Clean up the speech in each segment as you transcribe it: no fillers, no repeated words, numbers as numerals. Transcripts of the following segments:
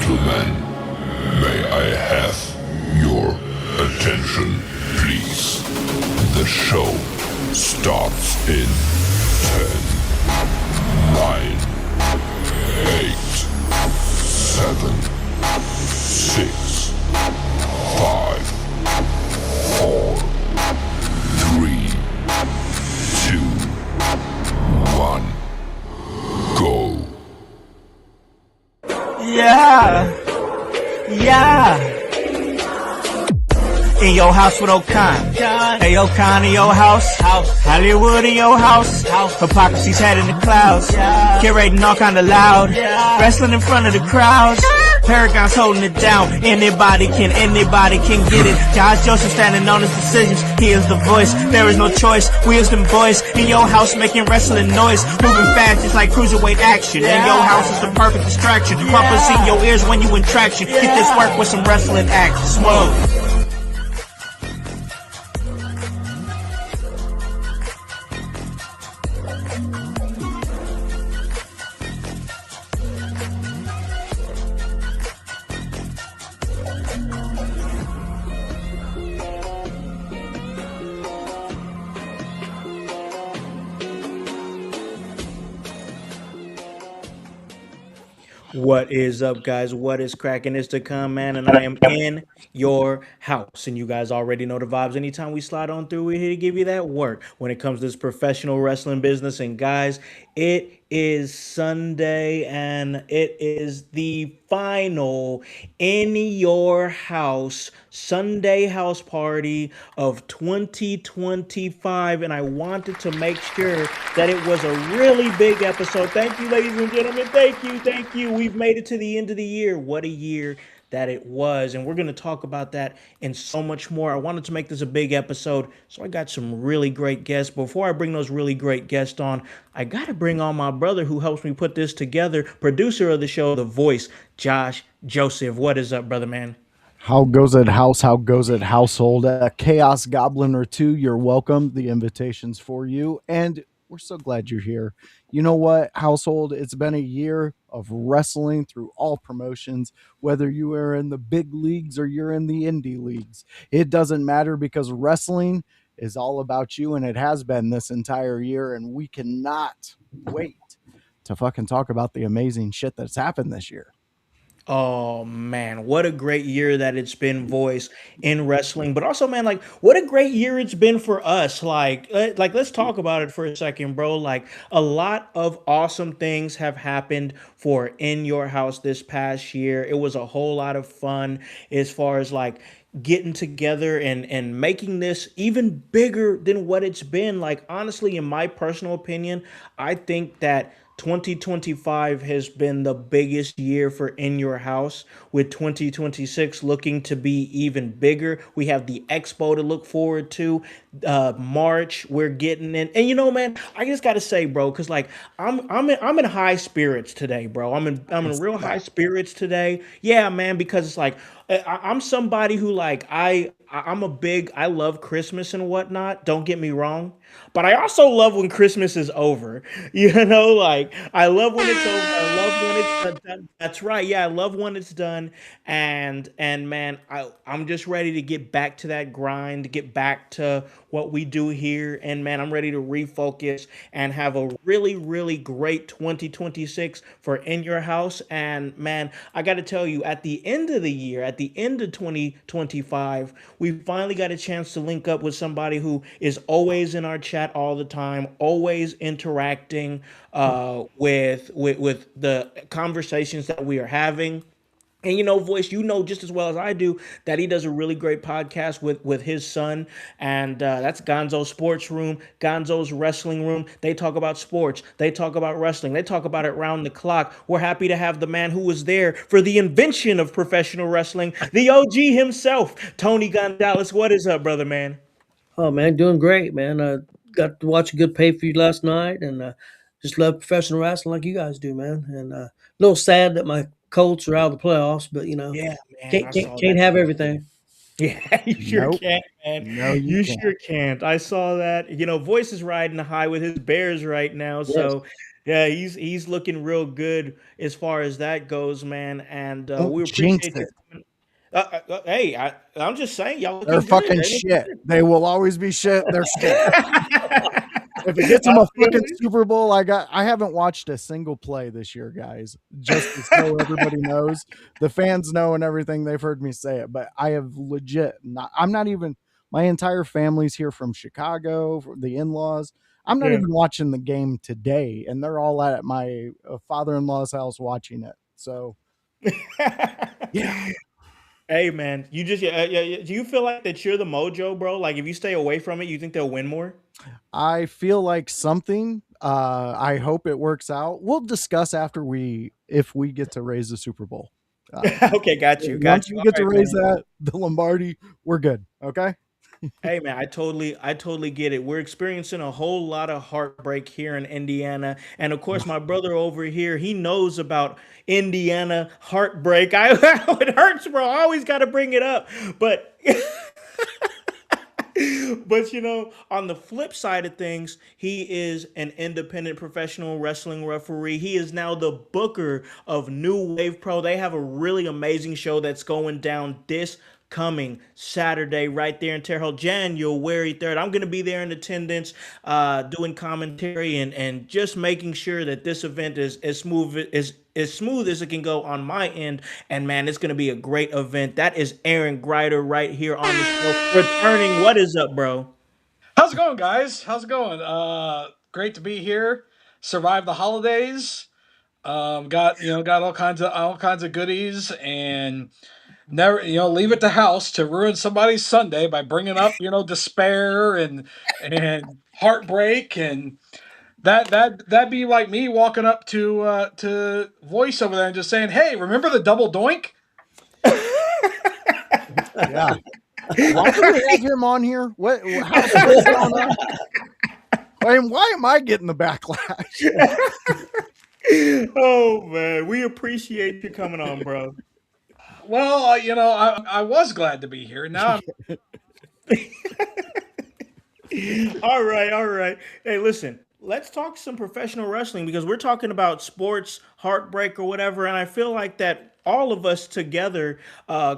gentlemen, may I have your attention, please? The show starts in 10, 9, 8, 7, 6, 5, 4, 3, 2, 1, go. Yeah. In your house with O'Con. Hey, O'Con in your house. Hollywood in your house. Hypocrisy's head in the clouds. Curating all kind of loud. Wrestling in front of the crowds. Paragon's holding it down. Anybody can get it. Josh Joseph standing on his decisions. He is the voice. There is no choice. We is them boys in your house making wrestling noise. Moving fast just like cruiserweight action. In your house is the perfect distraction. Bumpers in your ears when you in traction. Get this work with some wrestling action. Smoke. What is up, guys? What is cracking? It's the Con Man, and I am in your house. And you guys already know the vibes. Anytime we slide on through, we're here to give you that work when it comes to this professional wrestling business. And guys, it is Sunday, and it is the final in your house Sunday house party of 2025. And I wanted to make sure that it was a really big episode. Thank you, ladies and gentlemen. Thank you. We've made it to the end of the year. What a year that it was. And we're going to talk about that and so much more. I wanted to make this a big episode, so I got some really great guests. Before I bring those really great guests on, I got to bring on my brother who helps me put this together, producer of the show, The Voice, Josh Joseph. What is up, brother man? How goes it, house? How goes it, household? Chaos Goblin or two, you're welcome. The invitation's for you, and we're so glad you're here. You know what, household? It's been a year of wrestling through all promotions, whether you are in the big leagues or you're in the indie leagues. It doesn't matter, because wrestling is all about you, and it has been this entire year, and we cannot wait to fucking talk about the amazing shit that's happened this year. Oh man, what a great year that it's been, Voice, in wrestling. But also, man, like what a great year it's been for us. Like let's talk about it for a second, bro. Like a lot of awesome things have happened for In Your House this past year. It was a whole lot of fun as far as like getting together and making this even bigger than what it's been. Like honestly, in my personal opinion, I think that 2025 has been the biggest year for In Your House, with 2026 looking to be even bigger. We have the expo to look forward to. March, we're getting in, and you know, man, I just got to say, bro, because like I'm in high spirits today, bro. I'm in real high spirits today. Yeah, man, because it's like I'm somebody who like I love Christmas and whatnot. Don't get me wrong, but I also love when Christmas is over. You know, like I love when it's over. I love when it's done. That's right. Yeah, I love when it's done. And man, I'm just ready to get back to that grind, to get back to what we do here. And man, I'm ready to refocus and have a really, really great 2026 for In Your House. And man, I got to tell you, at the end of the year, at the end of 2025, we finally got a chance to link up with somebody who is always in our chat all the time, always interacting with the conversations that we are having. And you know, Voice, you know just as well as I do that he does a really great podcast with his son, and that's Gonzo's Sports Room, Gonzo's Wrestling Room. They talk about sports, they talk about wrestling, they talk about it round the clock. We're happy to have the man who was there for the invention of professional wrestling, the OG himself, Tony Gonzalez. What is up, brother man? Oh man, doing great, man. Got to watch a good pay per view last night, and just love professional wrestling like you guys do, man. And a little sad that my Colts are out of the playoffs, but Yeah, man, I can't saw can't that. have everything. Yeah, you sure Nope. can't, man. No, You can't. sure can't. I saw that. You know, Voice is riding high with his Bears right now. Yes. So, Yeah, he's looking real good as far as that goes, man. And Don't we jinx appreciate you it. coming. Hey, I'm just saying, y'all They're looking good. fucking They looking shit. They will always be shit. They're shit. good. If it gets them I a feel fucking it. Super Bowl, I haven't watched a single play this year, guys. Just so everybody knows, the fans know and everything. They've heard me say it, but I have legit not. I'm not even. My entire family's here from Chicago, from the in-laws. I'm not Yeah. even watching the game today, and they're all at my father-in-law's house watching it. So yeah, Hey man, you just do you feel like that you're the mojo, bro? Like if you stay away from it, you think they'll win more? I feel like something. I hope it works out. We'll discuss after if we get to raise the Super Bowl. Uh, Okay, got you, Once got you. we All get to right, raise man. that, the Lombardi, we're good. Okay. Hey man, I totally get it. We're experiencing a whole lot of heartbreak here in Indiana, and of course, my brother over here, he knows about Indiana heartbreak. It hurts, bro. I always got to bring it up, but but on the flip side of things, he is an independent professional wrestling referee. He is now the booker of New Wave Pro. They have a really amazing show that's going down this coming Saturday right there in Terre Haute, January 3rd. I'm going to be there in attendance, doing commentary and just making sure that this event is as smooth as it can go on my end. And man, it's going to be a great event. That is Aaron Greider right here on the show, returning. What is up, bro? How's it going, guys? How's it going? Great to be here. Survived the holidays. Got all kinds of goodies, and never leave it to house to ruin somebody's Sunday by bringing up despair and heartbreak, and that'd be like me walking up to Voice over there and just saying, "Hey, remember the double doink?" Yeah. Why do we have him on here? What's going on? I mean, why am I getting the backlash? Oh man, we appreciate you coming on, bro. Well, I was glad to be here. Now All right, all right. Hey, listen, let's talk some professional wrestling because we're talking about sports, heartbreak, or whatever. And I feel like that all of us together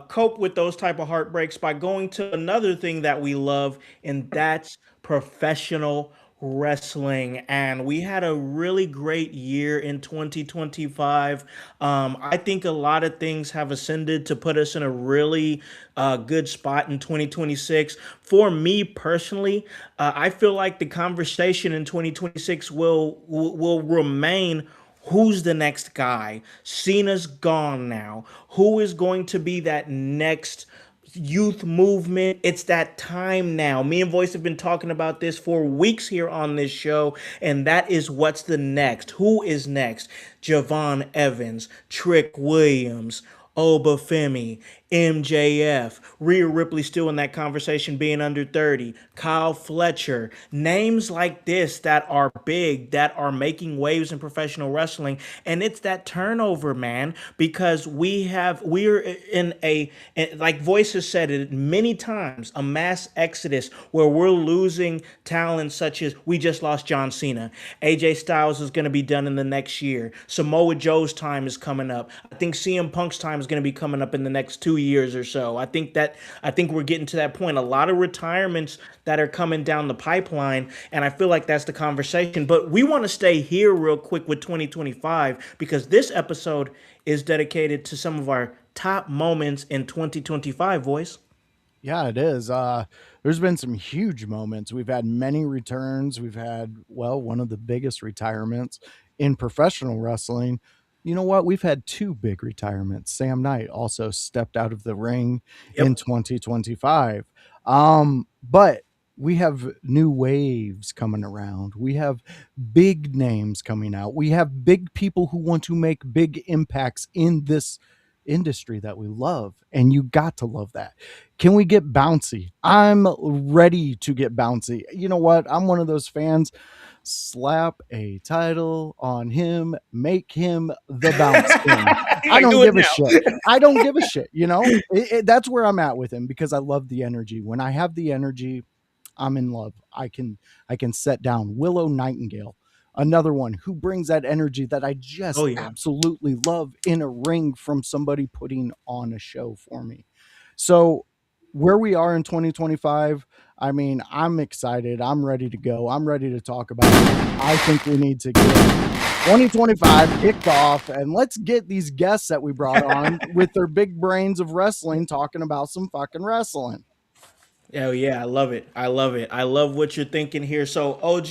cope with those type of heartbreaks by going to another thing that we love, and that's professional wrestling. And we had a really great year in 2025. I think a lot of things have ascended to put us in a really good spot in 2026. For me personally, I feel like the conversation in 2026 will remain. Who's the next guy? Cena's gone now. Who is going to be that next youth movement? It's that time now. Me and Voice have been talking about this for weeks here on this show, and that is what's the next. Who is next? Javon Evans, Trick Williams, Obafemi, MJF, Rhea Ripley still in that conversation being under 30, Kyle Fletcher, names like this that are big, that are making waves in professional wrestling. And it's that turnover, man, because we're in like Voice has said it many times, a mass exodus where we're losing talent such as we just lost John Cena. AJ Styles is going to be done in the next year. Samoa Joe's time is coming up. I think CM Punk's time is going to be coming up in the next 2 years or so. I think we're getting to that point. A lot of retirements that are coming down the pipeline, and I feel like that's the conversation. But we want to stay here real quick with 2025 because this episode is dedicated to some of our top moments in 2025, Voice. Yeah, it is. There's been some huge moments. We've had many returns. We've had, well, one of the biggest retirements in professional wrestling. You know what? We've had two big retirements. Sam Knight also stepped out of the ring in Yep. 2025. But we have new waves coming around. We have big names coming out. We have big people who want to make big impacts in this industry that we love. And you got to love that. Can we get bouncy? I'm ready to get bouncy. You know what? I'm one of those fans. Slap a title on him, make him the bounce king. I Like, don't do it give a now. shit. I don't give a shit. That's where I'm at with him because I love the energy. When I have the energy, I'm in love. I can set down Willow Nightingale. another one who brings that energy that I Oh just yeah. absolutely love in a ring from somebody putting on a show for me. So, where we are in 2025, I mean, I'm excited. I'm ready to go. I'm ready to talk about it. I think we need to get 2025 kicked off, and let's get these guests that we brought on with their big brains of wrestling talking about some fucking wrestling. Oh yeah, I love it. I love it. I love what you're thinking here. So OG,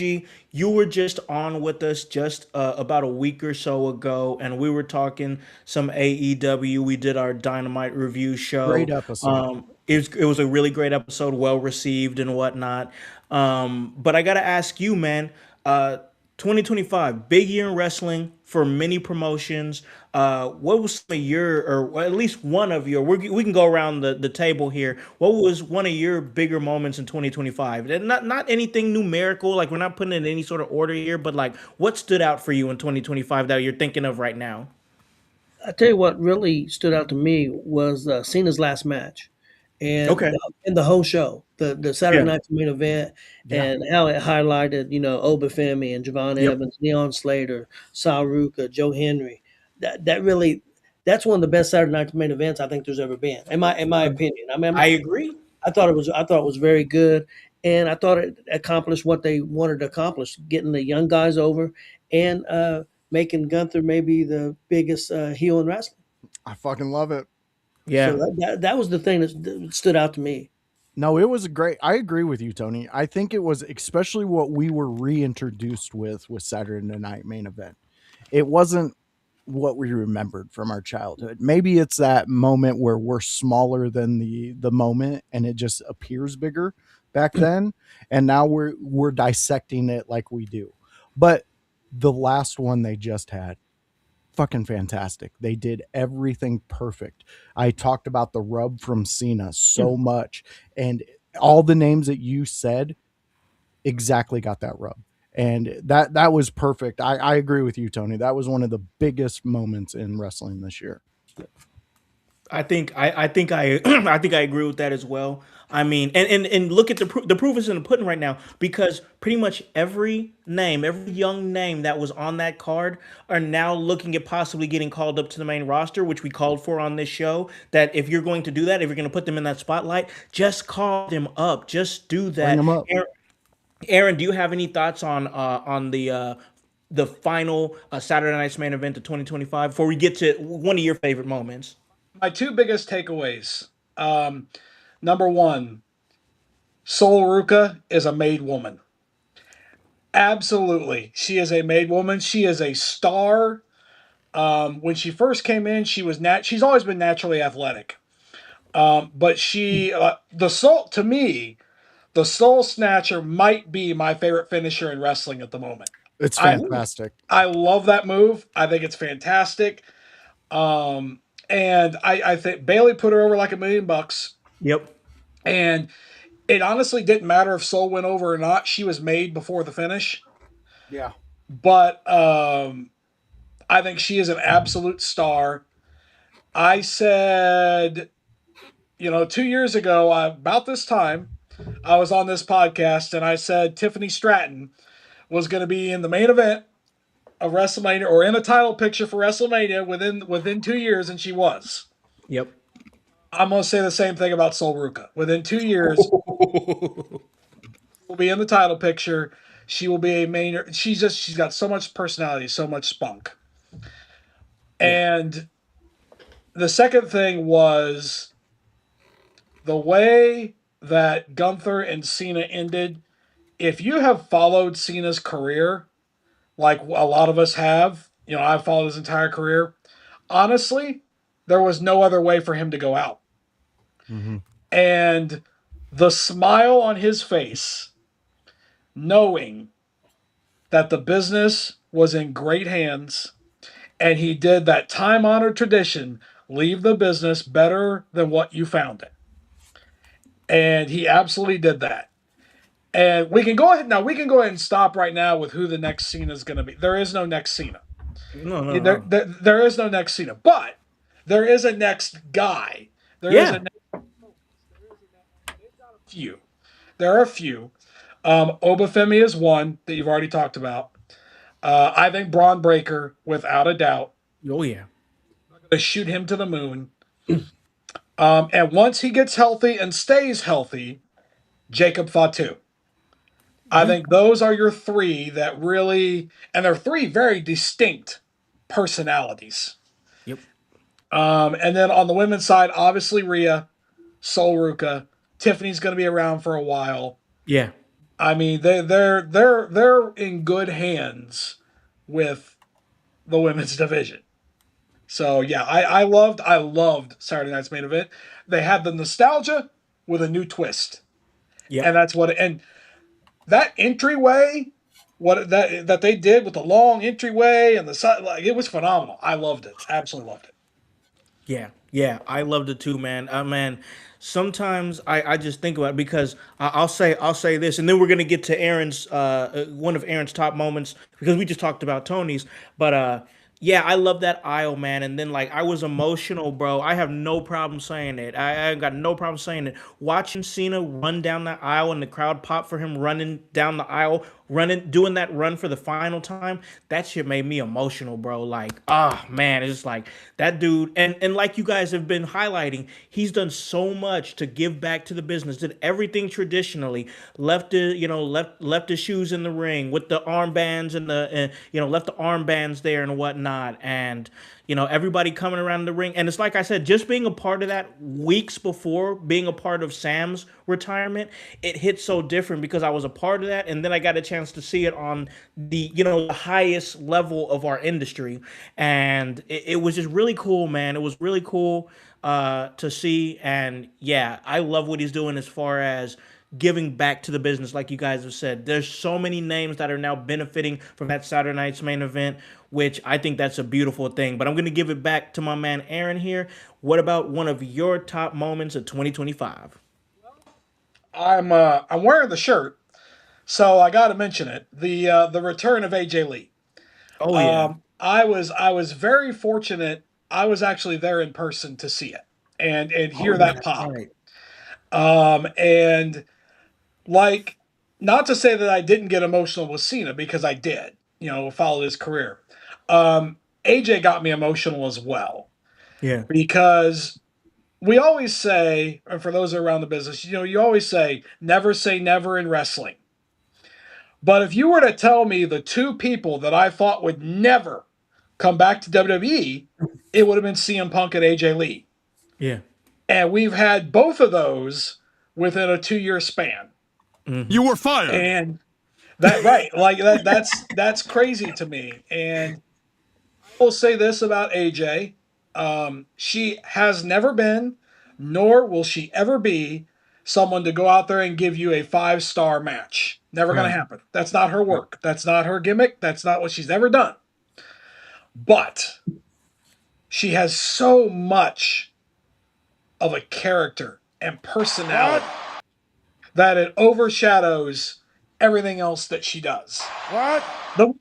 you were just on with us just about a week or so ago, and we were talking some AEW. We did our Dynamite review Great show. episode. It was a really great episode, well received and whatnot. But I gotta ask you, man. 2025, big year in wrestling for many promotions. What was some of your, or at least one of your, we can go around the table here. What was one of your bigger moments in 2025? And not anything numerical, like we're not putting it in any sort of order here, but like what stood out for you in 2025 that you're thinking of right now? I tell you what really stood out to me was Cena's last match, Okay. and the whole show, the Saturday Yeah. night's main event, Yeah. and how it highlighted Obafemi and Javon Yep. Evans, Leon Slater, Sal Ruka, Joe Henry. That really that's one of the best Saturday night's main events I think there's ever been. In my opinion. I mean, I agree. I thought it was very good, and I thought it accomplished what they wanted to accomplish, getting the young guys over, and making Gunther maybe the biggest heel in wrestling. I fucking love it. So Yeah. that was the thing that stood out to me. No, it was a great. I agree with you, Tony. I think it was especially what we were reintroduced with Saturday Night Main Event. It wasn't what we remembered from our childhood. Maybe it's that moment where we're smaller than the moment and it just appears bigger back then, and now we're dissecting it like we do. But the last one they just had, fucking fantastic. They did everything perfect. I talked about the rub from Cena so much, and all the names that you said exactly got that rub. And that was perfect. I agree with you, Tony. That was one of the biggest moments in wrestling this year. I I think I agree with that as well. I mean, and look at the proof is in the pudding right now because pretty much every name, every young name that was on that card are now looking at possibly getting called up to the main roster, which we called for on this show. That if you're going to do that, if you're going to put them in that spotlight, just call them up. Just do Bring that. them up. Aaron, do you have any thoughts on the final Saturday Night's main event of 2025 before we get to one of your favorite moments? My two biggest takeaways. Number one, Sol Ruka is a made woman. Absolutely. She is a made woman. She is a star. When she first came in, she's always been naturally athletic. But the soul to me, the Soul Snatcher might be my favorite finisher in wrestling at the moment. It's I fantastic. I love that move. I think it's fantastic. And I think Bailey put her over like $1 million. Yep. And it honestly didn't matter if Soul went over or not. She was made before the finish. Yeah. But I think she is an absolute star. I said, 2 years ago, about this time, I was on this podcast and I said Tiffany Stratton was going to be in the main event of WrestleMania or in a title picture for WrestleMania within 2 years, and she was. Yep. I'm going to say the same thing about Sol Ruka. Within 2 years, will be in the title picture. She will be a main. She's got so much personality, so much spunk. Yeah. And the second thing was the way that Gunther and Cena ended. If you have followed Cena's career, like a lot of us have, I've followed his entire career. Honestly, there was no other way for him to go out. Mm-hmm. And the smile on his face, knowing that the business was in great hands, and he did that time honored tradition, leave the business better than what you found it. And he absolutely did that. And we can go ahead now. We can go ahead and stop right now with who the next Cena is going to be. There is no next Cena. No, no, There, no. there, there is no next Cena, but there is a next guy. There is a Yeah. next few. There are a few. Obafemi is one that you've already talked about. I think Braun Breaker, without a doubt, Oh yeah. to shoot him to the moon. And once he gets healthy and stays healthy, Jacob Fatu. I Yeah. think those are your three that really, and they're three very distinct personalities. Yep. And then on the women's side, obviously Rhea, Sol Ruka, Tiffany's going to be around for a while. Yeah. I mean, they're in good hands with the women's division. So yeah, I loved Saturday night's main event. They had the nostalgia with a new twist, and Yep. that's what. And that entryway, what that they did with the long entryway and the side, like it was phenomenal. I loved it, absolutely loved it. Yeah, yeah, I loved it too, man. Man, sometimes I just think about it because I'll say this, and then we're gonna get to Aaron's one of Aaron's top moments because we just talked about Tony's, but yeah, I love that aisle, man. And then like I was emotional, bro. I have no problem saying it. I got no problem saying it. Watching Cena run down that aisle and the crowd pop for him running down the aisle, running, doing that run for the final time. That shit made me emotional, bro. Like, ah, man, it's just like that dude. And like you guys have been highlighting, he's done so much to give back to the business. Did everything traditionally. Left the, left his shoes in the ring with the armbands and left the armbands there and whatnot. And everybody coming around the ring. And it's like I said, just being a part of that weeks before being a part of Sam's retirement, it hit so different because I was a part of that. And then I got a chance to see it on the highest level of our industry. And it was just really cool, man. It was really cool to see. And yeah, I love what he's doing as far as giving back to the business, like you guys have said. There's so many names that are now benefiting from that Saturday night's main event, which I think that's a beautiful thing. But I'm going to give it back to my man Aaron here. What about one of your top moments of 2025? I'm wearing the shirt, so I got to mention it. The return of AJ Lee. Oh yeah. I was very fortunate. I was actually there in person to see it and Oh hear yeah. that pop. Right. And like, not to say that I didn't get emotional with Cena because I did. Followed his career. AJ got me emotional as well Yeah. because we always say, and for those around the business, you always say never in wrestling. But if you were to tell me the two people that I thought would never come back to WWE, it would have been CM Punk and AJ Lee. Yeah. And we've had both of those within a 2-year span. You were fired. And that right, like that's crazy to me. And I will say this about AJ. She has never been, nor will she ever be, someone to go out there and give you a 5-star match. Never going to Right. happen. That's not her work. That's not her gimmick. That's not what she's ever done. But she has so much of a character and personality that it overshadows everything else that she does. What? The,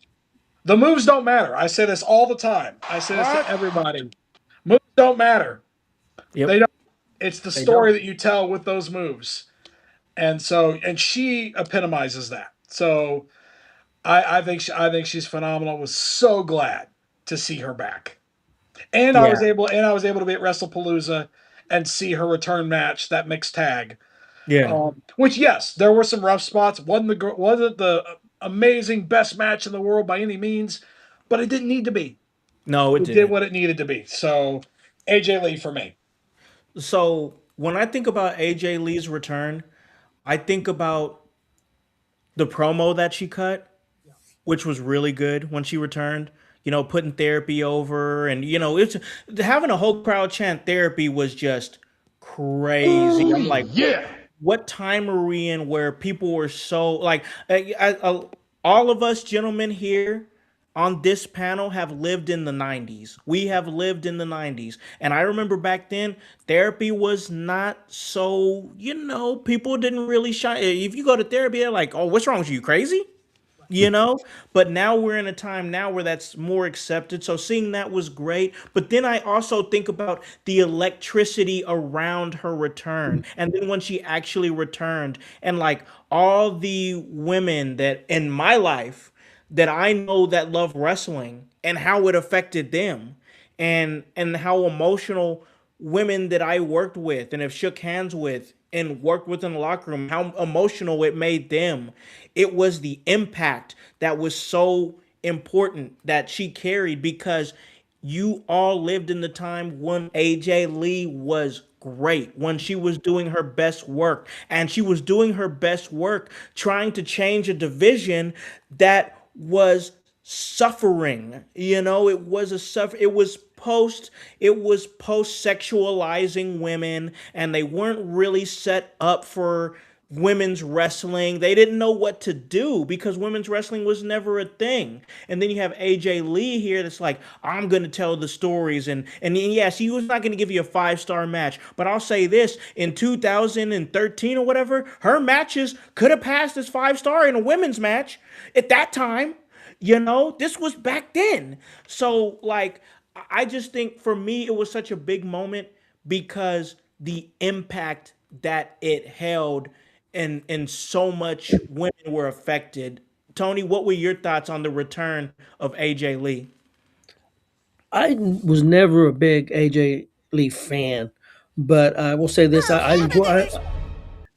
the moves don't matter. I say this all the time. I say this to everybody. Moves don't matter. They Yep. don't. It's the They story don't. that you tell with those moves. And she epitomizes that. So I think she's phenomenal. Was so glad to see her back. And I was Yeah. able to be at WrestlePalooza and see her return match, that mixed tag. Yeah. Which, yes, there were some rough spots. Wasn't the amazing best match in the world by any means, but it didn't need to be. No, it It did didn't. what it needed to be. So AJ Lee for me. So when I think about AJ Lee's return, I think about the promo that she cut, which was really good when she returned. Putting therapy over, and it's having a whole crowd chant therapy was just crazy. I'm like, what time are we in where people were so like, all of us gentlemen here on this panel have lived in the 90s. We have lived in the 90s. And I remember back then, therapy was not so, people didn't really shine. If you go to therapy, they're like, oh, what's wrong with you? You crazy? But now we're in a time now where that's more accepted, so seeing that was great. But then I also think about the electricity around her return, and then when she actually returned, and like all the women that in my life that I know that love wrestling and how it affected them, and how emotional women that I worked with and have shook hands with and worked with in the locker room, how emotional it made them. It was the impact that was so important that she carried, because you all lived in the time when AJ Lee was great, when she was doing her best work, and she was doing her best work trying to change a division that was suffering. It was a suffer. It was post sexualizing women, and they weren't really set up for women's wrestling. They didn't know what to do because women's wrestling was never a thing. And then you have AJ Lee here that's like, I'm going to tell the stories. And yes, he was not going to give you a 5-star match, but I'll say this, in 2013 or whatever, her matches could have passed as 5-star in a women's match at that time. This was back then. So, like, I just think for me, it was such a big moment because the impact that it held, and so much women were affected. Tony, what were your thoughts on the return of AJ Lee? I was never a big AJ Lee fan, but I will say this: I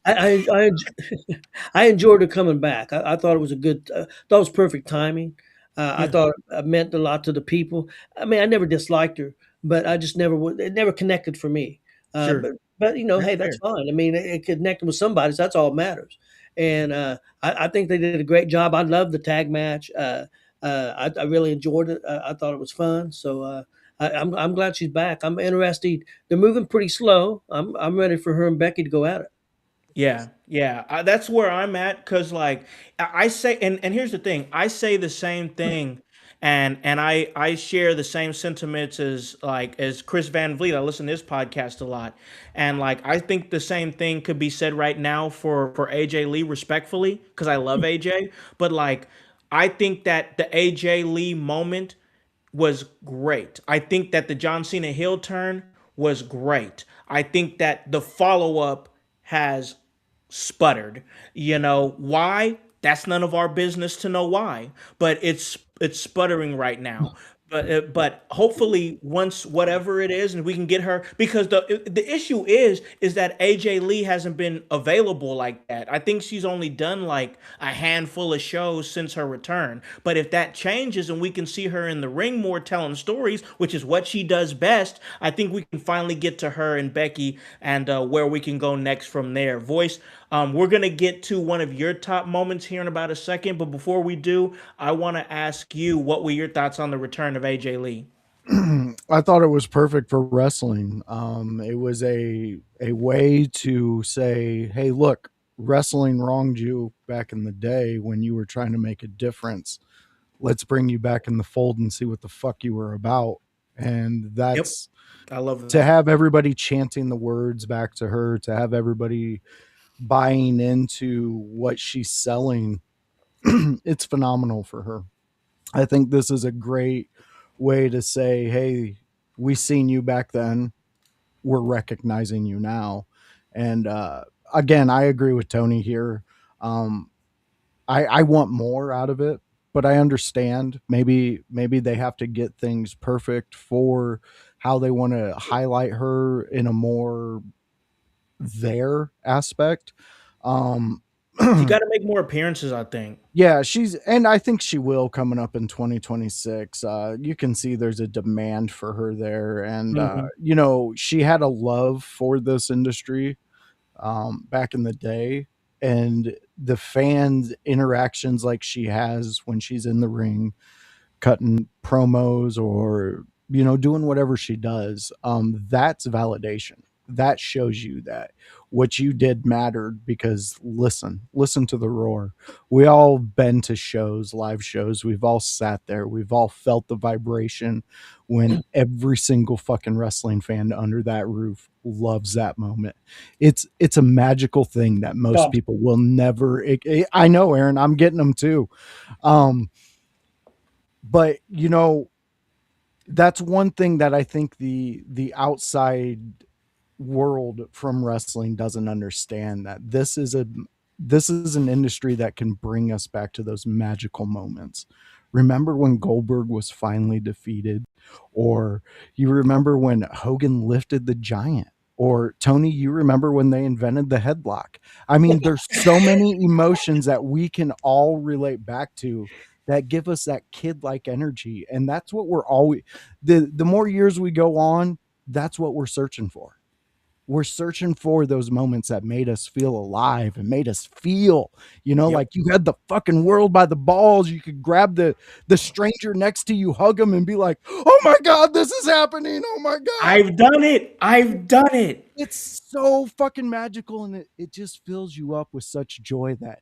I enjoyed her coming back. I thought it was a good, thought it was perfect timing. I Yeah, thought it meant a lot to the people. I mean, I never disliked her, but I just never would. It never connected for me. Uh, sure. but but That's hey, that's fair. fine. I mean, it connected with somebody. So that's all that matters. And I think they did a great job. I loved the tag match. I really enjoyed it. I thought it was fun. So I'm glad she's back. I'm interested. They're moving pretty slow. I'm ready for her and Becky to go at it. Yeah, yeah, that's where I'm at. Cause like I say, and here's the thing, I say the same thing, and I share the same sentiments as Chris Van Vliet. I listen to his podcast a lot, and like I think the same thing could be said right now for AJ Lee, respectfully, because I love AJ, but like I think that the AJ Lee moment was great. I think that the John Cena heel turn was great. I think that the follow up has sputtered. Why? That's none of our business to know why, but it's sputtering right now. But hopefully, once whatever it is, and we can get her, because the issue is that AJ Lee hasn't been available like that. I think she's only done like a handful of shows since her return. But if that changes and we can see her in the ring more telling stories, which is what she does best, I think we can finally get to her and Becky, and where we can go next from there. Voice, we're going to get to one of your top moments here in about a second. But before we do, I want to ask you, what were your thoughts on the return of AJ Lee? I thought it was perfect for wrestling. It was a way to say, "Hey, look, wrestling wronged you back in the day when you were trying to make a difference. Let's bring you back in the fold and see what the fuck you were about." And Yep, that's I love to that. have everybody chanting the words back to her, to have everybody buying into what she's selling. It's phenomenal for her. I think this is a great way to say, hey, we seen you back then. We're recognizing you now. And again, I agree with Tony here. Um, I want more out of it, but I understand maybe they have to get things perfect for how they want to highlight her in a more their aspect. Um, She got to make more appearances, I think. Yeah, and I think she will coming up in 2026. You can see there's a demand for her there. And, Hmm. she had a love for this industry back in the day. And the fans' interactions like she has when she's in the ring, cutting promos or doing whatever she does, that's validation. That shows you that what you did mattered, because listen to the roar. We all been to shows, live shows. We've all sat there. We've all felt the vibration when every single fucking wrestling fan under that roof loves that moment. It's a magical thing that most Oh, people will never. I know, Aaron, I'm getting them too. um but that's one thing that I think the outside world from wrestling doesn't understand, that this is an industry that can bring us back to those magical moments. Remember when Goldberg was finally defeated? Or you remember when Hogan lifted the giant? Or Tony, you remember when they invented the headlock? I mean, there's so many emotions that we can all relate back to that give us that kid-like energy. And that's what we're always, the more years we go on, that's what we're searching for. We're searching for those moments that made us feel alive and made us feel, Yep. like you had the fucking world by the balls. You could grab the stranger next to you, hug them, and be like, "Oh my god, this is happening! Oh my god, I've done it. I've done it. it's so fucking magical!" And it just fills you up with such joy that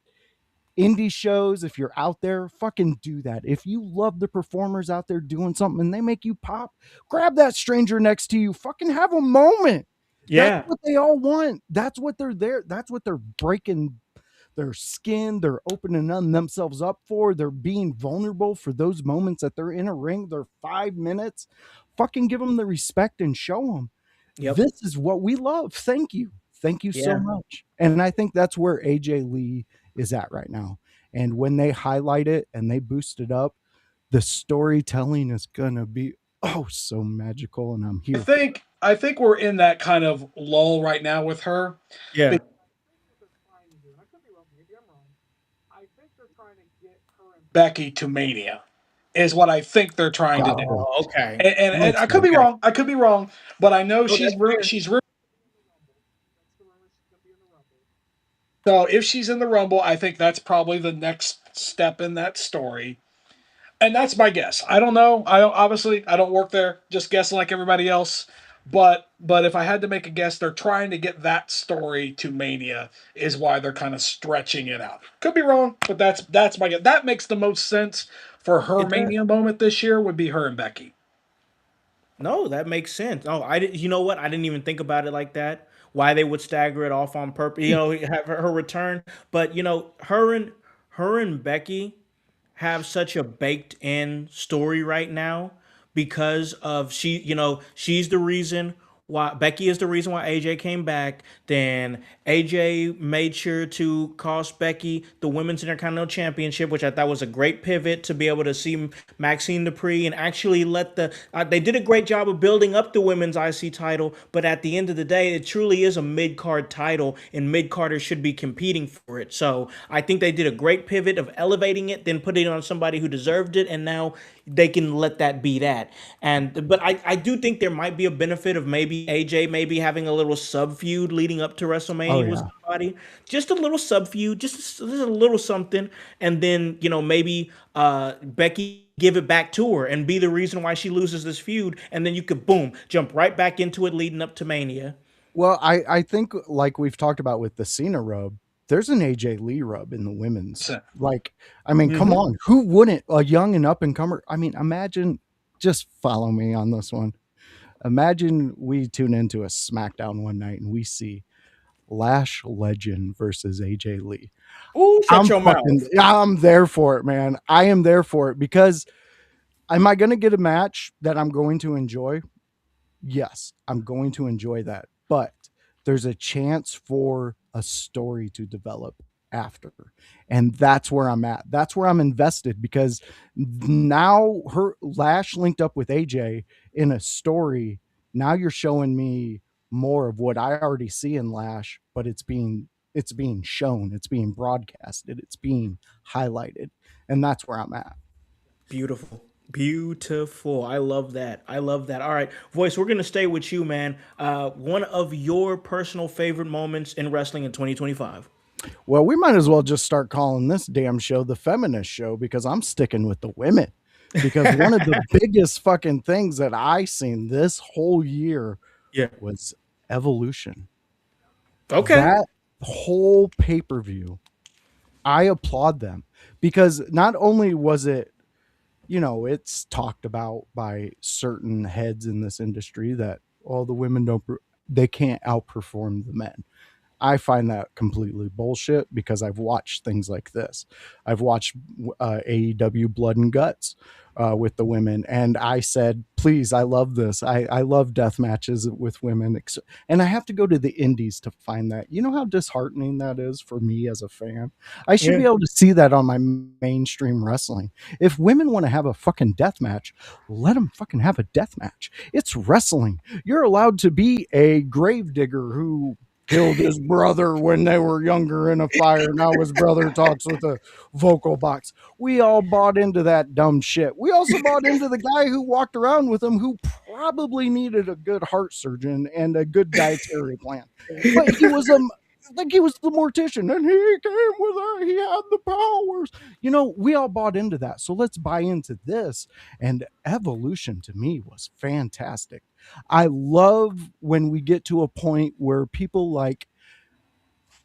indie shows, if you're out there, fucking do that. If you love the performers out there doing something and they make you pop, grab that stranger next to you, fucking have a moment. That's Yeah. what they all want. That's what they're there. That's what they're breaking their skin. They're opening themselves up for. They're being vulnerable for those moments that they're in a ring. They're 5 minutes. Fucking give them the respect and show them. Yep. This is what we love. Thank you. Thank you so Yeah. much. And I think that's where AJ Lee is at right now. And when they highlight it and they boost it up, the storytelling is gonna be so magical. And I'm here. I think we're in that kind of lull right now with her. Yeah. Becky to Mania is what I think they're trying to do. Oh, okay. And I could be wrong. I could be wrong, but I know she's really. So if she's in the Rumble, I think that's probably the next step in that story. And that's my guess. I don't know. I don't work there. Just guessing like everybody else. But if I had to make a guess, they're trying to get that story to Mania is why they're kind of stretching it out. Could be wrong, but that's my guess. That makes the most sense for her Mania moment this year would be her and Becky. No, that makes sense. Oh, I did. You know what? I didn't even think about it like that. Why they would stagger it off on purpose? Have her return. But her and Becky have such a baked in story right now because of she's the reason why Becky is the reason why AJ came back. Then AJ made sure to cost Becky the Women's Intercontinental Championship, which I thought was a great pivot to be able to see Maxine Dupree and actually let they did a great job of building up the women's IC title, but at the end of the day, it truly is a mid-card title, and mid-carders should be competing for it. So I think they did a great pivot of elevating it, then putting it on somebody who deserved it, and now they can let that be that. But I do think there might be a benefit of maybe AJ maybe having a little sub feud leading up to WrestleMania with somebody, just a little sub feud, just a little something, and then maybe Becky give it back to her and be the reason why she loses this feud, and then you could boom jump right back into it leading up to Mania. Well, I think like we've talked about with the Cena rub, there's an AJ Lee rub in the women's. Like, I mean, come on, who wouldn't? A young and up and comer. I mean, imagine. Just follow me on this one. Imagine we tune into a SmackDown one night and we see Lash Legend versus AJ Lee. Ooh, shut your mouth. I'm there for it, man. I am there for it because am I going to get a match that I'm going to enjoy? Yes, I'm going to enjoy that. But there's a chance for a story to develop after. And that's where I'm at. That's where I'm invested because now her Lash linked up with AJ in a story. Now you're showing me more of what I already see in Lash, but it's being shown, it's being broadcasted, it's being highlighted. And that's where I'm at. Beautiful. Beautiful. I love that. I love that. All right, Voice, we're going to stay with you, man. One of your personal favorite moments in wrestling in 2025. Well, we might as well just start calling this damn show the feminist show because I'm sticking with the women. Because one of the biggest fucking things that I seen this whole year was Evolution. Okay. That whole pay-per-view, I applaud them because not only was it, it's talked about by certain heads in this industry that all the women they can't outperform the men. I find that completely bullshit because I've watched things like this. I've watched AEW Blood and Guts. with the women, and I said, "Please, I love this. I love death matches with women." And I have to go to the indies to find that. You know how disheartening that is for me as a fan. I should be Yeah. able to see that on my mainstream wrestling. If women want to have a fucking death match, let them fucking have a death match. It's wrestling. You're allowed to be a gravedigger who killed his brother when they were younger in a fire. Now his brother talks with a vocal box. We all bought into that dumb shit. We also bought into the guy who walked around with him who probably needed a good heart surgeon and a good dietary plan. But he was a like he was the mortician and he came with her. He had the powers. You know, we all bought into that. So let's buy into this. And Evolution to me was fantastic. I love when we get to a point where people like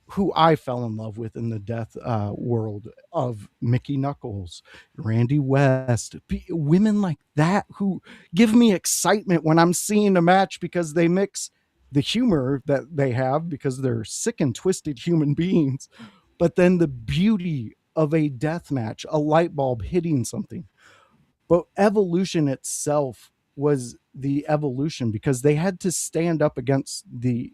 who I fell in love with in the death world of Mickey Knuckles, Randy West, women like that who give me excitement when I'm seeing a match because they mix the humor that they have because they're sick and twisted human beings, but then the beauty of a death match, a light bulb hitting something. But Evolution itself was the evolution because they had to stand up against the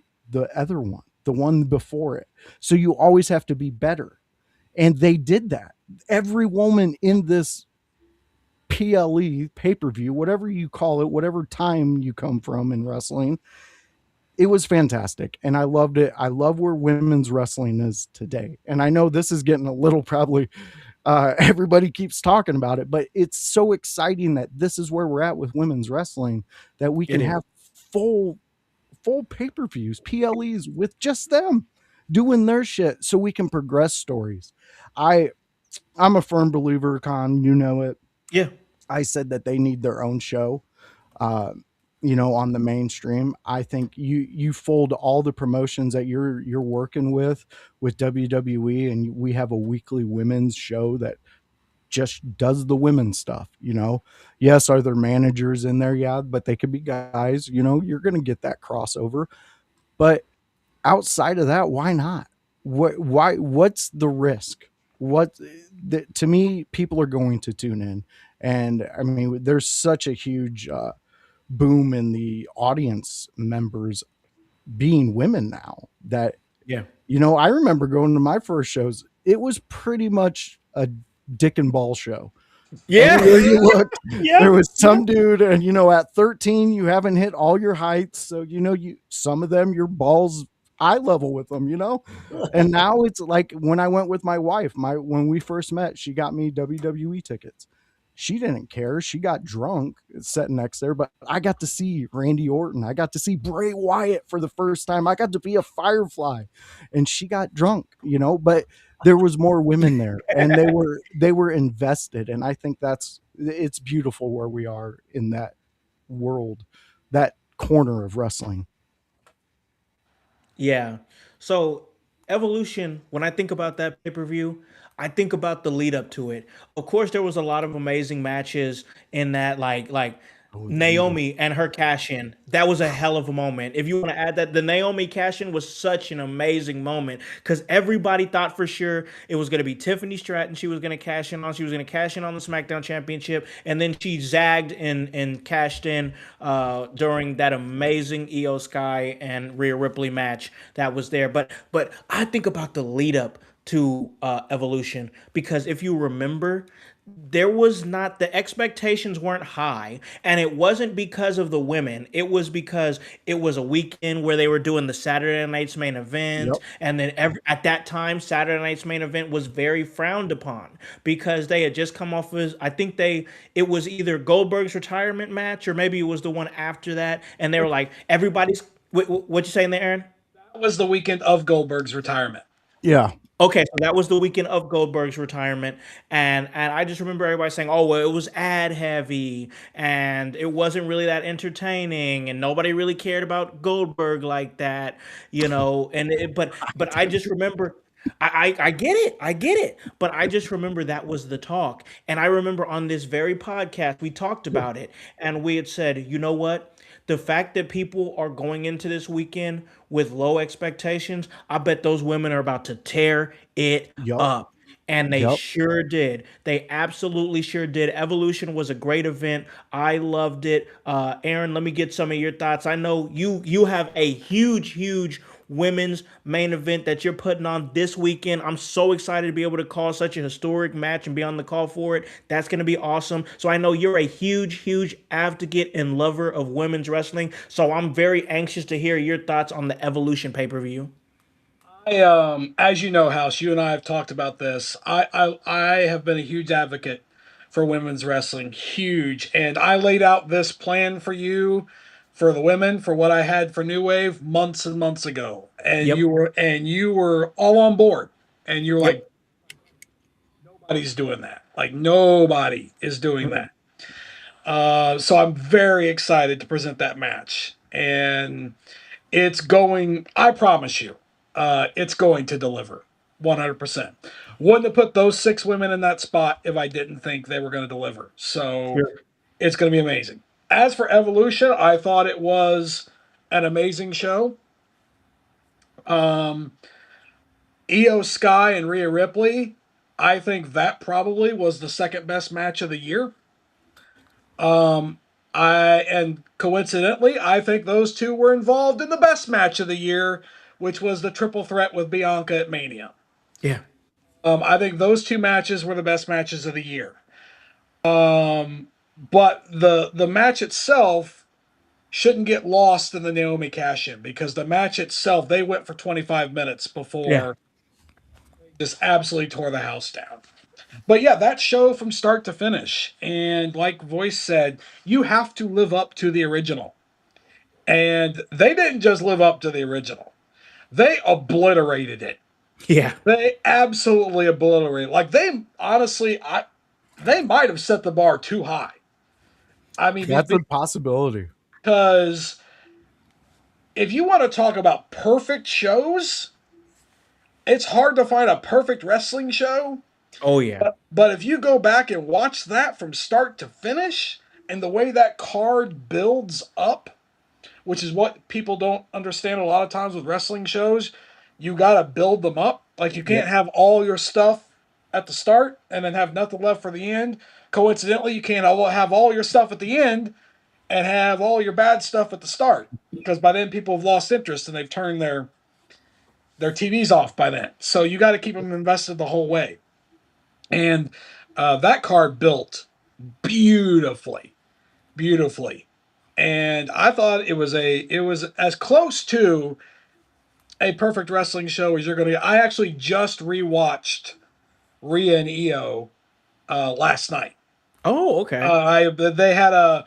other one, the one before it. So you always have to be better. And they did that. Every woman in this PLE pay-per-view, whatever you call it, whatever time you come from in wrestling, it was fantastic and I loved it. I love where women's wrestling is today. And I know this is getting a little probably everybody keeps talking about it, but it's so exciting that this is where we're at with women's wrestling, that we can It is. have full pay-per-views, PLEs with just them doing their shit so we can progress stories. I I'm a firm believer, Con, you know it. Yeah. I said that they need their own show. Uh, you know, on the mainstream, I think you fold all the promotions that you're working with WWE, and we have a weekly women's show that just does the women's stuff, you know. Yes, are there managers in there? Yeah, but they could be guys, you know, you're going to get that crossover. But outside of that, why not? What's the risk? To me, people are going to tune in. And I mean, there's such a huge boom in the audience members being women now that, Yeah. you know, I remember going to my first shows. It was pretty much a dick and ball show. Yeah. Everywhere you looked, Yeah. there was some dude, and you know, at 13, you haven't hit all your heights, so you know, you some of them your balls eye level with them, you know. And now it's like when I went with my wife, my when we first met, she got me WWE tickets. She didn't care. She got drunk sitting next there, but I got to see Randy Orton. I got to see Bray Wyatt for the first time. I got to be a Firefly, and she got drunk, you know. But there was more women there, and they were invested, and I think it's beautiful where we are in that world, that corner of wrestling. Yeah. So Evolution, when I think about that pay-per-view, I think about the lead up to it. Of course, there was a lot of amazing matches in that, like Oh, the lead up. Naomi and her cash in. That was a hell of a moment. If you want to add that, the Naomi cash in was such an amazing moment because everybody thought for sure it was going to be Tiffany Stratton. She was going to cash in on. She was going to cash in on the SmackDown Championship, and then she zagged and cashed in during that amazing Io Sky and Rhea Ripley match that was there. But I think about the lead up to Evolution because if you remember, there was not the expectations weren't high, and it wasn't because of the women. It was because it was a weekend where they were doing the Saturday night's main event, Yep. and then at that time Saturday night's main event was very frowned upon because they had just come off of, I think it was either Goldberg's retirement match or maybe it was the one after that, and they were like everybody's what you saying there, Aaron? That was the weekend of Goldberg's retirement. Yeah. Okay, so that was the weekend of Goldberg's retirement, and I just remember everybody saying, "Oh, well, it was ad heavy, and it wasn't really that entertaining, and nobody really cared about Goldberg like that, you know." But I just remember, I get it, but I just remember that was the talk, and I remember on this very podcast we talked about it, and we had said, you know what? The fact that people are going into this weekend with low expectations, I bet those women are about to tear it Yep. up. And they Yep. sure did. They absolutely sure did. Evolution was a great event. I loved it. Aaron, let me get some of your thoughts. I know you have a huge women's main event that you're putting on this weekend. I'm so excited to be able to call such a historic match and be on the call for it. That's going to be awesome. So I know you're a huge advocate and lover of women's wrestling. So I'm very anxious to hear your thoughts on the Evolution pay-per-view. As you know, House, you and I have talked about this. I have been a huge advocate for women's wrestling, huge, and I laid out this plan for you, for the women, for what I had for New Wave months and months ago, and Yep. you were all on board, and you were Yep. like, nobody's doing that, like nobody is doing that. So I'm very excited to present that match, and it's going, I promise you, it's going to deliver 100%. Wouldn't have put those 6 women in that spot if I didn't think they were going to deliver. So Sure. it's going to be amazing. As for Evolution, I thought it was an amazing show. Um, Io Sky and Rhea Ripley, I think that probably was the second best match of the year. Um, and coincidentally, I think those two were involved in the best match of the year, which was the triple threat with Bianca at Mania. Yeah. I think those two matches were the best matches of the year. But the match itself shouldn't get lost in the Naomi cash in, because the match itself, they went for 25 minutes Yeah. before just absolutely tore the house down. But yeah, that show from start to finish. And like Voice said, you have to live up to the original. And they didn't just live up to the original, they obliterated it. Yeah. They absolutely obliterated. Like they honestly, they might have set the bar too high. I mean, That's a possibility. because if you want to talk about perfect shows, it's hard to find a perfect wrestling show. Oh yeah. But if you go back and watch that from start to finish, and the way that card builds up, which is what people don't understand a lot of times with wrestling shows, you got to build them up. Like you can't Yep. have all your stuff at the start and then have nothing left for the end. Coincidentally, you can't have all your stuff at the end and have all your bad stuff at the start, because by then people have lost interest and they've turned their TVs off by then. So you got to keep them invested the whole way. And that card built beautifully, beautifully. And I thought it was as close to a perfect wrestling show as you're going to get. I actually just rewatched Rhea and Io last night. Oh, okay. They had a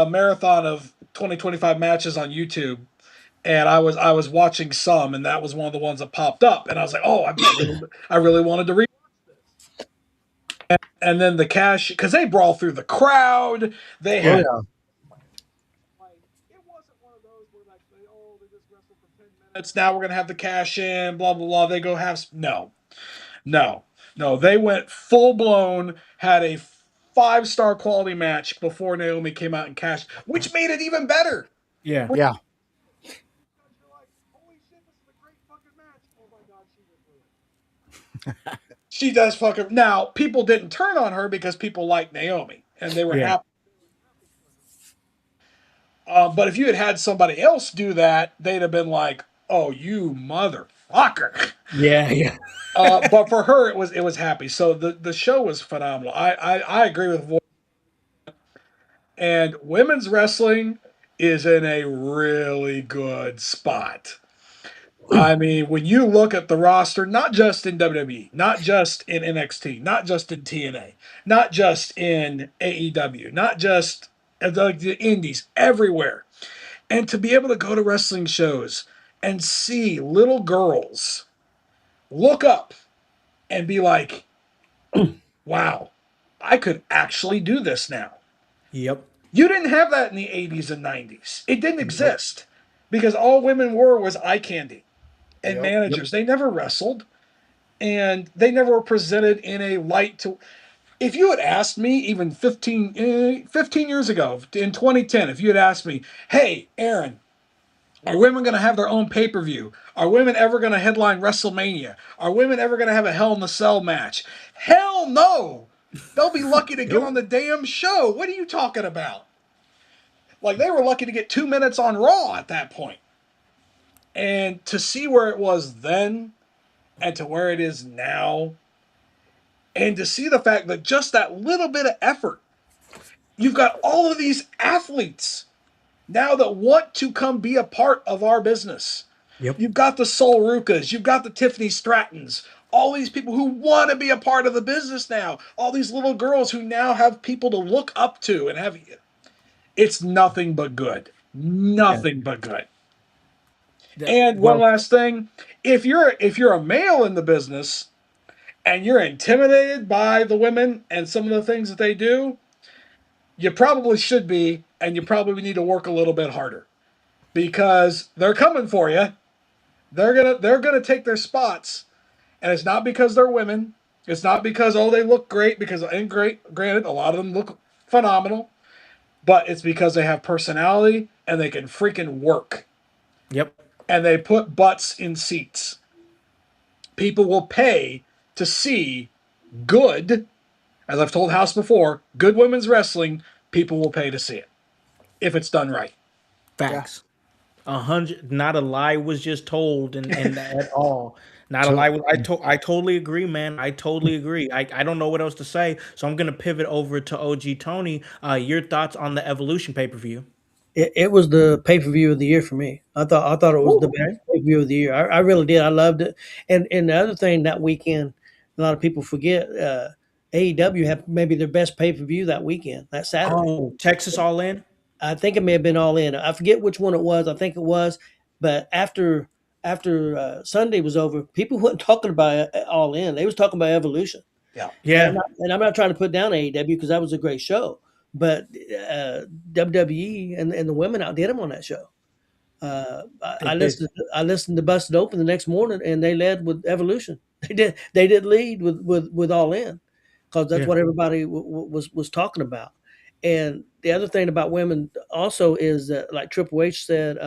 marathon of 2025 matches on YouTube, and I was watching some, and that was one of the ones that popped up, and I was like, oh, I really wanted to read. And then the cash, because they brawl through the crowd. They Oh, had, yeah. like, it wasn't one of those where like they just wrestled for 10 minutes. Now we're gonna have the cash in, blah blah blah. They go have no, no. They went full blown, had a 5-star quality match before Naomi came out and cashed, which made it even better. Yeah. Yeah. You're like, holy shit, this is a great fucking match. Oh my god, she just ruined. She does fucking. Now people didn't turn on her because people like Naomi and they were Yeah. happy. But if you had somebody else do that, they'd have been like, "Oh, you motherfucker!" Yeah. Yeah. But for her, it was happy. So the show was phenomenal. I agree with Voice. And women's wrestling is in a really good spot. I mean, when you look at the roster, not just in WWE, not just in NXT, not just in TNA, not just in AEW, not just the indies, everywhere. And to be able to go to wrestling shows and see little girls look up and be like, wow, I could actually do this now. Yep. You didn't have that in the 80s and 90s. It didn't exist, because all women were was eye candy and Yep. managers. They never wrestled, and they never were presented in a light to. If you had asked me even 15 years ago, in 2010, if you had asked me, hey, Aaron, Are women going to have their own pay per view? Are women ever going to headline WrestleMania? Are women ever going to have a Hell in the Cell match? Hell no! They'll be lucky to get on the damn show. What are you talking about? Like, they were lucky to get 2 minutes on Raw at that point. And to see where it was then and to where it is now, and to see the fact that just that little bit of effort, you've got all of these athletes now that want to come be a part of our business. Yep. You've got the Sol Rukas, you've got the Tiffany Strattons, all these people who want to be a part of the business now, all these little girls who now have people to look up to and have. It's nothing but good. Nothing but good. And one last thing, if you're a male in the business and you're intimidated by the women and some of the things that they do, you probably should be, and you probably need to work a little bit harder because they're coming for you. They're gonna take their spots, and it's not because they're women. It's not because they look great, and granted, a lot of them look phenomenal, but it's because they have personality and they can freaking work. Yep. And they put butts in seats. People will pay to see good, as I've told House before, good women's wrestling. People will pay to see it if it's done right. Facts. 100. Not a lie was just told, and at all. Not a lie. I totally agree, man. I totally agree. I don't know what else to say, so I'm gonna pivot over to OG Tony. Your thoughts on the Evolution pay per view? It was the pay per view of the year for me. I thought it was the best pay per view of the year. I really did. I loved it. And the other thing that weekend, a lot of people forget. AEW had maybe their best pay per view that weekend, that Saturday. Oh, Texas All In. I think it may have been All In. I forget which one it was. I think it was, but after Sunday was over, people weren't talking about All In. They was talking about Evolution. Yeah. And I'm not trying to put down AEW because that was a great show, but WWE and the women outdid them on that show. I listened to Busted Open the next morning, and they led with Evolution. They did lead with All In because that's what everybody was talking about. And the other thing about women also is that, like Triple H said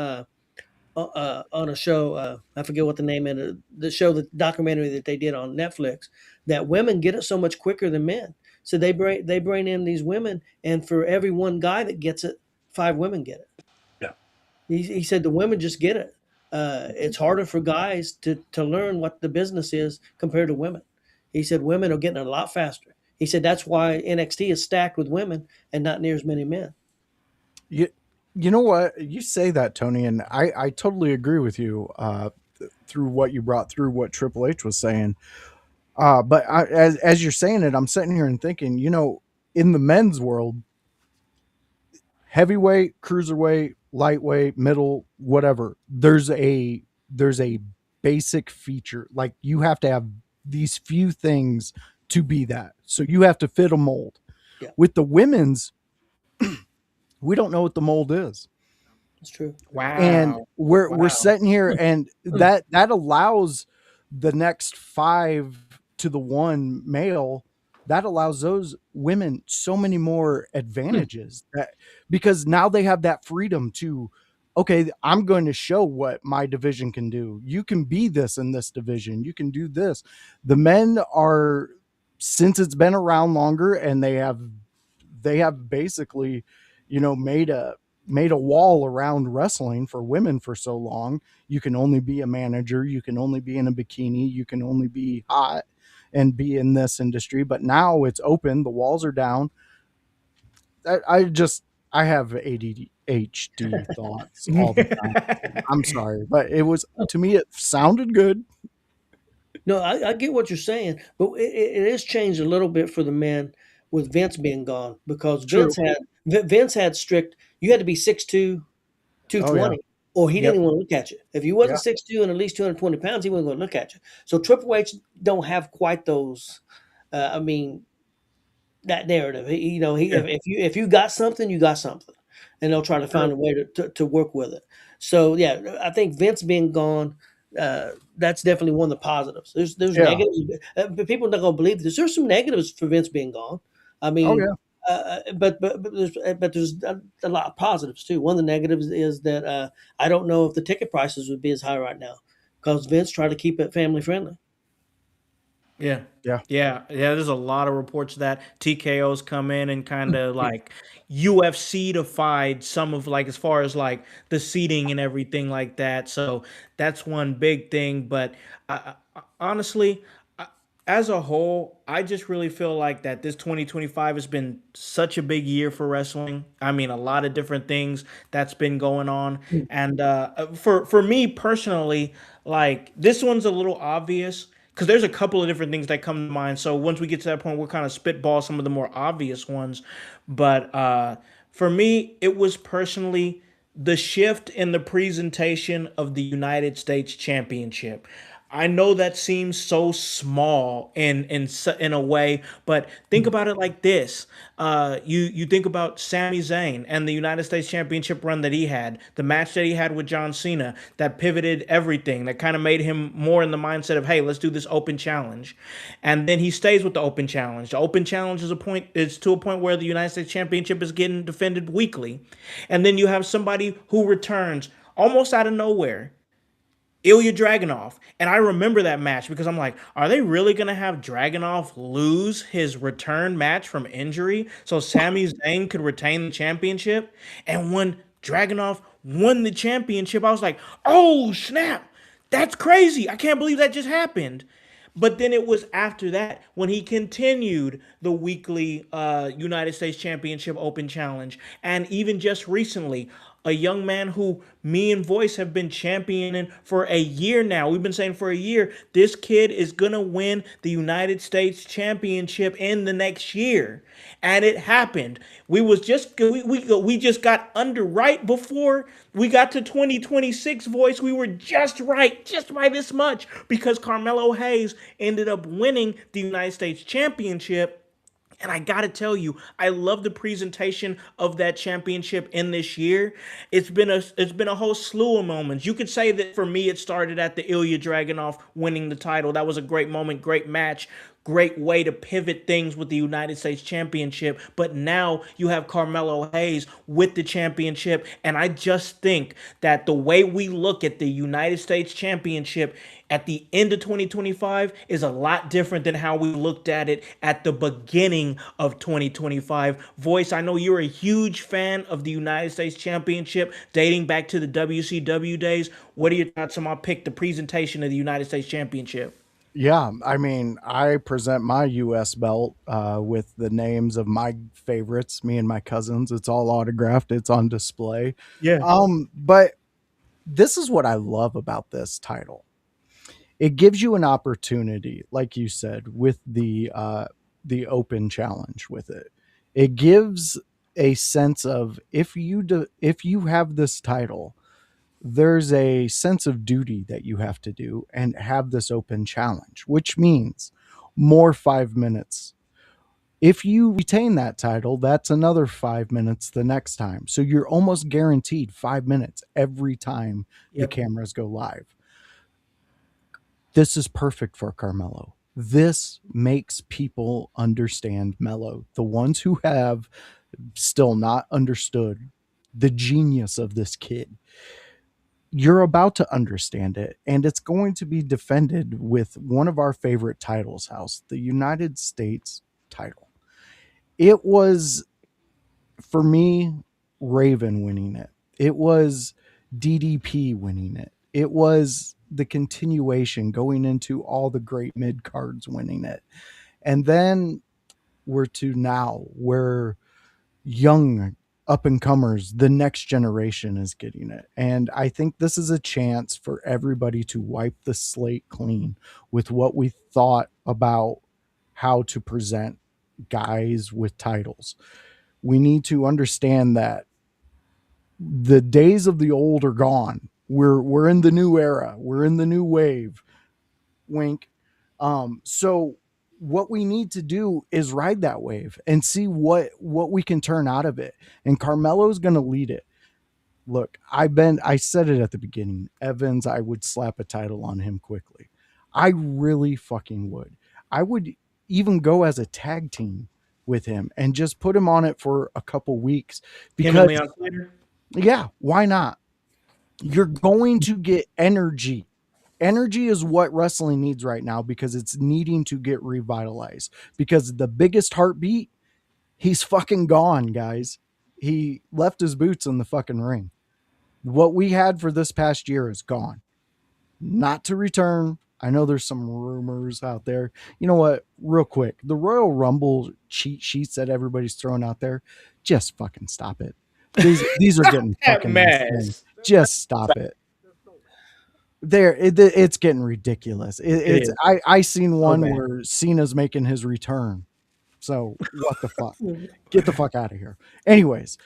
on a show, I forget what the name of the show, the documentary that they did on Netflix, that women get it so much quicker than men. So they bring in these women, and for every one guy that gets it, 5 women get it. Yeah. He said the women just get it. It's harder for guys to learn what the business is compared to women. He said women are getting it a lot faster. He said that's why NXT is stacked with women and not near as many men. You know what? You say that, Tony, and I totally agree with you through what you brought through what Triple H was saying. But as you're saying it, I'm sitting here and thinking, in the men's world, heavyweight, cruiserweight, lightweight, middle, whatever, there's a basic feature. Like, you have to have these few things to be that. So you have to fit a mold. Yeah. With the women's, we don't know what the mold is. It's true. Wow. And we're sitting here, and that allows the next 5 to the 1 male, that allows those women so many more advantages because now they have that freedom to, okay, I'm going to show what my division can do. You can be this in this division. You can do this. The men are, since it's been around longer, and they have basically, made a wall around wrestling for women for so long. You can only be a manager. You can only be in a bikini. You can only be hot and be in this industry. But now it's open. The walls are down. I have ADHD thoughts all the time. I'm sorry, but to me, it sounded good. No, I get what you're saying, but it has changed a little bit for the men with Vince being gone, because Vince had strict. You had to be 6'2", 220, or he didn't even want to look at you. If you wasn't 6'2" and at least 220 pounds, he wasn't going to look at you. So Triple H don't have quite those. That narrative. If you got something, you got something, and they'll try to find a way to work with it. So yeah, I think Vince being gone, that's definitely one of the positives. There's negatives, but people are not going to believe this. There's some negatives for Vince being gone. I mean, there's a lot of positives too. One of the negatives is that I don't know if the ticket prices would be as high right now because Vince tried to keep it family friendly. Yeah. Yeah. Yeah. There's a lot of reports that TKO's come in and kind of like UFC defied some of like as far as like the seating and everything like that. So that's one big thing. But honestly, as a whole, I just really feel like that this 2025 has been such a big year for wrestling. I mean, a lot of different things that's been going on, and for me personally, like this one's a little obvious because there's a couple of different things that come to mind. So once we get to that point, we'll kind of spitball some of the more obvious ones. But for me, it was personally the shift in the presentation of the United States Championship. I know that seems so small in a way, but think about it like this: you think about Sami Zayn and the United States Championship run that he had, the match that he had with John Cena, that pivoted everything, that kind of made him more in the mindset of, hey, let's do this open challenge, and then he stays with the open challenge. The open challenge is to a point where the United States Championship is getting defended weekly, and then you have somebody who returns almost out of nowhere, Ilya Dragunov. And I remember that match because I'm like, are they really going to have Dragunov lose his return match from injury so Sami Zayn could retain the championship? And when Dragunov won the championship, I was like, oh, snap. That's crazy. I can't believe that just happened. But then it was after that when he continued the weekly United States Championship Open Challenge. And even just recently, a young man who me and Voice have been championing for a year now. We've been saying for a year, this kid is going to win the United States Championship in the next year. And it happened. We just got under right before we got to 2026 Voice. We were just by this much because Carmelo Hayes ended up winning the United States Championship. And I gotta tell you, I love the presentation of that championship in this year. It's been a whole slew of moments. You could say that for me, it started at the Ilya Dragunov winning the title. That was a great moment, great match, great way to pivot things with the United States Championship. But now you have Carmelo Hayes with the championship, and I just think that the way we look at the United States Championship at the end of 2025 is a lot different than how we looked at it at the beginning of 2025. Voice, I know you're a huge fan of the United States Championship dating back to the WCW days. What are your thoughts on my pick, the presentation of the United States Championship? Yeah, I mean, I present my US belt with the names of my favorites, me and my cousins. It's all autographed, it's on display. Yeah. But this is what I love about this title. It gives you an opportunity, like you said, with the open challenge with it. It gives a sense of if you have this title, there's a sense of duty that you have to do and have this open challenge, which means more 5 minutes. If you retain that title, that's another 5 minutes the next time. So you're almost guaranteed 5 minutes every time the Yep. cameras go live. This is perfect for Carmelo. This makes people understand Mello. The ones who have still not understood the genius of this kid, you're about to understand it, and it's going to be defended with one of our favorite titles, House, the United States title. It was, for me, Raven winning it. It was DDP winning it. It was the continuation going into all the great mid cards winning it. And then we're to now where young up and comers, the next generation is getting it. And I think this is a chance for everybody to wipe the slate clean with what we thought about how to present guys with titles. We need to understand that the days of the old are gone. We're in the new era. We're in the new wave. Wink. So what we need to do is ride that wave and see what we can turn out of it. And Carmelo's going to lead it. Look, I said it at the beginning. Evans, I would slap a title on him quickly. I really fucking would. I would even go as a tag team with him and just put him on it for a couple weeks Him and because Leon Slater. yeah, why not? You're going to get energy. Energy is what wrestling needs right now because it's needing to get revitalized. Because the biggest heartbeat, he's fucking gone, guys. He left his boots in the fucking ring. What we had for this past year is gone. Not to return. I know there's some rumors out there. You know what? Real quick, the Royal Rumble cheat sheets that everybody's throwing out there, just fucking stop it. These are getting That fucking mess. insane. Just stop it. It's getting ridiculous. It's is. I seen one bad. where Cena's making his return. So what the fuck? Get the fuck out of here. Anyways,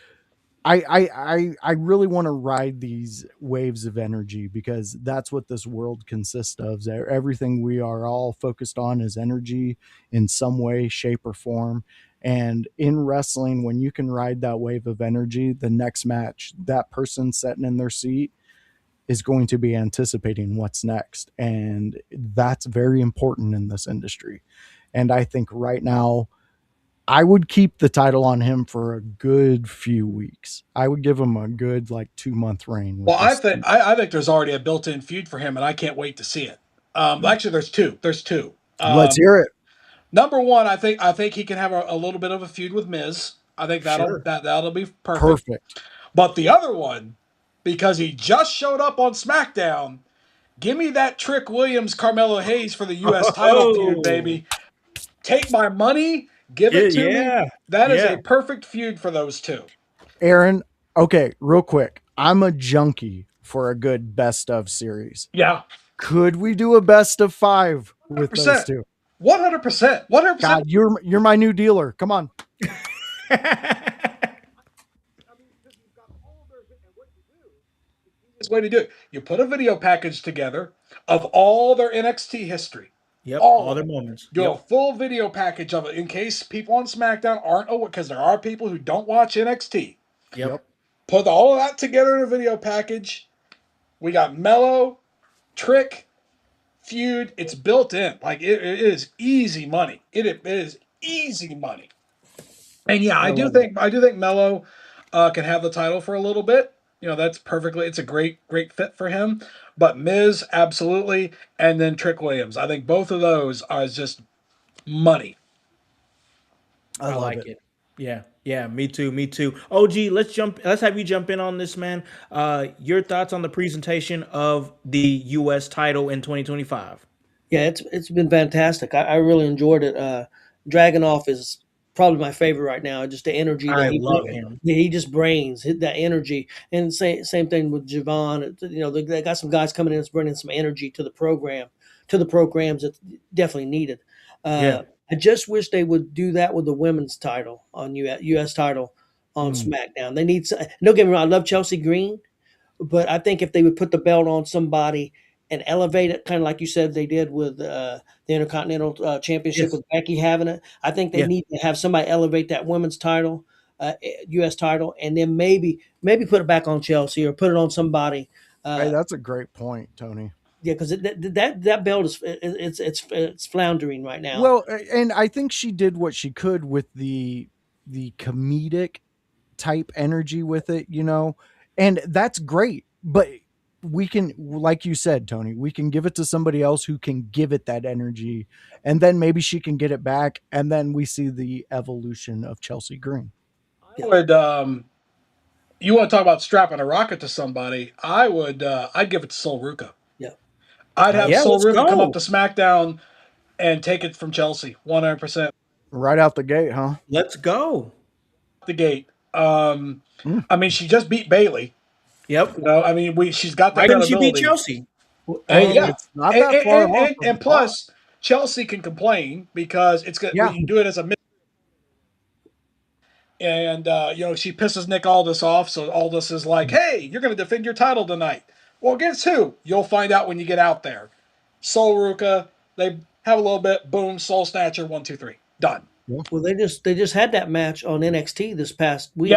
I really want to ride these waves of energy because that's what this world consists of. Everything we are all focused on is energy in some way, shape, or form. And in wrestling, when you can ride that wave of energy, the next match, that person sitting in their seat is going to be anticipating what's next. And that's very important in this industry. And I think right now, I would keep the title on him for a good few weeks. I would give him a good 2-month reign. With Well, I this think I think there's already a built-in feud for him, and I can't wait to see it. Actually, there's two. There's two. Let's hear it. Number one, I think he can have a little bit of a feud with Miz. I think that'll be perfect. Perfect. But the other one, because he just showed up on SmackDown, give me that Trick Williams Carmelo Hayes for the U.S. title feud, baby. Take my money, give it to me. That is a perfect feud for those two. Aaron, okay, real quick. I'm a junkie for a good best of series. Yeah. Could we do a best of 5 with 100%. those two? 100%. 100%. God, you're my new dealer. Come on. Way to do it. You put a video package together of all their NXT history. Yep, all their moments. Do a full video package of it in case people on SmackDown aren't aware, because there are people who don't watch NXT. Yep. Put all of that together in a video package. We got Mello, Trick, feud. It's built in. It is easy money. It is easy money. And yeah, I do think Mello can have the title for a little bit. That's perfectly. It's a great fit for him. But Miz, absolutely, and then Trick Williams. I think both of those are just money. I like it. Yeah, me too. OG, let's have you jump in on this, man. Your thoughts on the presentation of the US title in 2025. Yeah, it's been fantastic. I really enjoyed it. Dragunov is probably my favorite right now. Just the energy that I love him. He just brings that energy. And same thing with Javon. They got some guys coming in that's bringing some energy to the programs that's definitely needed. I just wish they would do that with the women's title on U.S. title on SmackDown. They need. Don't get me wrong. I love Chelsea Green, but I think if they would put the belt on somebody and elevate it, kind of like you said they did with the Intercontinental Championship with Becky having it, I think they need to have somebody elevate that women's title, U.S. title, and then maybe put it back on Chelsea or put it on somebody. Hey, that's a great point, Tony. Yeah, because that belt is it's floundering right now. Well, and I think she did what she could with the comedic type energy with it, and that's great. But we can, like you said, Tony, we can give it to somebody else who can give it that energy, and then maybe she can get it back, and then we see the evolution of Chelsea Green. I would, you want to talk about strapping a rocket to somebody? I'd give it to Sol Ruka. Yeah, I'd have Sol Ruka come up to SmackDown and take it from Chelsea, 100%. Right out the gate, huh? Let's go. The gate. I mean, she just beat Bayley. Yep. She's got the Why didn't credibility. she beat Chelsea? It's not that far off. And plus, Chelsea can complain because it's good. You do it as a. And she pisses Nick Aldis off, so Aldis is like, "Hey, you're going to defend your title tonight." Well, against who? You'll find out when you get out there. Sol Ruka, they have a little bit. Boom, Soul Snatcher, 1, 2, 3, done. Well, they just had that match on NXT this past week,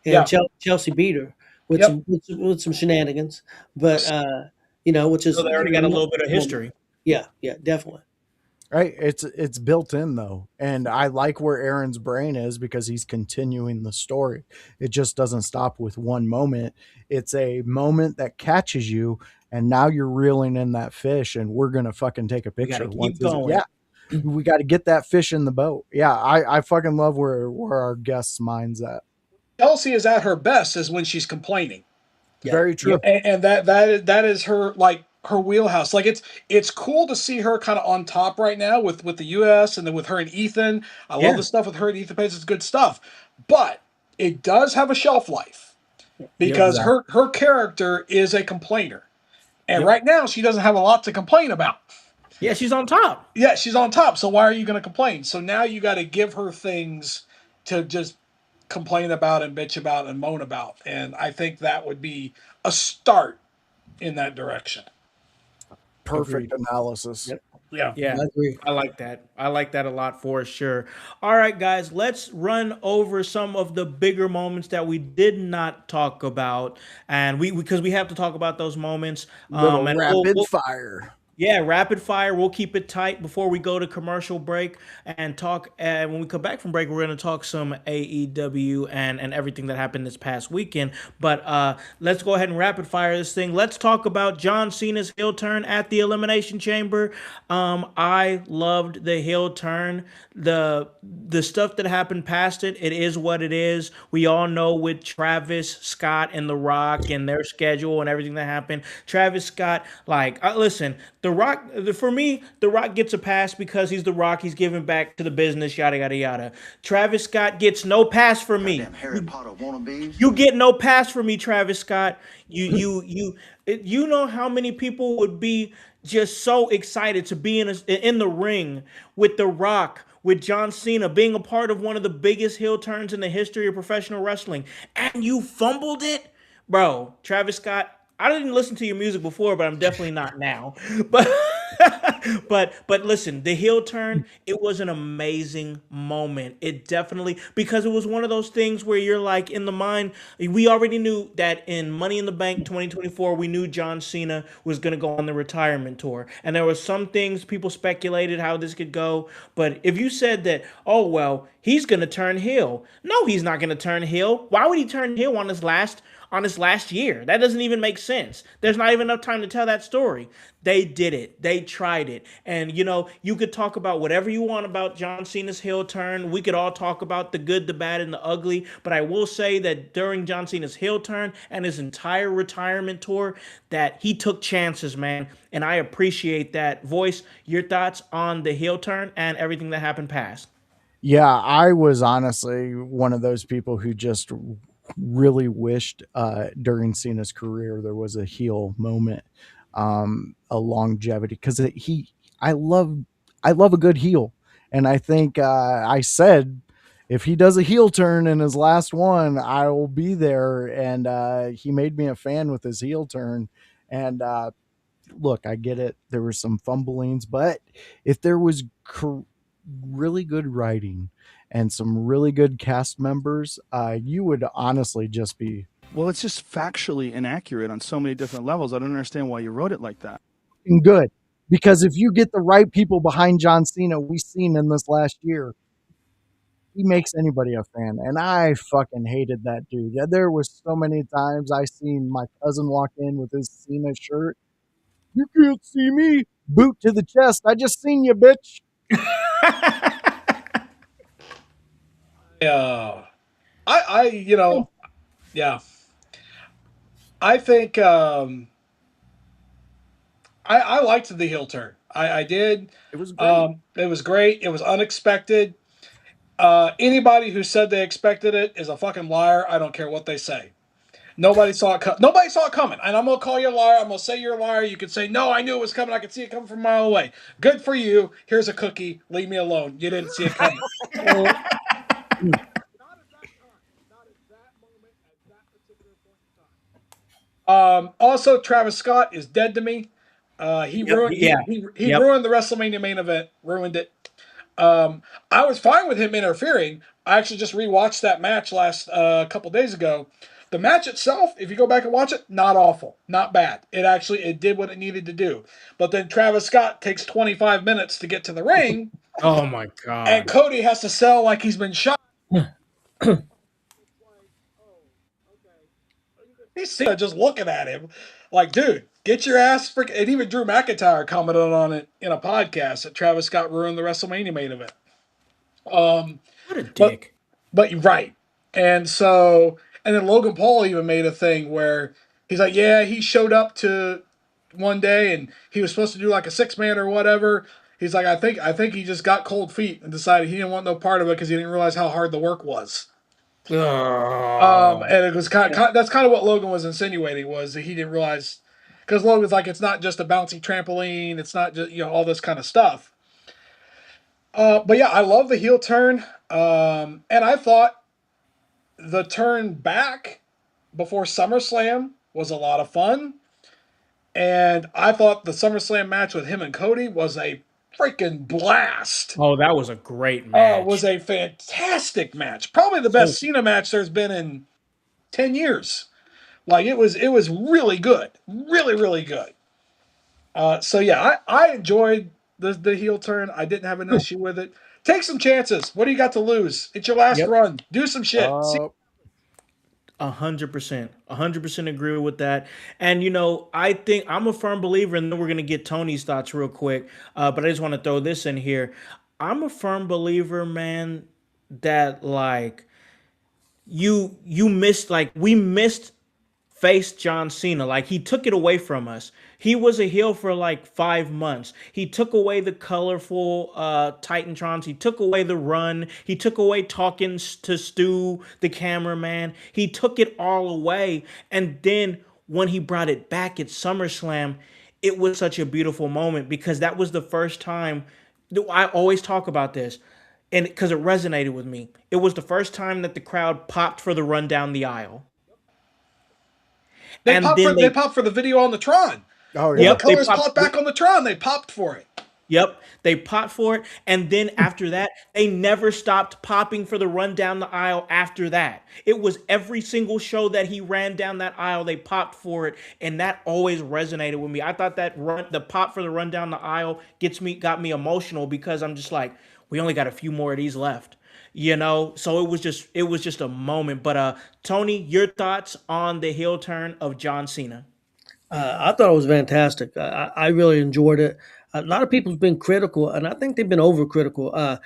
and Chelsea beat her with some shenanigans, but which is so they already got a little bit of history. Yeah, definitely. Right. It's built in though. And I like where Aaron's brain is because he's continuing the story. It just doesn't stop with one moment. It's a moment that catches you and now you're reeling in that fish and we're gonna fucking take a We got to picture. keep going. Yeah. We got to get that fish in the boat. Yeah, I fucking love where our guests' minds at. Chelsea is at her best is when she's complaining. Yeah. Very true. And that is her, like, her wheelhouse. Like, it's cool to see her kind of on top right now with the US, and then with her and Ethan. I love Yeah. the stuff with her and Ethan Page. It's good stuff. But it does have a shelf life Yep. because her character is a complainer. And Yep. right now she doesn't have a lot to complain about. Yeah, she's on top. Yeah, she's on top. So why are you going to complain? So now you got to give her things to just complain about and bitch about and moan about. And I think that would be a start in that direction. Perfect Agreed. analysis. Yep. Yeah. Yeah, I agree. I like that. I like that a lot for sure. All right, guys, let's run over some of the bigger moments that we did not talk about, and we because we have to talk about those moments. Little And rapid fire. yeah, rapid fire. We'll keep it tight before we go to commercial break and talk. When we come back from break, we're going to talk some AEW and everything that happened this past weekend. But let's go ahead and rapid fire this thing. Let's talk about John Cena's heel turn at the Elimination Chamber. I loved the heel turn. The stuff that happened past it, it is what it is. We all know with Travis Scott and The Rock and their schedule and everything that happened. Travis Scott, like, listen, The Rock, for me, The Rock gets a pass because he's The Rock. He's giving back to the business, yada, yada, yada. Travis Scott gets no pass from me. Harry Potter wannabes. You get no pass from me, Travis Scott. You know how many people would be just so excited to be in the ring with The Rock, with John Cena, being a part of one of the biggest heel turns in the history of professional wrestling, and you fumbled it, bro. Travis Scott, I didn't listen to your music before, but I'm definitely not now. But but listen, the heel turn, it was an amazing moment. It definitely, because it was one of those things where you're like, in the mind, we already knew that in Money in the Bank 2024, we knew John Cena was going to go on the retirement tour. And there were some things people speculated how this could go. But if you said that, oh, well, he's going to turn heel. No, he's not going to turn heel. Why would he turn heel on his last year? That doesn't even make sense. There's not even enough time to tell that story. They did it. They tried it. And, you could talk about whatever you want about John Cena's heel turn. We could all talk about the good, the bad, and the ugly. But I will say that during John Cena's heel turn and his entire retirement tour, that he took chances, man. And I appreciate that. Voice, your thoughts on the heel turn and everything that happened past? Yeah, I was honestly one of those people who just really wished during Cena's career there was a heel moment, a longevity, because I love I love a good heel, and I think I said if he does a heel turn in his last one, I will be there, and he made me a fan with his heel turn, and look, I get it. There were some fumblings, but if there was really good writing and some really good cast members, you would honestly just be Well, it's just factually inaccurate on so many different levels. I don't understand why you wrote it like that. good. Because if you get the right people behind John Cena, we've seen in this last year, he makes anybody a fan. And I fucking hated that dude. Yeah, there was so many times I seen my cousin walk in with his Cena shirt. You can't see me. Boot to the chest. I just seen you, bitch. Yeah. I think I liked the heel turn. I did. It was great. It was great. It was unexpected. Anybody who said they expected it is a fucking liar. I don't care what they say. Nobody saw it. Nobody saw it coming. And I'm gonna call you a liar. I'm gonna say you're a liar. You can say no. I knew it was coming. I could see it coming from a mile away. Good for you. Here's a cookie. Leave me alone. You didn't see it coming. Also, Travis Scott is dead to me. He ruined. Yeah. He ruined the WrestleMania main event. Ruined it. I was fine with him interfering. I actually just rewatched that match last couple days ago, The match itself, if you go back and watch it, not awful, not bad. It did what it needed to do. But then Travis Scott takes 25 minutes to get to the ring, Oh my and god. Cody has to sell like he's been shot. He's just looking at him, like, dude, get your ass freaking. And even Drew McIntyre commented on it in a podcast that Travis Scott ruined the WrestleMania main event. What a But dick. But you're right. And so, and then Logan Paul even made a thing where he's like, yeah, he showed up to one day and he was supposed to do like a 6-man or whatever. He's like, I think he just got cold feet and decided he didn't want no part of it because he didn't realize how hard the work was. Oh. And it was that's kind of what Logan was insinuating, was that he didn't realize, because Logan's like, it's not just a bouncy trampoline, it's not just all this kind of stuff. But yeah, I love the heel turn, and I thought the turn back before SummerSlam was a lot of fun. And I thought the SummerSlam match with him and Cody was a freaking blast. Oh, that was a great Was match. a fantastic match. Probably the So best Cena match there's been in 10 years. Like, it was really good. Really, really good. So yeah, I enjoyed the heel turn. I didn't have an issue with it. Take some chances. What do you got to lose? It's your last yep. run. Do some shit. See. 100%. 100% agree with that. And, I think I'm a firm believer, and then we're going to get Tony's thoughts real quick. But I just want to throw this in here. I'm a firm believer, man, that like you missed, like we missed face John Cena. Like he took it away from us. He was a heel for like 5 months. He took away the colorful Titantrons. He took away the run. He took away talking to Stu, the cameraman. He took it all away. And then when he brought it back at SummerSlam, it was such a beautiful moment because that was the first time. I always talk about this, and because it resonated with me. It was the first time that the crowd popped for the run down the aisle. They And popped for then they popped for the video on the Tron. Oh When yeah. the yep, they colors popped. popped back on the Tron, they popped for it. Yep, they popped for it, and then after that, they never stopped popping for the run down the aisle. After that, it was every single show that he ran down that aisle, they popped for it, and that always resonated with me. I thought that the pop for the run down the aisle got me emotional because I'm just like, we only got a few more of these left. So it was just a moment. But Tony, your thoughts on the heel turn of John Cena? I thought it was fantastic. I really enjoyed it. A lot of people's been critical, and I think they've been overcritical.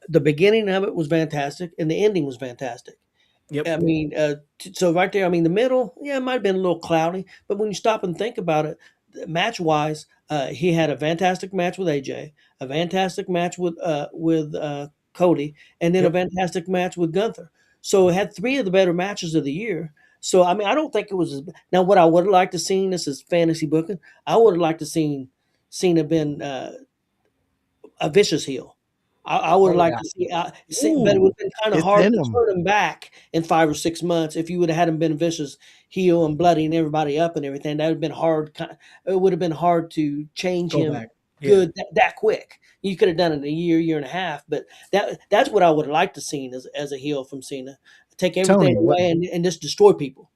The beginning of it was fantastic, and the ending was fantastic. I Yep. mean, so right there, I mean, the middle, yeah, it might have been a little cloudy, but when you stop and think about it, match wise, he had a fantastic match with AJ, a fantastic match with Cody, and then a Yep. fantastic match with Gunther. So it had three of the better matches of the year. So I mean, I don't think it was now. What I would have liked to seen, this is fantasy booking. I would have liked to seen Cena been a vicious heel. I would have Oh liked yeah. to see, but it Ooh. would have been kind of It's hard in to him. turn him back in 5 or 6 months if you would have had him been a vicious heel and blooding everybody up and everything. That would have been hard. It would have been hard to change Go him back. Yeah. good that quick. You could have done it in a year, year and a half, but that's what I would have liked to seen as a heel from Cena. Take everything Tony, away and just destroy people.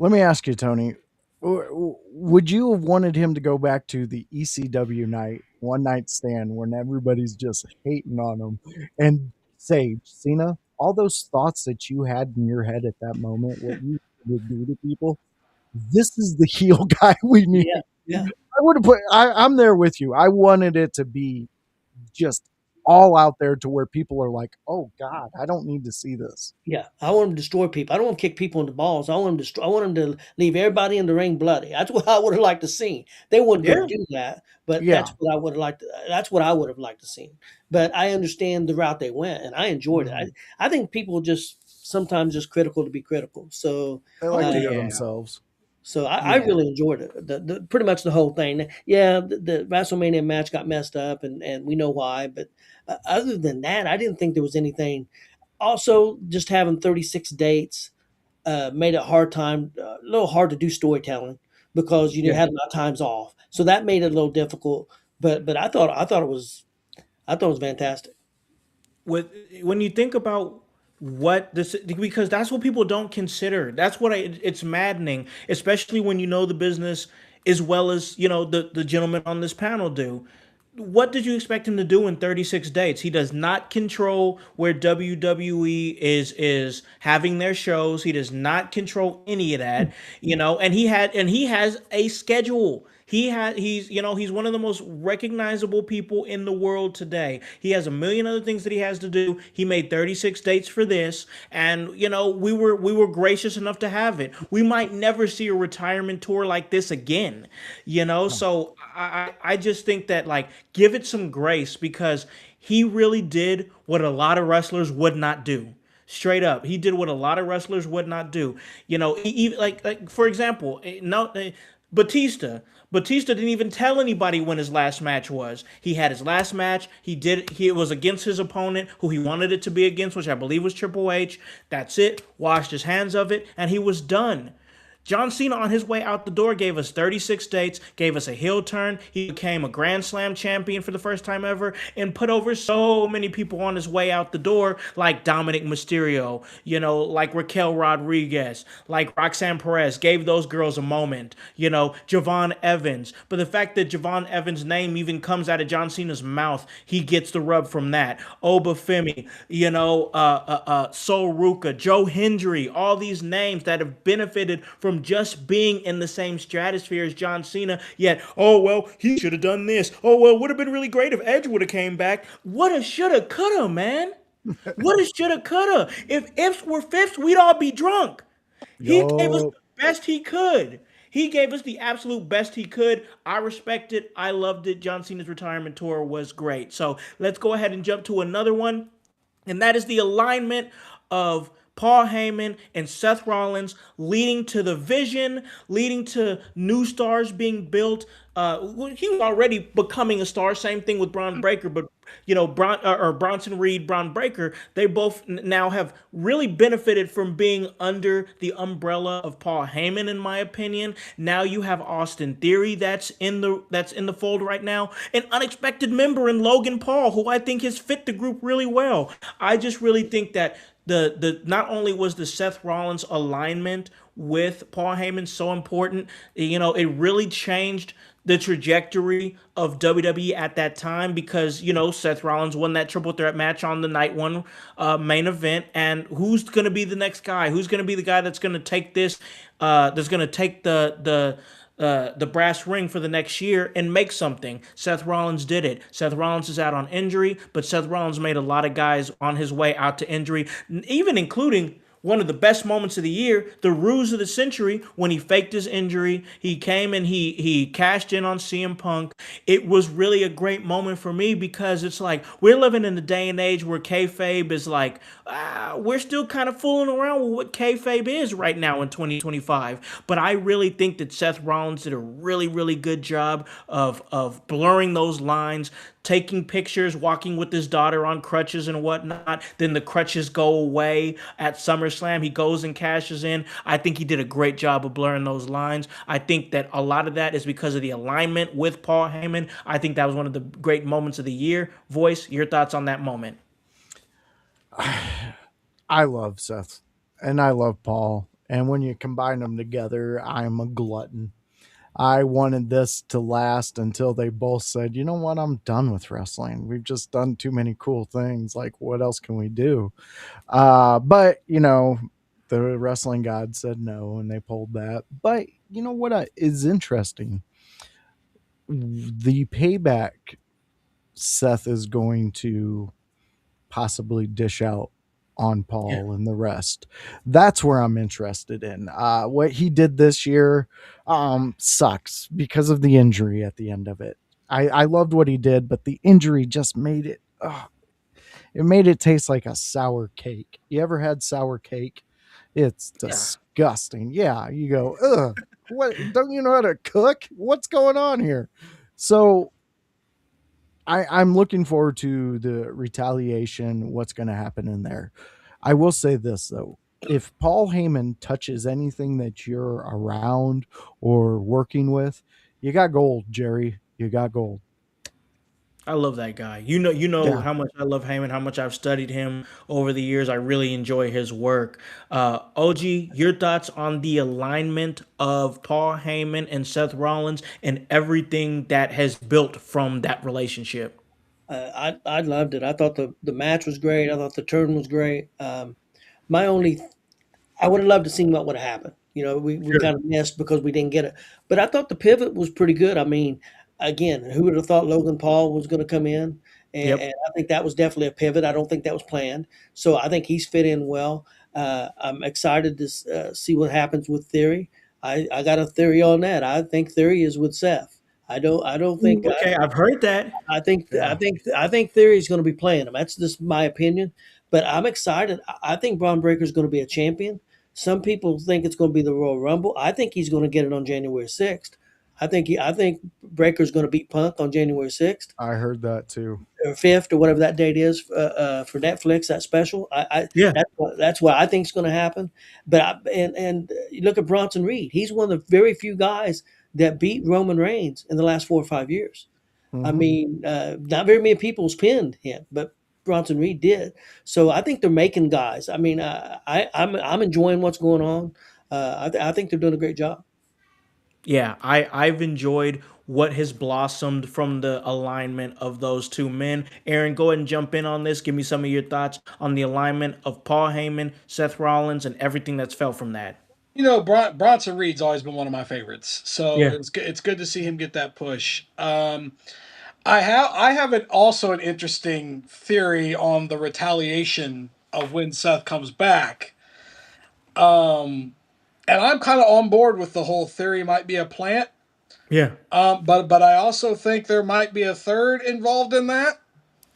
let me ask you, Tony. Would you have wanted him to go back to the ECW night, one night stand, when everybody's just hating on him, and say, Cena, all those thoughts that you had in your head at that moment, what you would do to people, this is the heel guy we need. Yeah, yeah. I would have put. I'm there with you. I wanted it to be just all out there to where people are like, "Oh God, I don't need to see this." Yeah, I want him to destroy people. I don't want to kick people in the balls. I want him to destroy. I want him to leave everybody in the ring bloody. That's what I would have liked to see. They weren't Yeah. going to do that, but Yeah. that's what I would have liked. That's what I would have liked to see. But I understand the route they went, and I enjoyed it. Mhm. I think people just sometimes just critical to be critical. So They like uh, to hear Yeah. themselves. I Yeah. really enjoyed it. The pretty much the whole thing. Yeah, the WrestleMania match got messed up, and we know why. But other than that, I didn't think there was anything. Also, just having 36 dates made it a little hard to do storytelling because you Yeah. had a lot of times off. So that made it a little difficult. But I thought it was fantastic. With when you think about what this, because that's what people don't consider. That's what it's maddening, especially when you know the business as well as the gentleman on this panel do. What did you expect him to do in 36 dates? He does not control where WWE is having their shows. He does not control any of that, and he has a schedule. He's one of the most recognizable people in the world today. He has a million other things that he has to do. He made 36 dates for this, and we were gracious enough to have it. We might never see a retirement tour like this again, so I just think that, like, give it some grace, because he really did what a lot of wrestlers would not do. Straight up, he did what a lot of wrestlers would not do. Like for example, no, Batista. Batista didn't even tell anybody when his last match was. He had his last match. He was against his opponent, who he wanted it to be against, which I believe was Triple H. That's it. Washed his hands of it, and he was done. John Cena, on his way out the door, gave us 36 dates, gave us a heel turn. He became a Grand Slam champion for the first time ever, and put over so many people on his way out the door, like Dominic Mysterio, like Raquel Rodriguez, like Roxanne Perez, gave those girls a moment, Javon Evans. But the fact that Javon Evans' name even comes out of John Cena's mouth, he gets the rub from that. Obafemi, Sol Ruka, Joe Hendry, all these names that have benefited from just being in the same stratosphere as John Cena. Yet, oh well, he should have done this. Oh well, would have been really great if Edge would have came back. Woulda, shoulda, coulda, man. Woulda, shoulda, coulda. If ifs were fifths, we'd all be drunk. He gave us Yo, the best he could. He gave us the absolute best he could. I respect it. I loved it. John Cena's retirement tour was great. So let's go ahead and jump to another one, and that is the alignment of Paul Heyman and Seth Rollins, leading to the vision, leading to new stars being built. He was already becoming a star. Same thing with Braun Breaker, but Bronson Reed, Braun Breaker, they both now have really benefited from being under the umbrella of Paul Heyman, in my opinion. Now you have Austin Theory that's in the fold right now, an unexpected member in Logan Paul, who I think has fit the group really well. I just really think that the not only was the Seth Rollins alignment with Paul Heyman so important, it really changed the trajectory of WWE at that time, because Seth Rollins won that triple threat match on the night one main event, and who's going to be the next guy? Who's going to be the guy that's going to take this? That's going to take the brass ring for the next year and make something. Seth Rollins did it. Seth Rollins is out on injury, but Seth Rollins made a lot of guys on his way out to injury, even including one of the best moments of the year, the ruse of the century, when he faked his injury. He came and he cashed in on CM Punk. It was really a great moment for me, because it's like we're living in the day and age where kayfabe is like, we're still kind of fooling around with what kayfabe is right now in 2025. But I really think that Seth Rollins did a really, really good job of blurring those lines, taking pictures, walking with his daughter on crutches and whatnot. Then the crutches go away at SummerSlam. He goes and cashes in. I think he did a great job of blurring those lines. I think that a lot of that is because of the alignment with Paul Heyman. I think that was one of the great moments of the year. Voice, your thoughts on that moment? I love Seth and I love Paul. And when you combine them together, I'm a glutton. I wanted this to last until they both said, you know what, I'm done with wrestling. We've just done too many cool things. Like, what else can we do? But, the wrestling god said no, and they pulled that. But, you know what is interesting? The payback Seth is going to possibly dish out on Yeah. Paul and the rest. That's where I'm interested in. What he did this year sucks because of the injury at the end of it. I loved what he did, but the injury just made it. It made it taste like a sour cake. You ever had sour cake? It's Yeah. disgusting. Yeah, you go, ugh. What? Don't you know how to cook? What's going on here? So I'm looking forward to the retaliation, what's going to happen in there. I will say this, though. If Paul Heyman touches anything that you're around or working with, you got gold, Jerry. You got gold. I love that guy. You know Yeah. how much I love Heyman, how much I've studied him over the years. I really enjoy his work. OG, your thoughts on the alignment of Paul Heyman and Seth Rollins and everything that has built from that relationship? I loved it. I thought the match was great. I thought the turn was great. My only I would have loved to see what would have happened. You know, we Sure. kind of missed because we didn't get it. But I thought the pivot was pretty good. I mean, again, who would have thought Logan Paul was going to come in? Yep. And I think that was definitely a pivot. I don't think that was planned. So I think he's fit in well. I'm excited to see what happens with Theory. I got a theory on that. I think Theory is with Seth. I don't Ooh, think okay, I've heard that. Yeah. I think Theory is going to be playing him. That's just my opinion, but I'm excited. I think Braun Breaker is going to be a champion. Some people think it's going to be the Royal Rumble. I think he's going to get it on January 6th. I think Breaker's going to beat Punk on January 6th I heard that too. or 5th or whatever that date is for Netflix, that special. Yeah. That's what I think is going to happen. But and you look at Bronson Reed. He's one of the very few guys that beat Roman Reigns in the last 4 or 5 years. I Hmm. mean, not very many people's pinned him, but Bronson Reed did. So I think they're making guys. I mean, I'm enjoying what's going on. I think they're doing a great job. Yeah, I've enjoyed what has blossomed from the alignment of those two men. Aaron, go ahead and jump in on this. Give me some of your thoughts on the alignment of Paul Heyman, Seth Rollins, and everything that's fell from that. You know, Bronson Reed's always been one of my favorites, so Yeah. it's good to see him get that push. I have also an interesting theory on the retaliation of when Seth comes back. Um, and I'm kind of on board with the whole theory might be a plant. Yeah. But I also think there might be a third involved in that.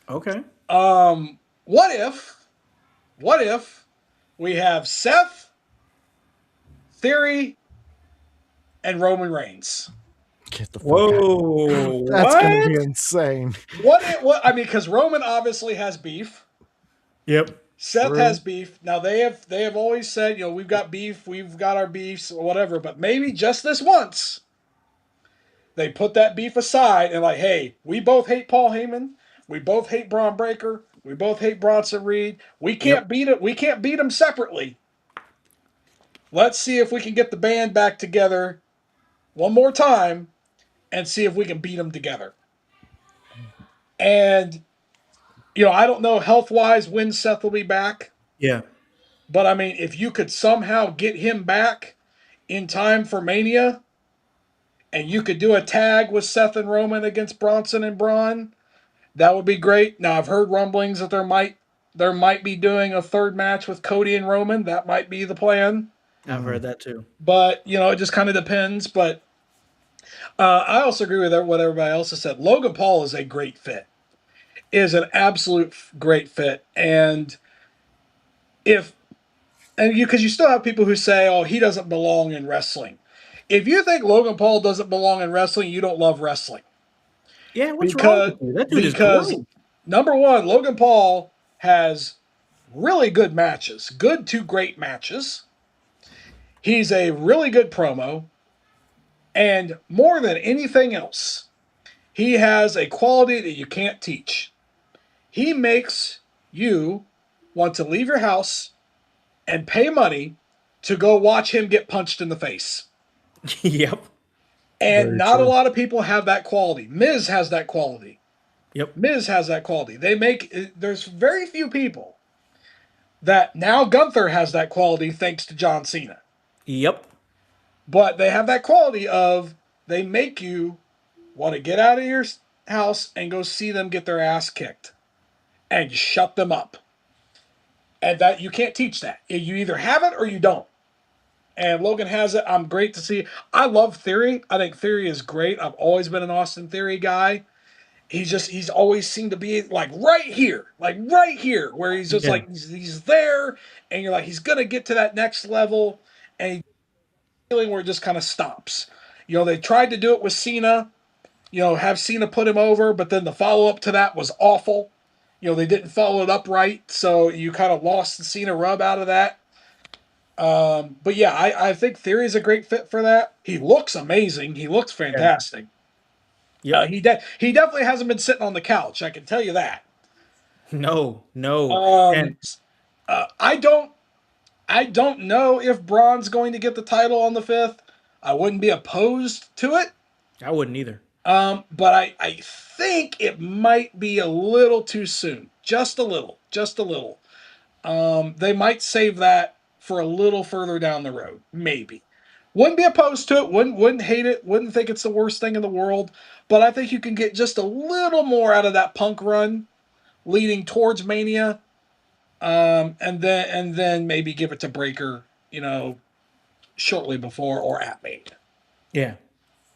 Okay. Um, what if what if we have Seth, Theory, and Roman Reigns? Get the fuck out. Whoa. That's gonna be What? insane. What I mean, because Roman obviously has beef. Yep. Seth True. has beef. Now they have always said, we've got beef, we've got our beefs, or whatever. But maybe just this once, they put that beef aside and like, hey, we both hate Paul Heyman, we both hate Braun Breaker, we both hate Bronson Reed. We Yep. can't beat it. We can't beat them separately. Let's see if we can get the band back together one more time and see if we can beat them together. And I don't know health wise when Seth will be back, Yeah. but I mean, if you could somehow get him back in time for Mania, and you could do a tag with Seth and Roman against Bronson and Braun, that would be great. Now I've heard rumblings that there might be doing a third match with Cody and Roman. That might be the plan, I've Mm. heard that too. but it just kind of depends. But I also agree with what everybody else has said. Logan Paul is a great fit. Is an absolute great fit, and if and you because you still have people who say, "Oh, he doesn't belong in wrestling." If you think Logan Paul doesn't belong in wrestling, you don't love wrestling. Yeah, what's wrong because with you? That dude is because great. number one, Logan Paul has really good matches, good to great matches. He's a really good promo, and more than anything else, he has a quality that you can't teach. He makes you want to leave your house and pay money to go watch him get punched in the face. Yep. And Very not a true. lot of people have that quality. Miz has that quality. Yep. Miz has that quality. There's very few people that now Gunther has that quality thanks to John Cena. Yep. But they have that quality of they make you want to get out of your house and go see them get their ass kicked and shut them up. And that you can't teach that. You either have it or you don't. And Logan has it. I'm great to see. I love Theory. I think Theory is great. I've always been an Austin Theory guy. He's always seemed to be like right here, where he's just Yeah. like he's there, and you're like he's gonna get to that next level, and he's feeling where it just kind of stops. They tried to do it with Cena, have Cena put him over, but then the follow up to that was awful. They didn't follow it up right, so you kind of lost the Cena rub out of that. But yeah, I think Theory is a great fit for that. He looks amazing. He looks Yeah. fantastic. Yep. He definitely hasn't been sitting on the couch. I can tell you that. No, no. Um, And I don't know if Braun's going to get the title on the 5th. I wouldn't be opposed to it. I wouldn't either. But I think it might be a little too soon. Just a little. Just a little. They might save that for a little further down the road. Maybe. Wouldn't be opposed to it. Wouldn't hate it. Wouldn't think it's the worst thing in the world. But I think you can get just a little more out of that Punk run leading towards Mania. And then maybe give it to Breaker, shortly before or at Mania. Yeah.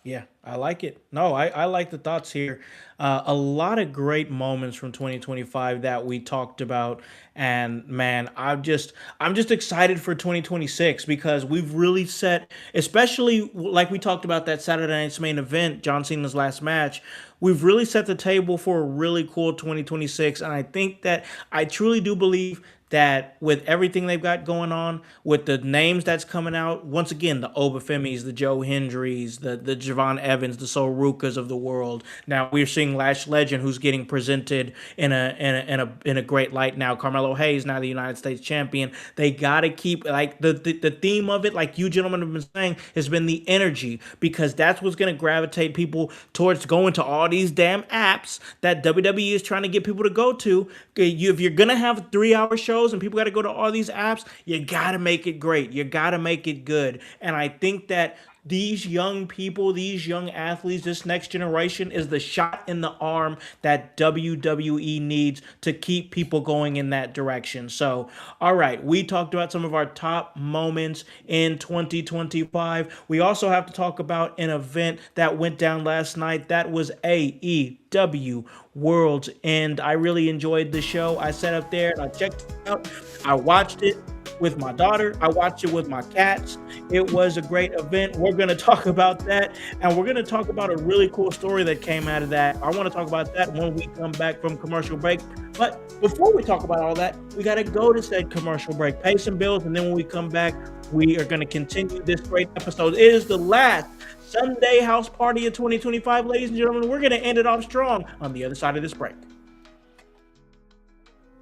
Yeah, I like it. No, I like the thoughts here. A lot of great moments from 2025 that we talked about, and man, I'm just excited for 2026 because we've really set, especially like we talked about that Saturday night's main event, John Cena's last match. We've really set the table for a really cool 2026, and I think that I truly do believe that with everything they've got going on, with the names that's coming out, once again, the Obafemis, the Joe Hendrys, the Javon Evans, the Sol Rukas of the world. Now we're seeing Lash Legend, who's getting presented in a great light now. Carmelo Hayes, now the United States champion. They gotta keep like the theme of it, like you gentlemen have been saying, has been the energy, because that's what's gonna gravitate people towards going to all these damn apps that WWE is trying to get people to go to. If you're gonna have 3-hour shows and people got to go to all these apps, you got to make it great. You got to make it good. And I think that these young people, these young athletes, this next generation is the shot in the arm that WWE needs to keep people going in that direction. So, all right, we talked about some of our top moments in 2025. We also have to talk about an event that went down last night. That was AEW World's End. I really enjoyed the show. I sat up there and I checked it out. I watched it with my daughter. I watched it with my cats. It was a great event. We're going to talk about that, and we're going to talk about a really cool story that came out of that. I want to talk about that when we come back from commercial break. But before we talk about all that, we got to go to said commercial break, pay some bills, and then when we come back, we are going to continue this great episode. It is the last Sunday house party of 2025, ladies and gentlemen. We're going to end it off strong on the other side of this break.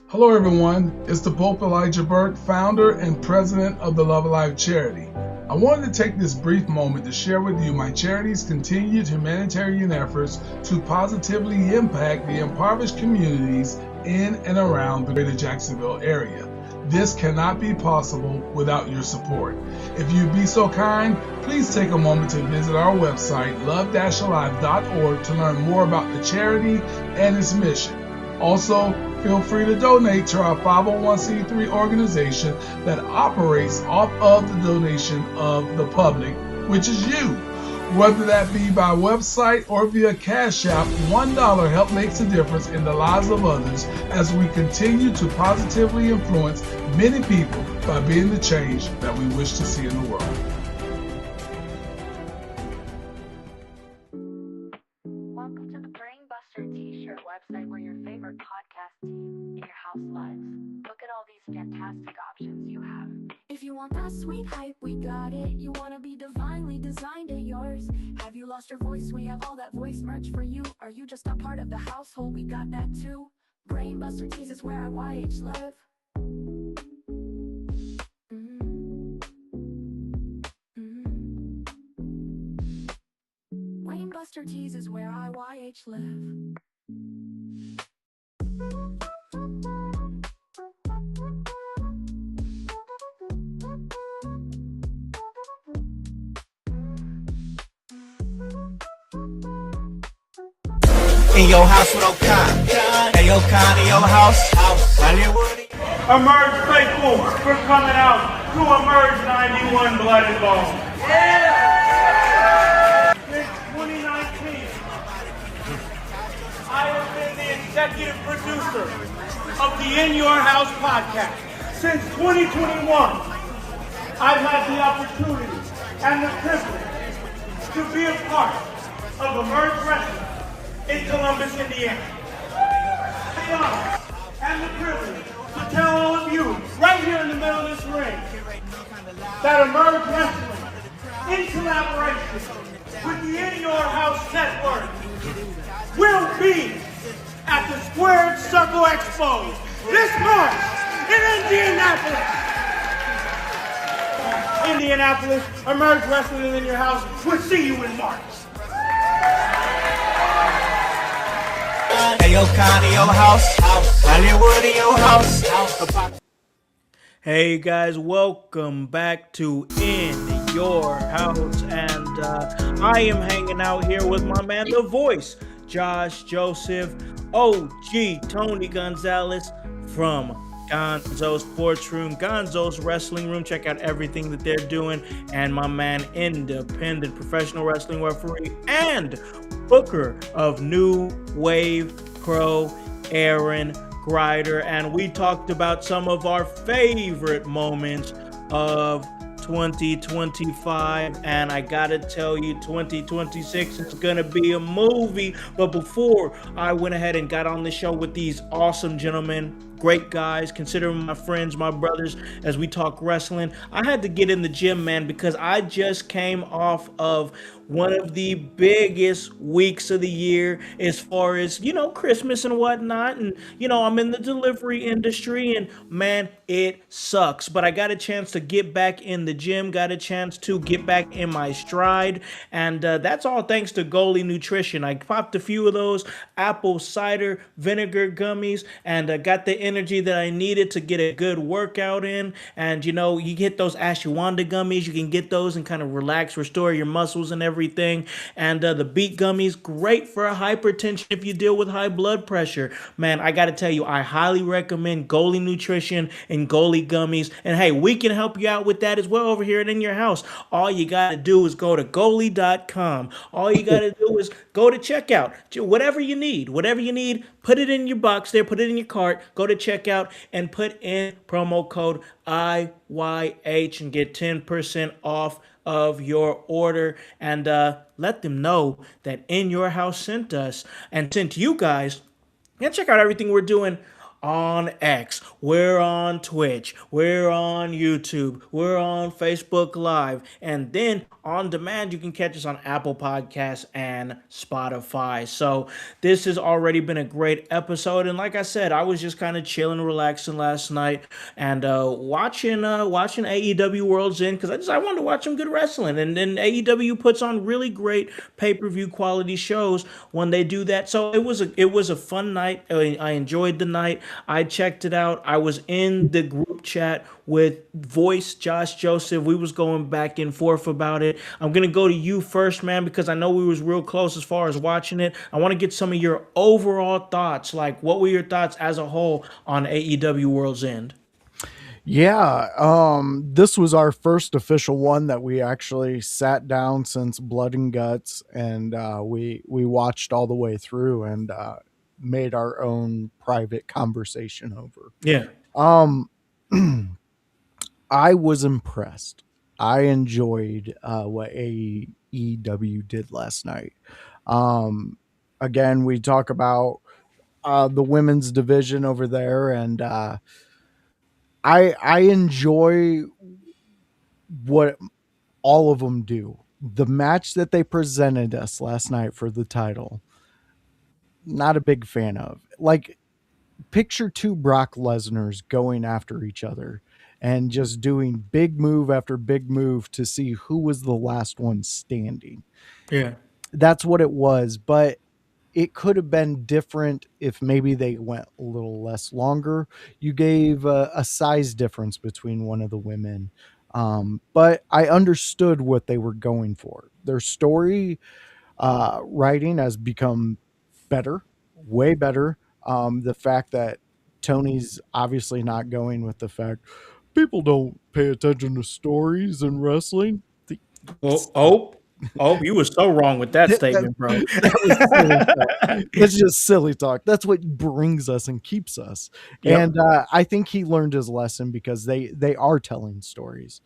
Hello everyone, it's the Pope Elijah Burke, founder and president of the Love Alive charity. I wanted to take this brief moment to share with you my charity's continued humanitarian efforts to positively impact the impoverished communities in and around the greater Jacksonville area. This cannot be possible without your support. If you'd be so kind, please take a moment to visit our website, love-alive.org, to learn more about the charity and its mission. Also, feel free to donate to our 501c3 organization that operates off of the donation of the public, which is you. Whether that be by website or via Cash App, $1 help makes a difference in the lives of others as we continue to positively influence many people by being the change that we wish to see in the world. Welcome to the Brainbuster T-shirt website where your favorite podcast team in your house lives. Look at all these fantastic options you have. If you want that sweet hype, we got it. You want to be divinely designed at yours. Have you lost your voice? We have all that voice merch for you. Are you just a part of the household? We got that too. Brainbuster Tees is where our YH live. Brainbuster Tees is where our YH live. In your house with O'Con. Hey, O'Con, in your house. Hollywood. Emerge faithful, we're coming out to Emerge 91 Blood and Bone. Yeah! Since 2019, I have been the executive producer of the In Your House podcast. Since 2021, I've had the opportunity and the privilege to be a part of Emerge Wrestling in Columbus, Indiana. The honor and the privilege to tell all of you, right here in the middle of this ring, that Emerge Wrestling, in collaboration with the In Your House Network, will be at the Squared Circle Expo this March in Indianapolis. Indianapolis, Emerge Wrestling in your house. We'll see you in March. Ayo, Connie, your house. Hollywood, in your house. Hey guys, welcome back to In Your House, and I am hanging out here with my man, The Voice, Josh Joseph, OG Tony Gonzalez from Gonzo's Sports Room, Gonzo's Wrestling Room. Check out everything that they're doing, and my man, independent professional wrestling referee and booker of New Wave Pro, Aaron Grider, and we talked about some of our favorite moments of 2025, and I gotta tell you, 2026 is gonna be a movie. But before I went ahead and got on the show with these awesome gentlemen, great guys, consider them my friends, my brothers, as we talk wrestling, I had to get in the gym, man, because I just came off of one of the biggest weeks of the year as far as, Christmas and whatnot. And, I'm in the delivery industry, and man, it sucks. But I got a chance to get back in the gym, got a chance to get back in my stride. And that's all thanks to Goalie Nutrition. I popped a few of those apple cider vinegar gummies and got the energy that I needed to get a good workout in. And, you get those ashwagandha gummies, you can get those and kind of relax, restore your muscles and everything. And the beet gummies, great for hypertension if you deal with high blood pressure. Man, I got to tell you, I highly recommend Goalie Nutrition and Goalie Gummies. And hey, we can help you out with that as well over here at In Your House. All you got to do is go to goalie.com. All you got to do is go to checkout. Whatever you need, put it in your box there, put it in your cart, go to checkout and put in promo code IYH and get 10% off of your order, and let them know that In Your House sent us and sent you guys. And check out everything we're doing on X. We're on Twitch. We're on YouTube. We're on Facebook Live. And then on demand, you can catch us on Apple Podcasts and Spotify. So this has already been a great episode. And like I said, I was just kind of chilling, relaxing last night and watching AEW World's End because I wanted to watch some good wrestling. And then AEW puts on really great pay-per-view quality shows when they do that. So it was a fun night. I enjoyed the night. I checked it out. I was in the group chat with Voice, Josh Joseph. We was going back and forth about it. I'm going to go to you first, man, because I know we was real close as far as watching it. I want to get some of your overall thoughts. Like, what were your thoughts as a whole on AEW World's End? Yeah, this was our first official one that we actually sat down since Blood and Guts, and we watched all the way through and made our own private conversation over. Yeah. I was impressed. I enjoyed what AEW did last night. Again, we talk about the women's division over there, and I enjoy what all of them do. The match that they presented us last night for the title, not a big fan of. Like, picture two Brock Lesnar's going after each other and just doing big move after big move to see who was the last one standing. Yeah. That's what it was, but it could have been different if maybe they went a little less longer. You gave a size difference between one of the women. But I understood what they were going for. Their story writing has become better, way better. The fact that Tony's obviously not going with the fact people don't pay attention to stories in wrestling. You were so wrong with that statement, bro. It's just silly talk. That's what brings us and keeps us. Yep. And I think he learned his lesson because they are telling stories.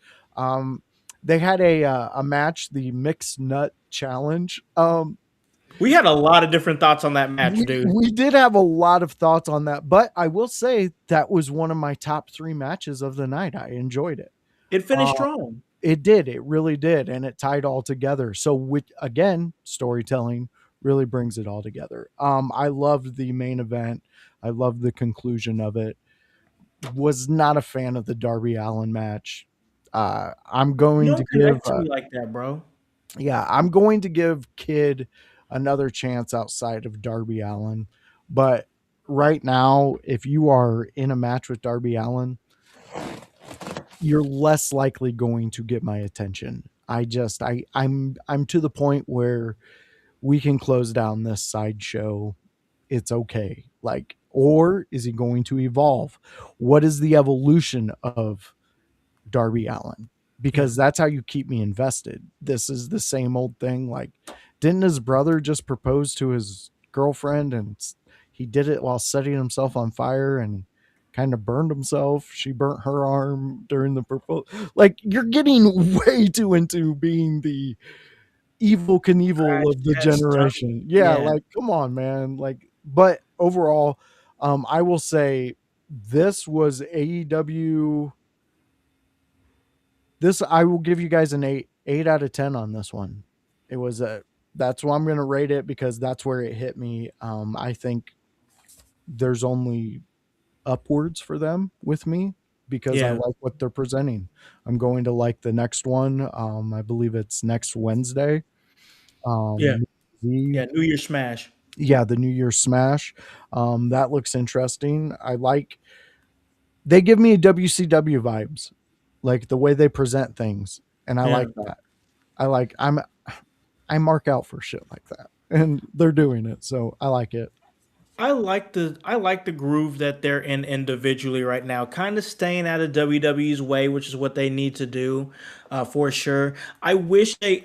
They had a match, the Mixed Nut Challenge. We had a lot of different thoughts on that match, dude. We did have a lot of thoughts on that, but I will say that was one of my top 3 matches of the night. I enjoyed it. It finished strong. It did. It really did. And it tied all together. So again, storytelling really brings it all together. I loved the main event. I loved the conclusion of it. Was not a fan of the Darby Allen match. I'm You going to don't give, connect to me like that, bro. yeah, I'm going to give Kid another chance outside of Darby Allen. But right now, if you are in a match with Darby Allen, you're less likely going to get my attention. I'm to the point where we can close down this sideshow. It's okay. Like, or is he going to evolve? What is the evolution of Darby Allen? Yeah. Because that's how you keep me invested. This is the same old thing. Like, didn't his brother just propose to his girlfriend and he did it while setting himself on fire and kind of burned himself? She burnt her arm during the proposal. Like, you're getting way too into being the evil Knievel Crash of the test generation. dummy. Yeah, Yeah. like come on, man. Like, but overall, I will say this was AEW. This I will give you guys an 8 out of 10 on this one. It was a That's why I'm going to rate it, because that's where it hit me. I think there's only upwards for them with me because I Yeah. like what they're presenting. I'm going to like the next one. I believe it's next Wednesday. Yeah. New Year's Yeah. Eve. New Year Smash. Yeah, the New Year's Smash. That looks interesting. They give me WCW vibes, like the way they present things, and I Yeah. like that. I mark out for shit like that, and they're doing it, so I like it. I like the groove that they're in individually right now, kind of staying out of WWE's way, which is what they need to do, for sure. I wish they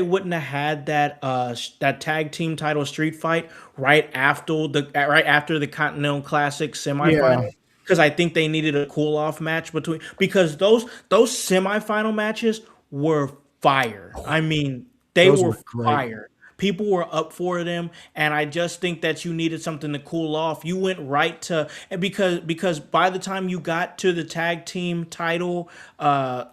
wouldn't have had that tag team title street fight right after the Continental Classic Yeah, semifinal, because I think they needed a cool off match between, because those semifinal matches were fire. I mean, they those were were great. fire. People were up for them, and I just think that you needed something to cool off. You went right to, and because by the time you got to the tag team title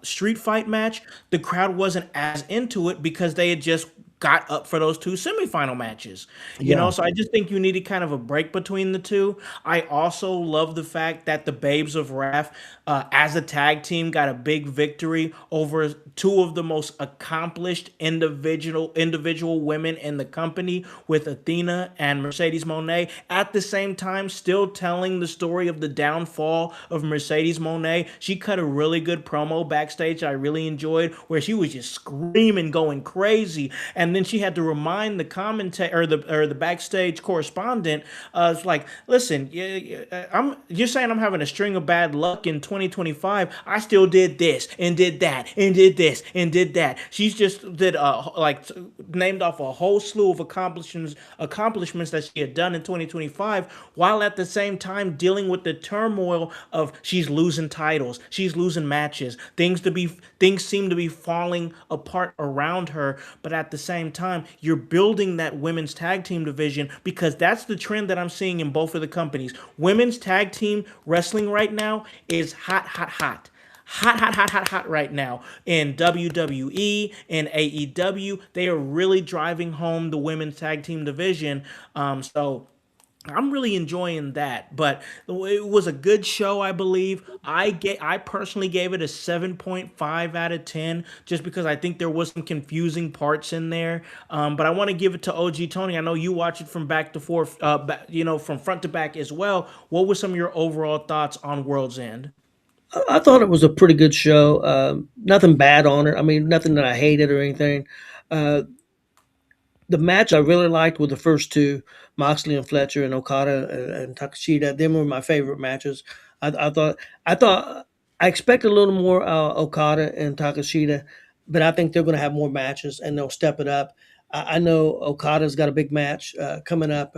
street fight match, the crowd wasn't as into it because they had just got up for those two semifinal matches. Yeah, So I just think you needed kind of a break between the two. I also love the fact that the Babes of Wrath, as a tag team, got a big victory over two of the most accomplished individual women in the company, with Athena and Mercedes Monet. At the same time, still telling the story of the downfall of Mercedes Monet. She cut a really good promo backstage I really enjoyed, where she was just screaming, going crazy, and then she had to remind the commentator, or the backstage correspondent, it's like, listen, you're saying I'm having a string of bad luck in 2025. I still did this and did that and did this and did that. She's just did named off a whole slew of accomplishments that she had done in 2025, while at the same time dealing with the turmoil of, she's losing titles, she's losing matches, things seem to be falling apart around her. But at the same time, you're building that women's tag team division, because that's the trend that I'm seeing in both of the companies. Women's tag team wrestling right now is hot, hot, hot. Hot, hot, hot, hot, hot right now in WWE and AEW. They are really driving home the women's tag team division. So I'm really enjoying that. But it was a good show, I believe. I personally gave it a 7.5 out of 10, just because I think there was some confusing parts in there. But I want to give it to OG Tony. I know you watch it from back to forth, from front to back as well. What were some of your overall thoughts on World's End? I thought it was a pretty good show. Nothing bad on it. I mean, nothing that I hated or anything. Uh, the match I really liked were the first two, Moxley and Fletcher, and Okada and Takashita. Them were my favorite matches. I thought I expected a little more Okada and Takashita, but I think they're going to have more matches and they'll step it up. I know Okada's got a big match coming up.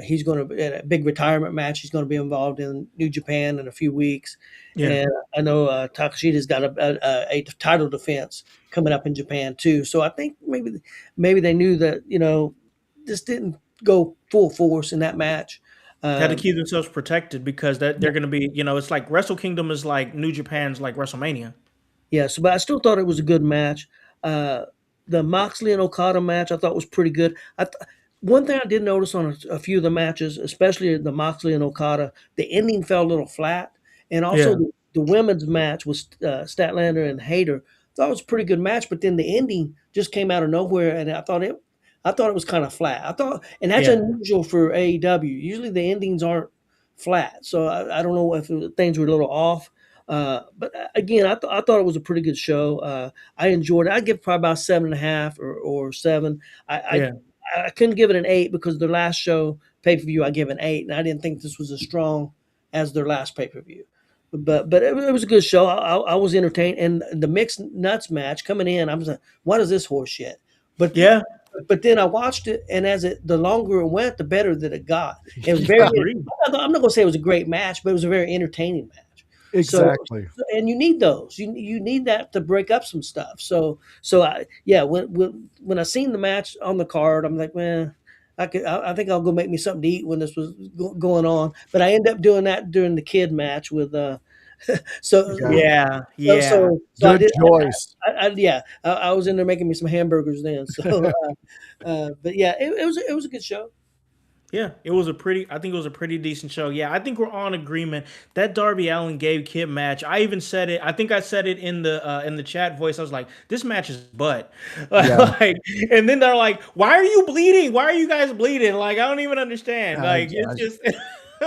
He's going to, in a big retirement match. He's going to be involved in New Japan in a few weeks, Yeah. and I know Takashita's got a title defense coming up in Japan too. So I think maybe they knew that this didn't go full force in that match. They had to Um, keep themselves protected, because that they're going to be, it's like Wrestle Kingdom is like New Japan's like WrestleMania. yeah, so but I still thought it was a good match. Uh, the Moxley and Okada match I thought was pretty good. One thing I did notice on a few of the matches, especially the Moxley and Okada, the ending fell a little flat, and also Yeah. the women's match with Statlander and Hayter. I thought it was a pretty good match, but then the ending just came out of nowhere, and I thought it was kind of flat. I thought, and that's Yeah. unusual for AEW. Usually the endings aren't flat, so I don't know if things were a little off. But again, I thought it was a pretty good show. I enjoyed it. I'd give it probably about 7.5 or 7. Yeah. I couldn't give it an 8 because their last show pay per view I give an 8, and I didn't think this was as strong as their last pay per view. But it was a good show. I was entertained, and the mixed nuts match coming in, I was like, what is this horse shit? But Yeah. but then I watched it, and the longer it went, the better that it got. It was Yeah, I'm not going to say it was a great match, but it was a very entertaining match. So, exactly. and you need those. You need that to break up some stuff. When I seen the match on the card, I'm like, man, I think I'll go make me something to eat when this was going on. But I ended up doing that during the kid match with so Yeah. Yeah. so Yeah. so so I Good did. choice. Yeah, I was in there making me some hamburgers then. But yeah, it was a good show. Yeah, it was a pretty. I think it was a pretty decent show. Yeah, I think we're on agreement that Darby Allin Gabe Kidd match. I even said it. I think I said it in the chat voice. I was like, "This match is butt." Yeah. Like, and then they're like, "Why are you bleeding? Why are you guys bleeding?" Like, I don't even understand. Like, it's I- just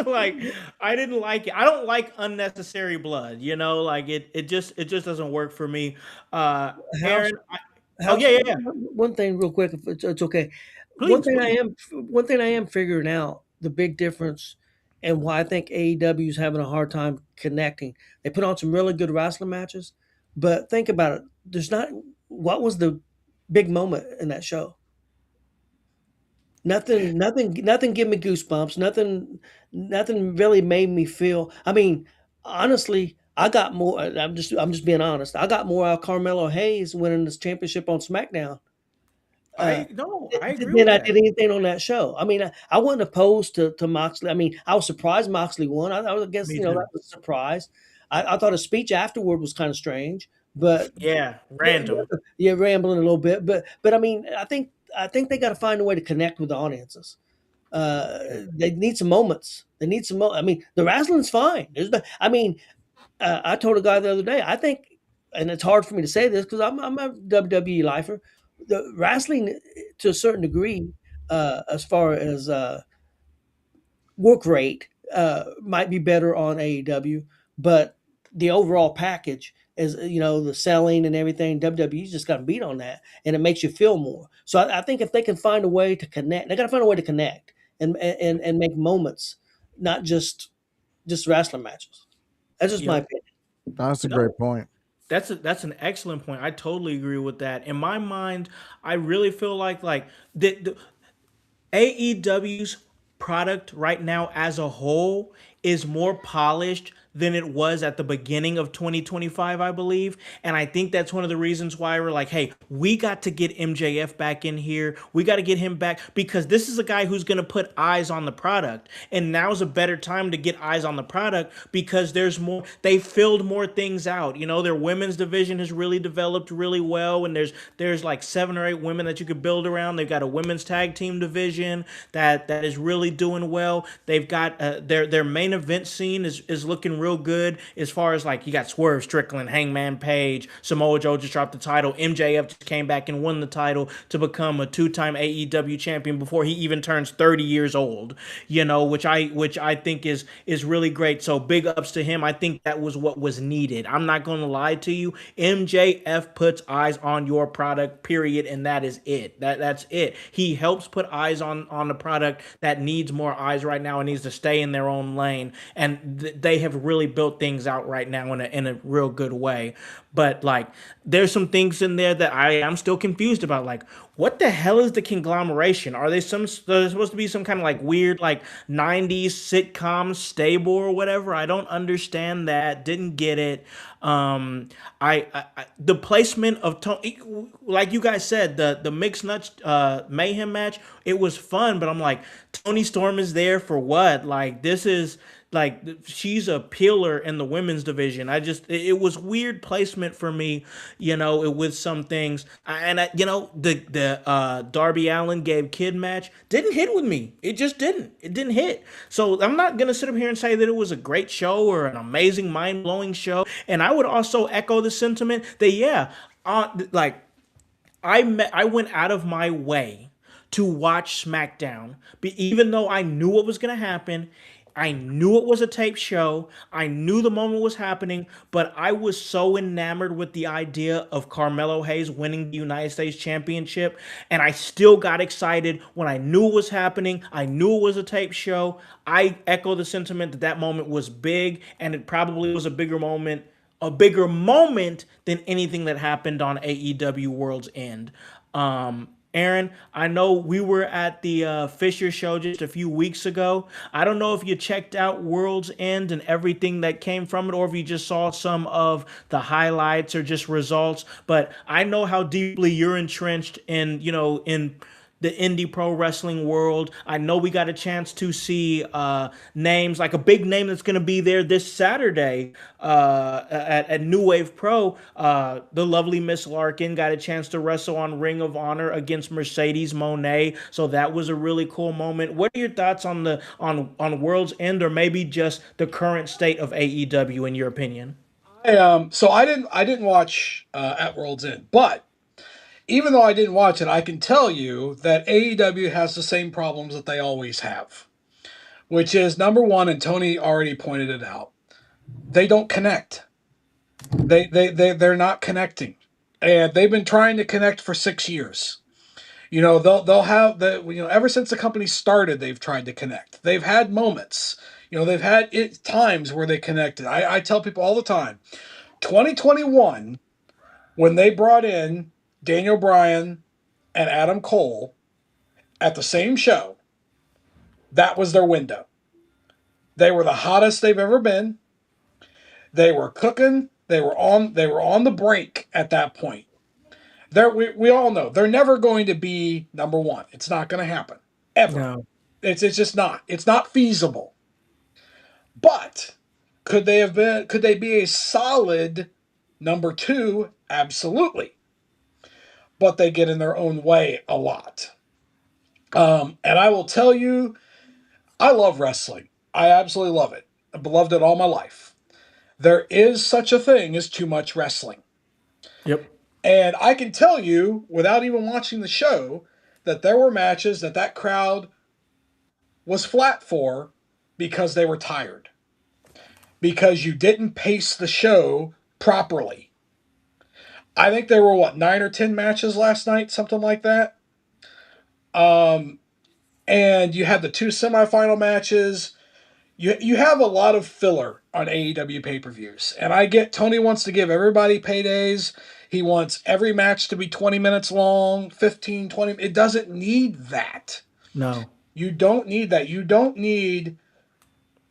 like I didn't like it. I don't like unnecessary blood. You know, like it just doesn't work for me. House Aaron. Oh House. yeah, yeah, yeah. One thing, real quick, if it's okay. Please, please. One thing I am figuring out the big difference, and why I think AEW is having a hard time connecting. They put on some really good wrestling matches, but think about it. There's not. What was the big moment in that show? Nothing gave me goosebumps. Nothing really made me feel. I mean, honestly, I got more. I'm just being honest. I got more out of Carmelo Hayes winning this championship on SmackDown uh, I no, I agree than with I that. did anything on that show. I mean, I wasn't opposed to Moxley. I mean, I was surprised Moxley won. I guess Me that too. was a surprise. I thought his speech afterward was kind of strange, but Yeah, yeah, random. yeah, rambling a little bit. But I mean, I think they got to find a way to connect with the audiences. They need some moments. They need some. I mean, the wrestling's fine. I mean, I told a guy the other day. I think, and it's hard for me to say this because I'm a WWE lifer. The wrestling, to a certain degree, as far as work rate, might be better on AEW, but the overall package is, the selling and everything. WWE's just got beat on that, and it makes you feel more. So I think if they can find a way to connect, they got to find a way to connect and make moments, not just wrestling matches. That's just my Yep. opinion. That's a No, great point. that's an excellent point. I totally agree with that. In my mind, I really feel like the AEW's product right now as a whole is more polished than it was at the beginning of 2025, I believe. And I think that's one of the reasons why we're like, hey, we got to get MJF back in here. We got to get him back because this is a guy who's going to put eyes on the product. And now's a better time to get eyes on the product because there's more, they filled more things out. You know, their women's division has really developed really well. And there's like 7 or 8 women that you could build around. They've got a women's tag team division that is really doing well. They've got their main event scene is looking real good as far as like you got Swerve Strickland, Hangman Page, Samoa Joe just dropped the title. MJF just came back and won the title to become a 2-time AEW champion before he even turns 30 years old. You know, which I think is really great. So big ups to him. I think that was what was needed. I'm not going to lie to you. MJF puts eyes on your product, period, and that is it. That's it. He helps put eyes on the product that needs more eyes right now and needs to stay in their own lane. And they have really built things out right now in a real good way. But like, there's some things in there that I am still confused about. Like, what the hell is the conglomeration? Are they supposed to be some kind of like weird like 90s sitcom stable or whatever? I don't understand that. Didn't get it. The placement of Tony, like you guys said, the mixed nuts mayhem match, it was fun, but I'm like, Tony Storm is there for what? Like, this is like she's a pillar in the women's division. It was weird placement for me, with some things. The Darby Allin Gabe Kidd match didn't hit with me. It just didn't. It didn't hit. So I'm not gonna sit up here and say that it was a great show or an amazing, mind blowing show. And I would also echo the sentiment that like I went out of my way to watch SmackDown, even though I knew what was going to happen. I knew it was a tape show. I knew the moment was happening, but I was so enamored with the idea of Carmelo Hayes winning the United States Championship, and I still got excited when I knew it was happening. I knew it was a tape show. I echo the sentiment that that moment was big, and it probably was a bigger moment than anything that happened on AEW World's End. Aaron, I know we were at the Fisher show just a few weeks ago. I don't know if you checked out World's End and everything that came from it, or if you just saw some of the highlights or just results. But I know how deeply you're entrenched in the indie pro wrestling world. I know we got a chance to see names, like a big name that's going to be there this Saturday at New Wave Pro. The lovely Miss Larkin got a chance to wrestle on Ring of Honor against Mercedes Moné, so that was a really cool moment. What are your thoughts on on World's End, or maybe just the current state of AEW in your opinion? So I didn't watch at World's End, but even though I didn't watch it, I can tell you that AEW has the same problems that they always have, which is number one, and Tony already pointed it out. They don't connect. They're not connecting, and they've been trying to connect for 6 years. They'll have ever since the company started, they've tried to connect. They've had moments. They've had times where they connected. I tell people all the time, 2021, when they brought in Daniel Bryan and Adam Cole at the same show, that was their window. They were the hottest they've ever been. They were cooking. They were on the brink at that point. We all know they're never going to be number one. It's not going to happen ever. No. It's just not. It's not feasible. But could they have been? Could they be a solid number two? Absolutely. But they get in their own way a lot. And I will tell you, I love wrestling. I absolutely love it. I've loved it all my life. There is such a thing as too much wrestling. Yep. And I can tell you, without even watching the show, that there were matches that crowd was flat for because they were tired. Because you didn't pace the show properly. I think there were, 9 or 10 matches last night, something like that. And you had the 2 semifinal matches. You have a lot of filler on AEW pay-per-views. And I get Tony wants to give everybody paydays. He wants every match to be 20 minutes long, 15, 20. It doesn't need that. No. You don't need that. You don't need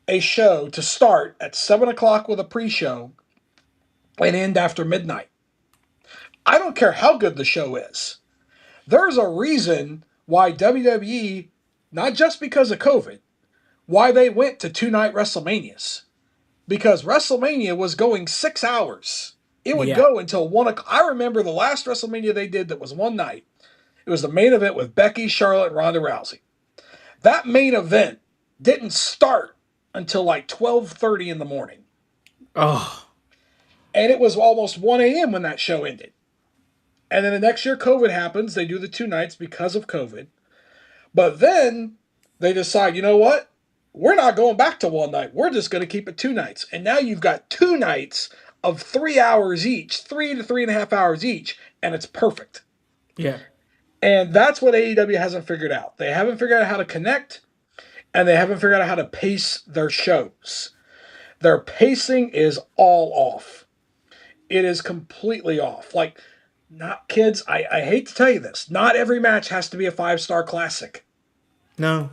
a show to start at 7 o'clock with a pre-show and end after midnight. I don't care how good the show is. There's a reason why WWE, not just because of COVID, why they went to 2-night WrestleManias. Because WrestleMania was going 6 hours. It would go until 1 o'clock. I remember the last WrestleMania they did that was one night. It was the main event with Becky, Charlotte, and Ronda Rousey. That main event didn't start until like 12:30 in the morning. Oh. And it was almost 1 a.m. when that show ended. And then the next year COVID happens. They do the 2 nights because of COVID. But then they decide, you know what? We're not going back to 1 night. We're just going to keep it 2 nights. And now you've got 2 nights of 3 hours each, 3 to 3.5 hours each, and it's perfect. Yeah. And that's what AEW hasn't figured out. They haven't figured out how to connect, and they haven't figured out how to pace their shows. Their pacing is all off. It is completely off. Like, not kids, I hate to tell you this, not every match has to be a 5-star classic. No.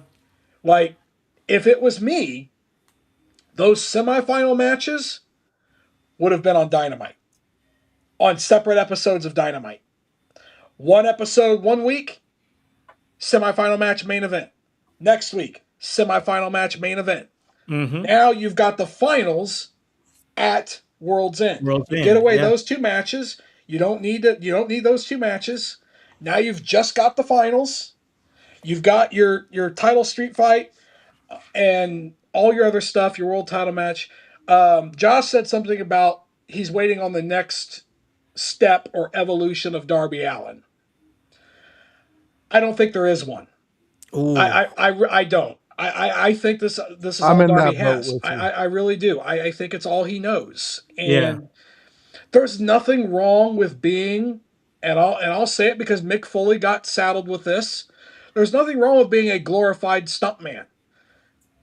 Like, if it was me, those semifinal matches would have been on Dynamite. On separate episodes of Dynamite. 1 episode 1 week, semifinal match, main event. Next week, semifinal match, main event. Mm-hmm. Now you've got the finals at World's End. World's You get End. away Yeah. those two matches. You don't need those two matches. Now you've just got the finals. You've got your title street fight and all your other stuff, your world title match. Josh said something about he's waiting on the next step or evolution of Darby Allin. I don't think there is one. Ooh. I don't. I think this is I'm all in Darby that boat has. with you. I really do. I think it's all he knows. Yeah. And there's nothing wrong with being, and I'll say it because Mick Foley got saddled with this. There's nothing wrong with being a glorified stuntman.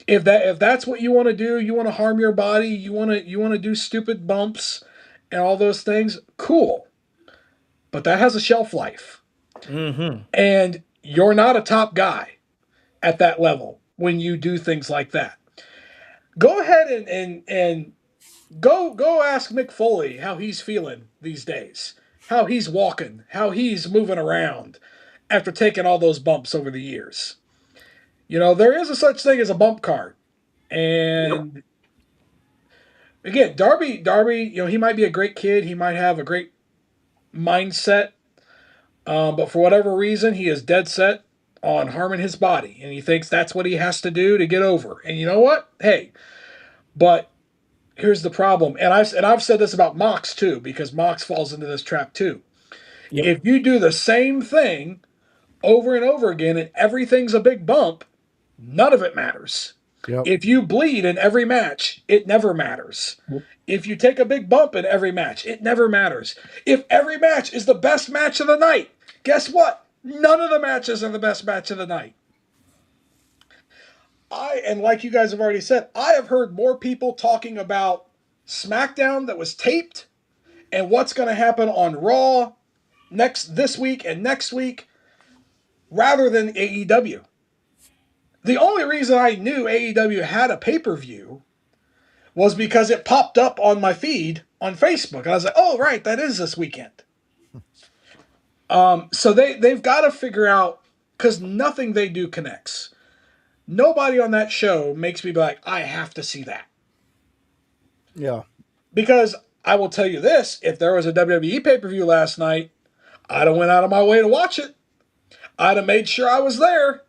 If that's what you want to do, you want to harm your body, you want to do stupid bumps and all those things, cool. But that has a shelf life. Mm-hmm. And you're not a top guy at that level when you do things like that. Go ahead and go ask Mick Foley how he's feeling these days. How he's walking, how he's moving around after taking all those bumps over the years. There is a such thing as a bump card. Yep. And again, Darby, he might be a great kid. He might have a great mindset. But for whatever reason, he is dead set on harming his body. And he thinks that's what he has to do to get over. And you know what? Hey, but here's the problem. And I've said this about Mox too, because Mox falls into this trap too. Yep. If you do the same thing over and over again and everything's a big bump, none of it matters. Yep. If you bleed in every match, it never matters. If you take a big bump in every match, it never matters. If every match is the best match of the night, guess what? None of the matches are the best match of the night. And like you guys have already said, I have heard more people talking about SmackDown that was taped and what's going to happen on Raw this week and next week rather than AEW. The only reason I knew AEW had a pay-per-view was because it popped up on my feed on Facebook. And I was like, oh, right, that is this weekend. So they've got to figure out, because nothing they do connects. Nobody on that show makes me be like, I have to see that. Yeah. Because I will tell you this, if there was a WWE pay-per-view last night, I'd have went out of my way to watch it. I'd have made sure I was there.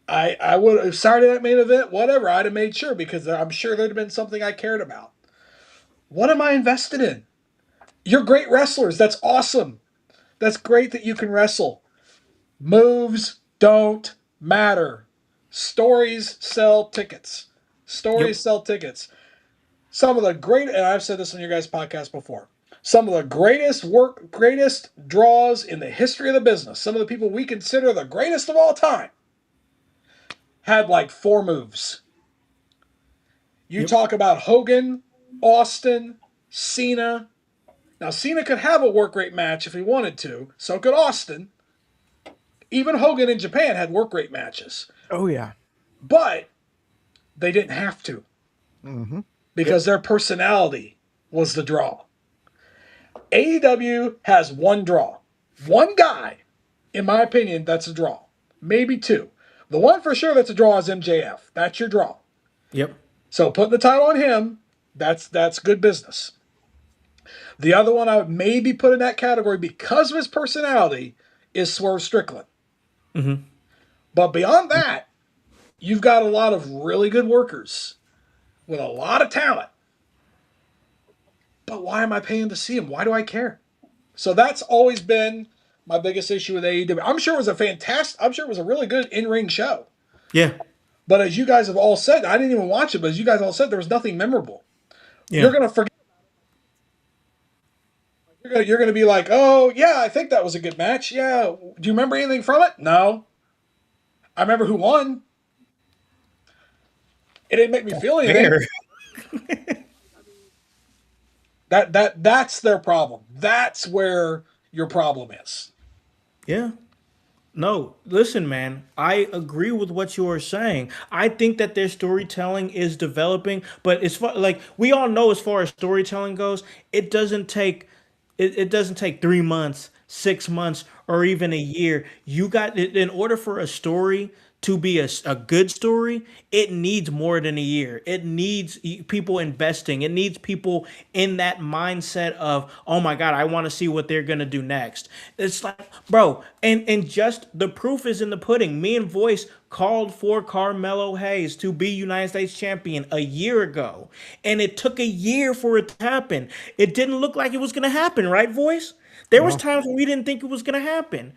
I would have Saturday Night Main Event, whatever. I'd have made sure because I'm sure there'd have been something I cared about. What am I invested in? You're great wrestlers. That's awesome. That's great that you can wrestle. Moves don't matter. Stories sell tickets. Stories Yep. sell tickets. Some of the great, and I've said this on your guys' podcast before, some of the greatest draws in the history of the business, some of the people we consider the greatest of all time, had like 4 moves. You talk about Hogan, Austin, Cena. Now, Cena could have a work rate match if he wanted to. So could Austin. Even Hogan in Japan had work rate matches. Oh yeah. But they didn't have to. Mm-hmm. Because their personality was the draw. AEW has one draw. One guy, in my opinion, that's a draw. Maybe 2. The one for sure that's a draw is MJF. That's your draw. Yep. So putting the title on him, that's good business. The other one I would maybe put in that category because of his personality is Swerve Strickland. Mm-hmm. But beyond that, you've got a lot of really good workers with a lot of talent. But why am I paying to see him? Why do I care? So that's always been my biggest issue with AEW. I'm sure it was a really good in-ring show. Yeah. But as you guys have all said, I didn't even watch it, but as you guys all said, there was nothing memorable. Yeah. You're going to forget. You're going to be like, oh, yeah, I think that was a good match. Yeah. Do you remember anything from it? No. I remember who won. It didn't make me feel anything. Fair. That's their problem. That's where your problem is. Yeah. No, listen, man. I agree with what you are saying. I think that their storytelling is developing, but as far like we all know, as far as storytelling goes, it doesn't take 3 months, 6 months, or even a year. You got in order for a story to be a good story, it needs more than a year. It needs people investing. It needs people in that mindset of, oh my God, I want to see what they're gonna do next. It's like, bro, and just the proof is in the pudding. Me and Voice called for Carmelo Hayes to be United States champion a year ago, and it took a year for it to happen. It didn't look like it was gonna happen, right, Voice? There was No. times when we didn't think it was gonna happen,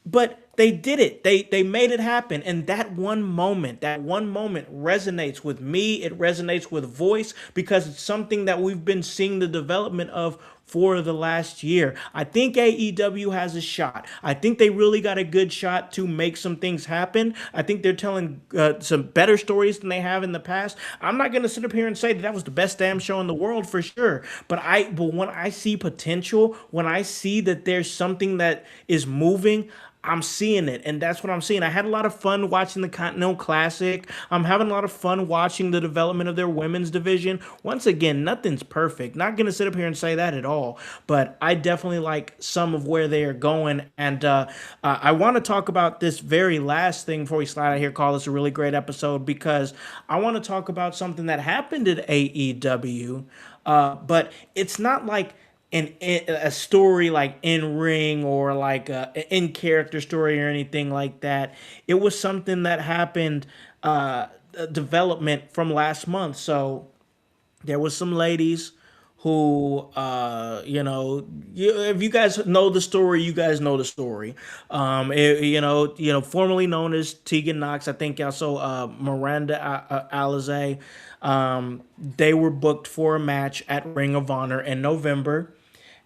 but they did it. They made it happen. And that one moment resonates with me. It resonates with Voice because it's something that we've been seeing the development of for the last year. I think AEW has a shot. I think they really got a good shot to make some things happen. I think they're telling some better stories than they have in the past. I'm not going to sit up here and say that that was the best damn show in the world for sure. But when I see potential, when I see that there's something that is moving, I'm seeing it, and that's what I'm seeing. I had a lot of fun watching the Continental Classic. I'm having a lot of fun watching the development of their women's division. Once again, nothing's perfect. Not going to sit up here and say that at all, but I definitely like some of where they are going. And I want to talk about this very last thing before we slide out here, call this a really great episode, because I want to talk about something that happened at AEW, but it's not like a story like in ring or like a in character story or anything like that. It was something that happened, development from last month. So there was some ladies who if you guys know the story, you guys know the story. Formerly known as Tegan Knox, I think also Miranda Alizé. They were booked for a match at Ring of Honor in November,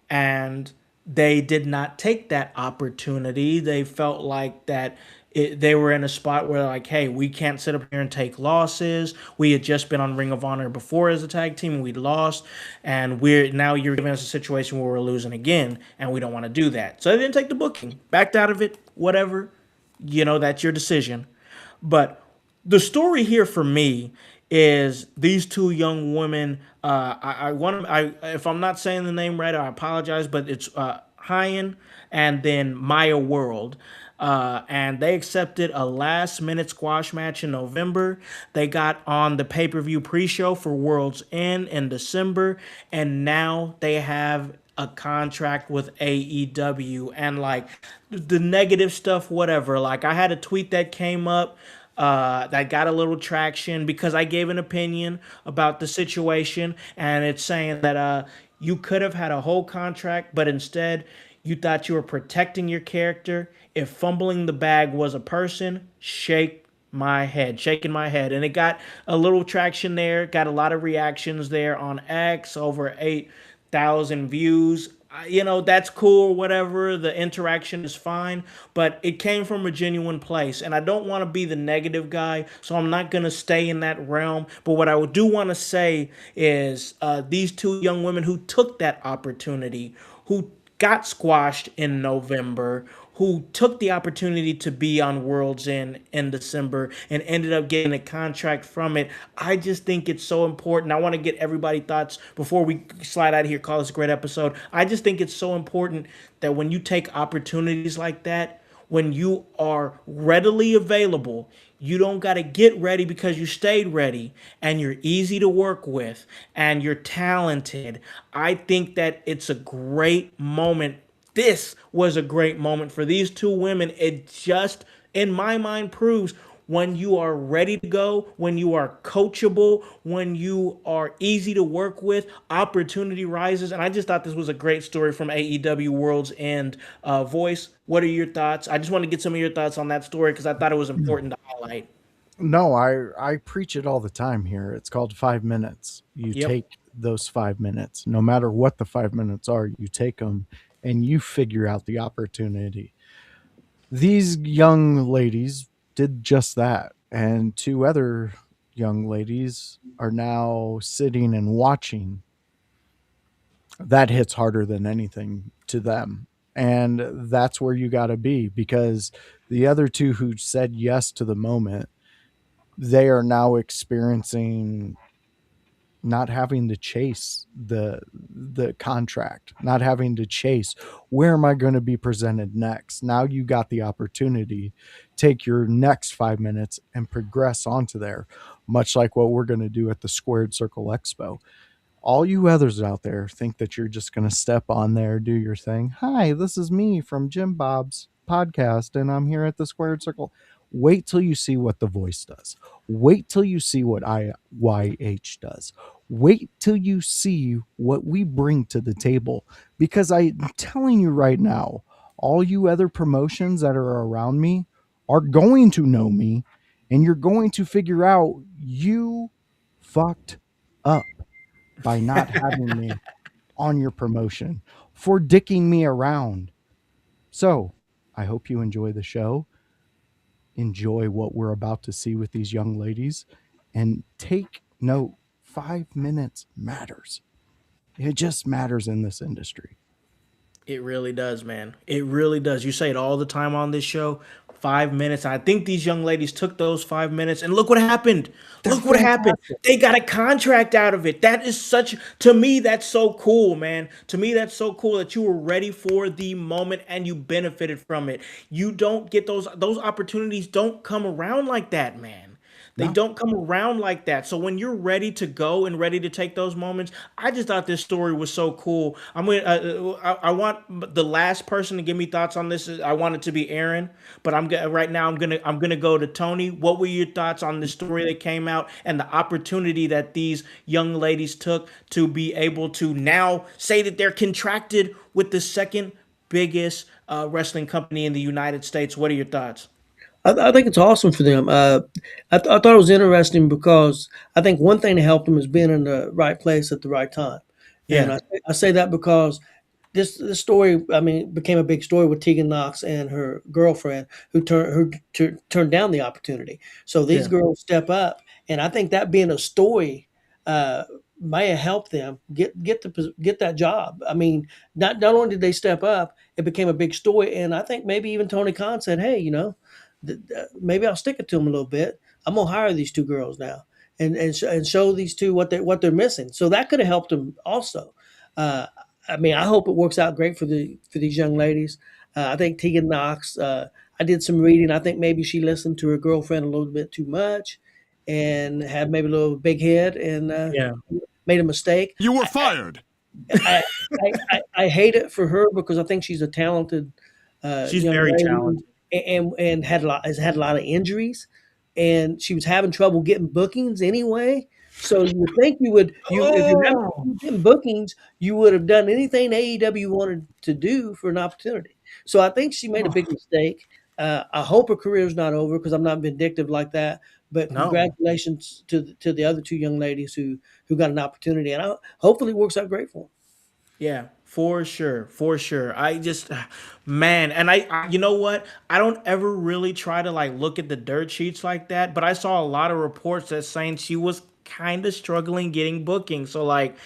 and they did not take that opportunity. They felt like that they were in a spot where, like, hey, we can't sit up here and take losses. We had just been on Ring of Honor before as a tag team, and we lost, and you're giving us a situation where we're losing again, and we don't want to do that. So they didn't take the booking, backed out of it, whatever. That's your decision. But the story here for me is these two young women. I want to. If I'm not saying the name right, I apologize, but it's Hyan and then Maya World. And they accepted a last minute squash match in November. They got on the pay per view pre show for World's End in December, and now they have a contract with AEW. And like the negative stuff, whatever. Like I had a tweet that came up that got a little traction because I gave an opinion about the situation, and it's saying that you could have had a whole contract, but instead you thought you were protecting your character. If fumbling the bag was a person, shaking my head. And it got a little traction there, got a lot of reactions there on X, over 8,000 views. That's cool, whatever. The interaction is fine, but it came from a genuine place. And I don't want to be the negative guy, so I'm not going to stay in that realm. But what I do want to say is these two young women who took that opportunity, who got squashed in November, who took the opportunity to be on World's End in December and ended up getting a contract from it. I just think it's so important. I want to get everybody's thoughts before we slide out of here, call this a great episode. I just think it's so important that when you take opportunities like that, when you are readily available, you don't got to get ready because you stayed ready and you're easy to work with and you're talented. I think that it's a great moment. This was a great moment for these two women. It just, in my mind, proves when you are ready to go, when you are coachable, when you are easy to work with, opportunity rises. And I just thought this was a great story from AEW World's End. Voice, what are your thoughts? I just want to get some of your thoughts on that story because I thought it was important to highlight. No, I preach it all the time here. It's called 5 minutes. You Yep. take those 5 minutes, no matter what the 5 minutes are, you take them and you figure out the opportunity. These young ladies did just that. And two other young ladies are now sitting and watching. That hits harder than anything to them. And that's where you got to be, because the other two who said yes to the moment, they are now experiencing not having to chase the contract, not having to chase where am I going to be presented next. Now you got the opportunity, take your next 5 minutes and progress onto there, much like what we're going to do at the Squared Circle Expo. All you others out there think that you're just going to step on there, do your thing. Hi, this is me from Jim Bob's podcast, and I'm here at the Squared Circle. Wait till you see what The Voice does. Wait till you see what IYH does. Wait till you see what we bring to the table. Because I'm telling you right now, all you other promotions that are around me are going to know me, and you're going to figure out you fucked up by not having me on your promotion, for dicking me around. So I hope you enjoy the show, enjoy what we're about to see with these young ladies, and take note 5 minutes matters. It just matters in this industry. It really does, man. It really does. You say it all the time on this show. 5 minutes. I think these young ladies took those 5 minutes, and look what happened. They're Look what happened. fantastic. They got a contract out of it. That is such, to me, that's so cool, man. To me, that's so cool that you were ready for the moment and you benefited from it. You don't get those opportunities don't come around like that, man. They No, don't come around like that. So when you're ready to go and ready to take those moments, I just thought this story was so cool. I want the last person to give me thoughts on this. I want it to be Aaron, but right now I'm gonna go to Tony. What were your thoughts on the story that came out and the opportunity that these young ladies took to be able to now say that they're contracted with the second biggest wrestling company in the United States? What are your thoughts? I think it's awesome for them. I thought it was interesting because I think one thing that helped them is being in the right place at the right time. And Yeah, I say that because this story, I mean, became a big story with Tegan Knox and her girlfriend who turned down the opportunity. So these yeah. girls step up, and I think that being a story uh, may have helped them get that job. I mean, not only did they step up, it became a big story, and I think maybe even Tony Khan said, "Hey, maybe I'll stick it to them a little bit. I'm gonna hire these two girls now." And show these two what they're missing. So that could have helped them also. Uh, I mean, I hope it works out great for these young ladies. I think Tegan Knox. I did some reading. I think maybe she listened to her girlfriend a little bit too much, and had maybe a little big head and Yeah. made a mistake. You were fired. I, I hate it for her because I think she's a talented She's young very lady, talented. and has had a lot of injuries, and she was having trouble getting bookings anyway. So you would think you if you're having Oh, trouble getting bookings, you would have done anything AEW wanted to do for an opportunity. So I think she made a big mistake. I hope her career is not over because I'm not vindictive like that. But no. congratulations to the other two young ladies who got an opportunity, and hopefully it works out great for them. Yeah, for sure, for sure. I just, man, and you know what? I don't ever really try to like look at the dirt sheets like that, but I saw a lot of reports that saying she was kind of struggling getting bookings. So like,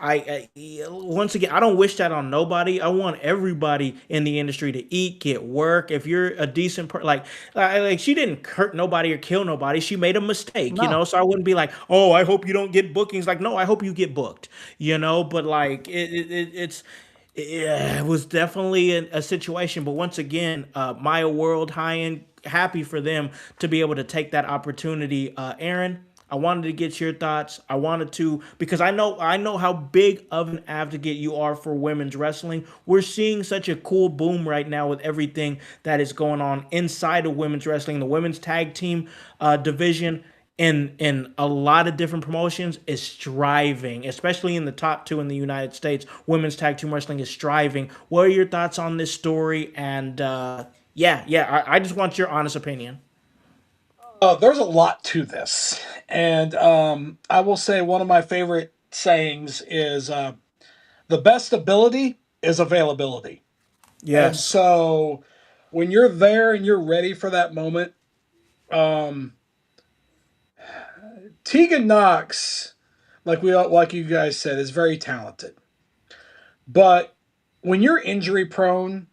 once again, I don't wish that on nobody. I want everybody in the industry to eat, get work. If you're a decent like she didn't hurt nobody or kill nobody. She made a mistake, you no. know. So I wouldn't be like, oh, I hope you don't get bookings. Like, no, I hope you get booked, you know. But like, it's yeah, it was definitely a situation. But once again, Maya World, high end, happy for them to be able to take that opportunity. Aaron, I wanted to get your thoughts. I wanted to because I know how big of an advocate you are for women's wrestling. We're seeing such a cool boom right now with everything that is going on inside of women's wrestling. The women's tag team division in a lot of different promotions is striving, especially in the top two in the United States. Women's tag team wrestling is striving. What are your thoughts on this story? And I just want your honest opinion. There's a lot to this, and I will say one of my favorite sayings is the best ability is availability. And Yes. so when you're there and you're ready for that moment, um, Tegan Knox, like you guys said, is very talented. But when you're injury prone,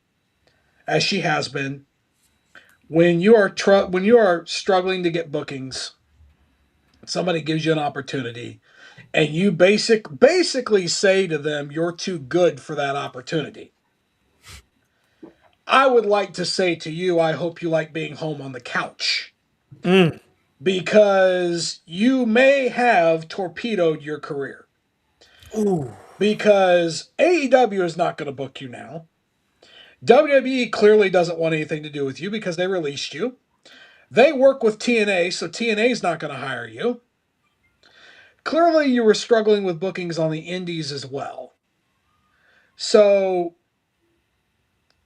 as she has been, when you are struggling to get bookings, Somebody gives you an opportunity, and you basically say to them, "You're too good for that opportunity." I would like to say to you, I hope you like being home on the couch. Mm. Because you may have torpedoed your career. Ooh. Because AEW is not going to book you now. WWE clearly doesn't want anything to do with you because they released you. They work with TNA, so TNA is not going to hire you. Clearly, you were struggling with bookings on the indies as well. So,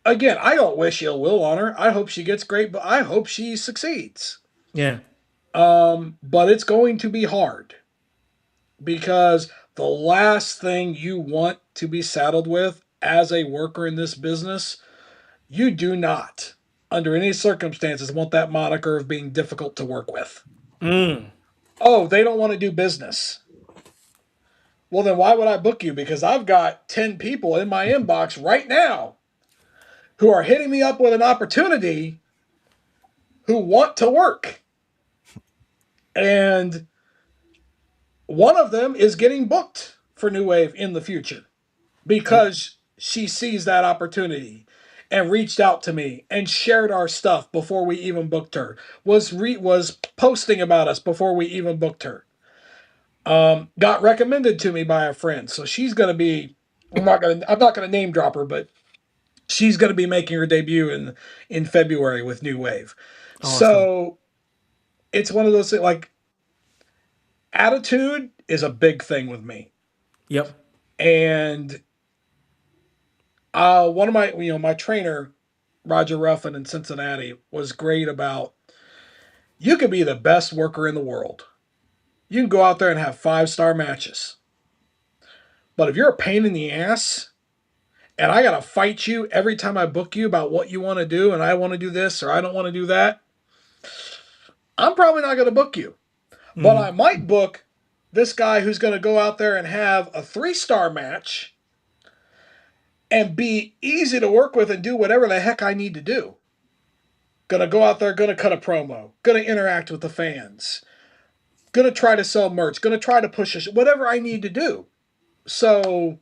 again, I don't wish ill will on her. I hope she gets great, but I hope she succeeds. Yeah. But it's going to be hard because the last thing you want to be saddled with as a worker in this business, you do not, under any circumstances, want that moniker of being difficult to work with. Mm. Oh, they don't want to do business. Well, then why would I book you? Because I've got 10 people in my inbox right now who are hitting me up with an opportunity who want to work. And one of them is getting booked for New Wave in the future because she sees that opportunity and reached out to me and shared our stuff before we even booked her. Was posting about us before we even booked her. Got recommended to me by a friend, so she's going to be. I'm not gonna name drop her, but she's going to be making her debut in February with New Wave. Awesome. So it's one of those things. Like, attitude is a big thing with me, Yep. and one of my trainer, Roger Ruffin in Cincinnati, was great about you could be the best worker in the world. You can go out there and have 5-star matches. But if you're a pain in the ass and I got to fight you every time I book you about what you want to do and I want to do this or I don't want to do that, I'm probably not going to book you. But I might book this guy who's going to go out there and have a 3-star match and be easy to work with and do whatever the heck I need to do. Gonna go out there, gonna cut a promo, gonna interact with the fans, gonna try to sell merch, gonna try to push whatever I need to do. So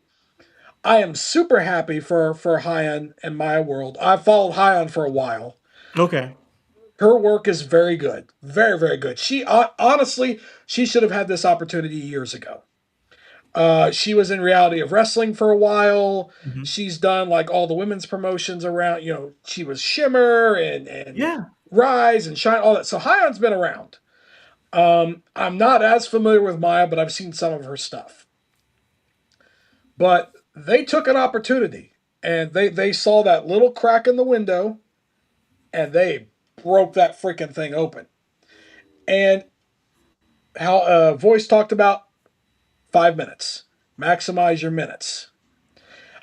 I am super happy for Hyan and my world. I've followed Hyan for a while. Okay. Her work is very good, very very good. She honestly, she should have had this opportunity years ago. She was in Reality of Wrestling for a while. Mm-hmm. She's done like all the women's promotions around. She was Shimmer and Yeah. Rise and Shine, all that. So Hyan's been around. I'm not as familiar with Maya, but I've seen some of her stuff. But they took an opportunity and they saw that little crack in the window and they broke that freaking thing open. And how Voice talked about 5 minutes. Maximize your minutes.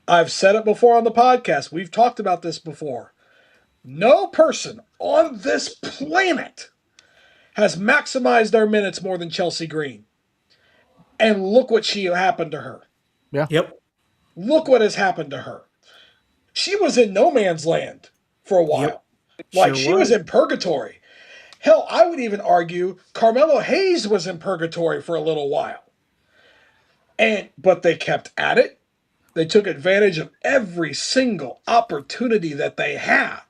I've said it before on the podcast. We've talked about this before. No person on this planet has maximized their minutes more than Chelsea Green. And look what happened to her. Yeah. Yep. Look what has happened to her. She was in no man's land for a while. Yep. Like, Sure she was was. in purgatory. Hell, I would even argue Carmelo Hayes was in purgatory for a little while. But they kept at it. They took advantage of every single opportunity that they had.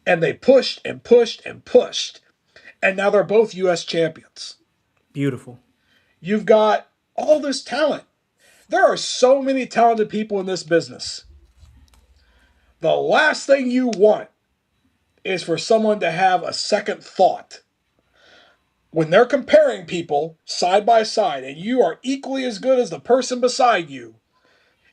And they pushed and pushed and pushed. And now they're both U.S. champions. Beautiful. You've got all this talent. There are so many talented people in this business. The last thing you want is for someone to have a second thought. When they're comparing people side by side and you are equally as good as the person beside you,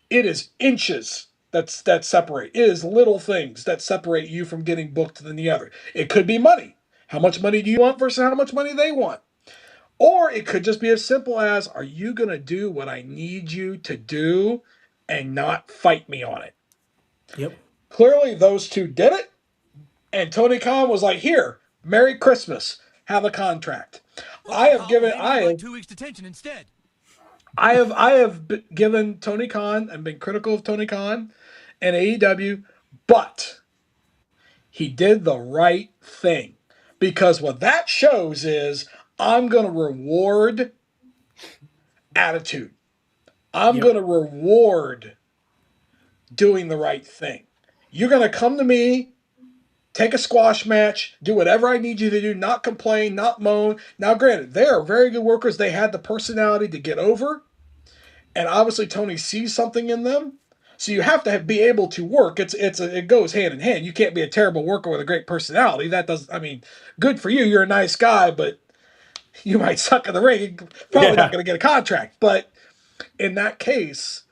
it is inches that separate. It is little things that separate you from getting booked than the other. It could be money. How much money do you want versus how much money they want? Or it could just be as simple as, are you going to do what I need you to do and not fight me on it? Yep. Clearly, those two did it. And Tony Khan was like, here, Merry Christmas. Have a contract. I have given 2 weeks detention instead. I have given Tony Khan and been critical of Tony Khan and AEW, but he did the right thing. Because what that shows is I'm going to reward attitude. I'm Yep. going to reward doing the right thing. You're going to come to me, take a squash match, do whatever I need you to do, not complain, not moan. Now, granted, they are very good workers. They had the personality to get over, and obviously Tony sees something in them. So you have to be able to work. It goes hand in hand. You can't be a terrible worker with a great personality. That does. I mean, good for you. You're a nice guy, but you might suck in the ring. Probably not Yeah. going to get a contract. But in that case,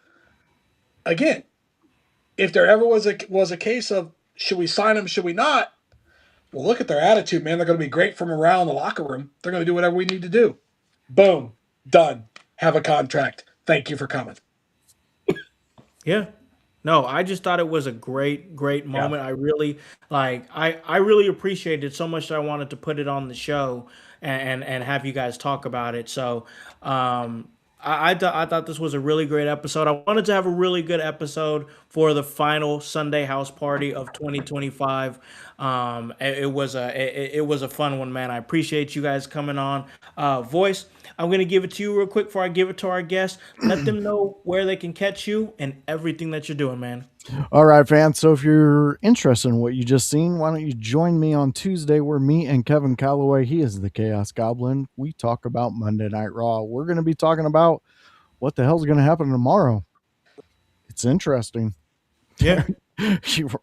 again, if there ever was a case of should we sign him, should we not? Well, look at their attitude, man. They're going to be great from around the locker room. They're going to do whatever we need to do. Boom, done. Have a contract. Thank you for coming. Yeah. No, I just thought it was a great, great Yeah. moment. I really I really appreciated it so much that I wanted to put it on the show and have you guys talk about it. So I thought this was a really great episode. I wanted to have a really good episode for the final Sunday house party of 2025. It was a fun one, man. I appreciate you guys coming on. Voice, I'm gonna give it to you real quick before I give it to our guests. Let them know where they can catch you and everything that you're doing, man. All right, fans. So if you're interested in what you just seen, why don't you join me on Tuesday where me and Kevin Calloway, he is the Chaos Goblin, we talk about Monday Night Raw. We're going to be talking about what the hell's going to happen tomorrow. It's interesting. Yeah.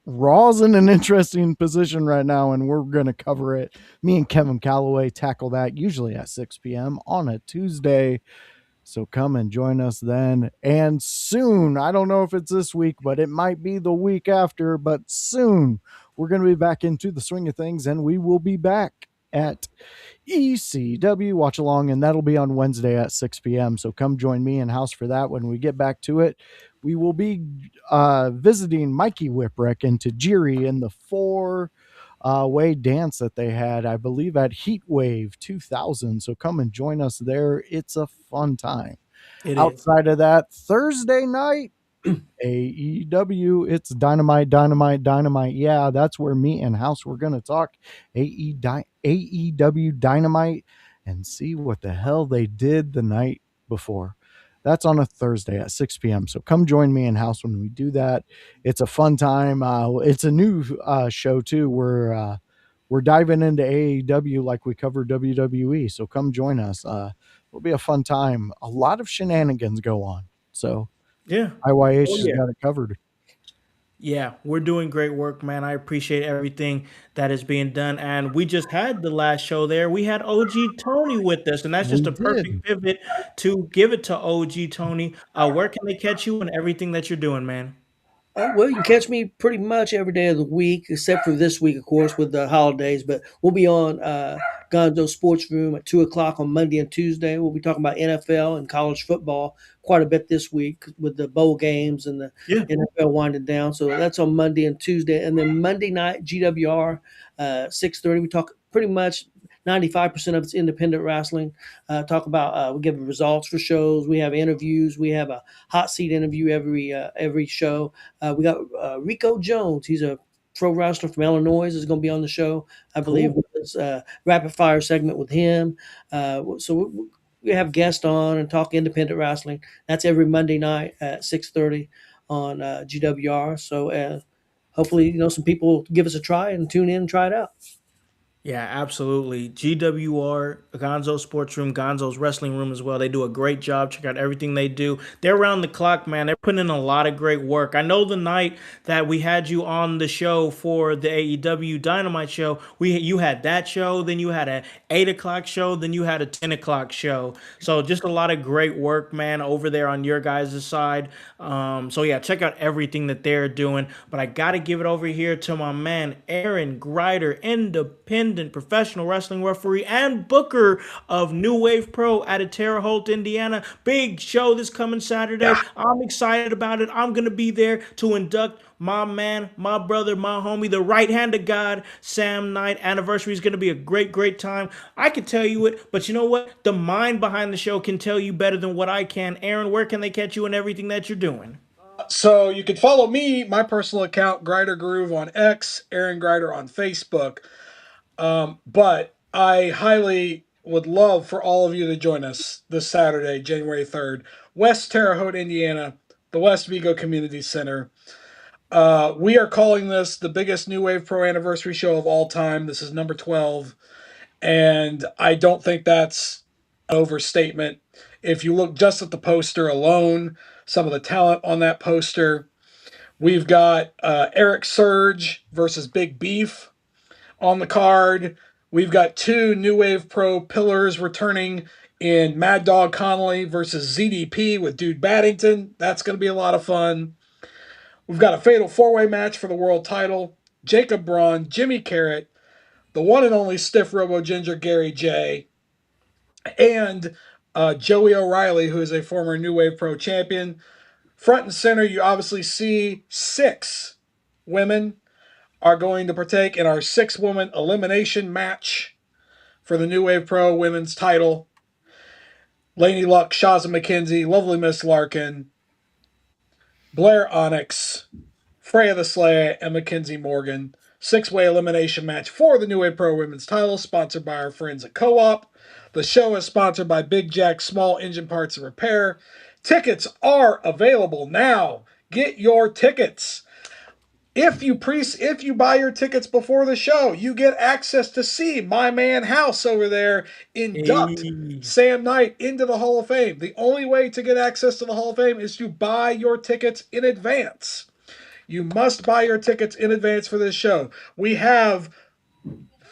Raw's in an interesting position right now, and we're going to cover it. Me and Kevin Calloway tackle that usually at 6 p.m. on a Tuesday. So come and join us then. And soon, I don't know if it's this week, but it might be the week after, but soon we're going to be back into the swing of things, and we will be back at ECW Watch Along, and that'll be on Wednesday at 6 p.m. So come join me in house for that. When we get back to it, we will be visiting Mikey Whipwreck and Tajiri in the way dance that they had, I believe, at Heatwave 2000. So come and join us there. It's a fun time. It is. Outside of that, Thursday night, AEW, it's Dynamite, Dynamite, Dynamite. Yeah, that's where me and House we're going to talk AEW Dynamite and see what the hell they did the night before. That's on a Thursday at 6 p.m. So come join me in house when we do that. It's a fun time. It's a new show too. We're diving into AEW like we covered WWE. So come join us. It'll be a fun time. A lot of shenanigans go on. So Yeah. IYH Oh has yeah. got it covered. Yeah, we're doing great work, man. I appreciate everything that is being done. And we just had the last show there. We had OG Tony with us, and that's We just a did. perfect pivot to give it to OG Tony. Where can they catch you and everything that you're doing, man? Well, you can catch me pretty much every day of the week, except for this week, of course, with the holidays. But we'll be on Gonzo Sports Room at 2 o'clock on Monday and Tuesday. We'll be talking about NFL and college football quite a bit this week with the bowl games and the Yeah. NFL winding down. So that's on Monday and Tuesday, and then Monday night GWR 6:30. We talk pretty much 95% of it's independent wrestling. Talk about we give results for shows. We have interviews. We have a hot seat interview every show. We got Rico Jones. He's a pro wrestler from Illinois. Is going to be on the show, I believe. With this rapid fire segment with him. So we have guests on and talk independent wrestling. That's every Monday night at 6:30 on GWR. So hopefully, some people give us a try and tune in and try it out. Yeah, absolutely. GWR, Gonzo Sports Room, Gonzo's Wrestling Room as well. They do a great job. Check out everything they do. They're around the clock, man. They're putting in a lot of great work. I know the night that we had you on the show for the AEW Dynamite show, you had that show, then you had a 8 o'clock show, then you had a 10 o'clock show. So just a lot of great work, man, over there on your guys' side. So yeah, check out everything that they're doing. But I got to give it over here to my man, Aaron Grider, independent professional wrestling referee and booker of New Wave Pro out of Terre Haute, Indiana. Big show this coming Saturday. I'm excited about it. I'm going to be there to induct my man, my brother, my homie, the right hand of God, Sam Knight. Anniversary is going to be a great, great time. I can tell you it, but you know what? The mind behind the show can tell you better than what I can. Aaron, where can they catch you and everything that you're doing? So you can follow me, my personal account, Grider Groove on X, Aaron Grider on Facebook. But I highly would love for all of you to join us this Saturday, January 3rd, West Terre Haute, Indiana, the West Vigo Community Center. We are calling this the biggest New Wave Pro anniversary show of all time. This is number 12. And I don't think that's an overstatement. If you look just at the poster alone, some of the talent on that poster, we've got Eric Surge versus Big Beef on the card. We've got two New Wave Pro pillars returning in Mad Dog Connolly versus ZDP with Dude Baddington. That's going to be a lot of fun. We've got a fatal four-way match for the world title. Jacob Braun, Jimmy Carrot, the one and only Stiff Robo Ginger Gary J, and Joey O'Reilly, who is a former New Wave Pro champion. Front and center, you obviously see 6 women are going to partake in our 6-woman elimination match for the New Wave Pro women's title. Laney Luck, Shaza McKenzie, Lovely Miss Larkin, Blair Onyx, Freya the Slay, and Mackenzie Morgan. 6-way elimination match for the New Wave Pro Women's title, sponsored by our friends at Co-op. The show is sponsored by Big Jack Small Engine Parts and Repair. Tickets are available now. Get your tickets. If you buy your tickets before the show, you get access to see my man Howse over there induct Sam Knight into the Hall of Fame. The only way to get access to the Hall of Fame is to buy your tickets in advance. You must buy your tickets in advance for this show. We have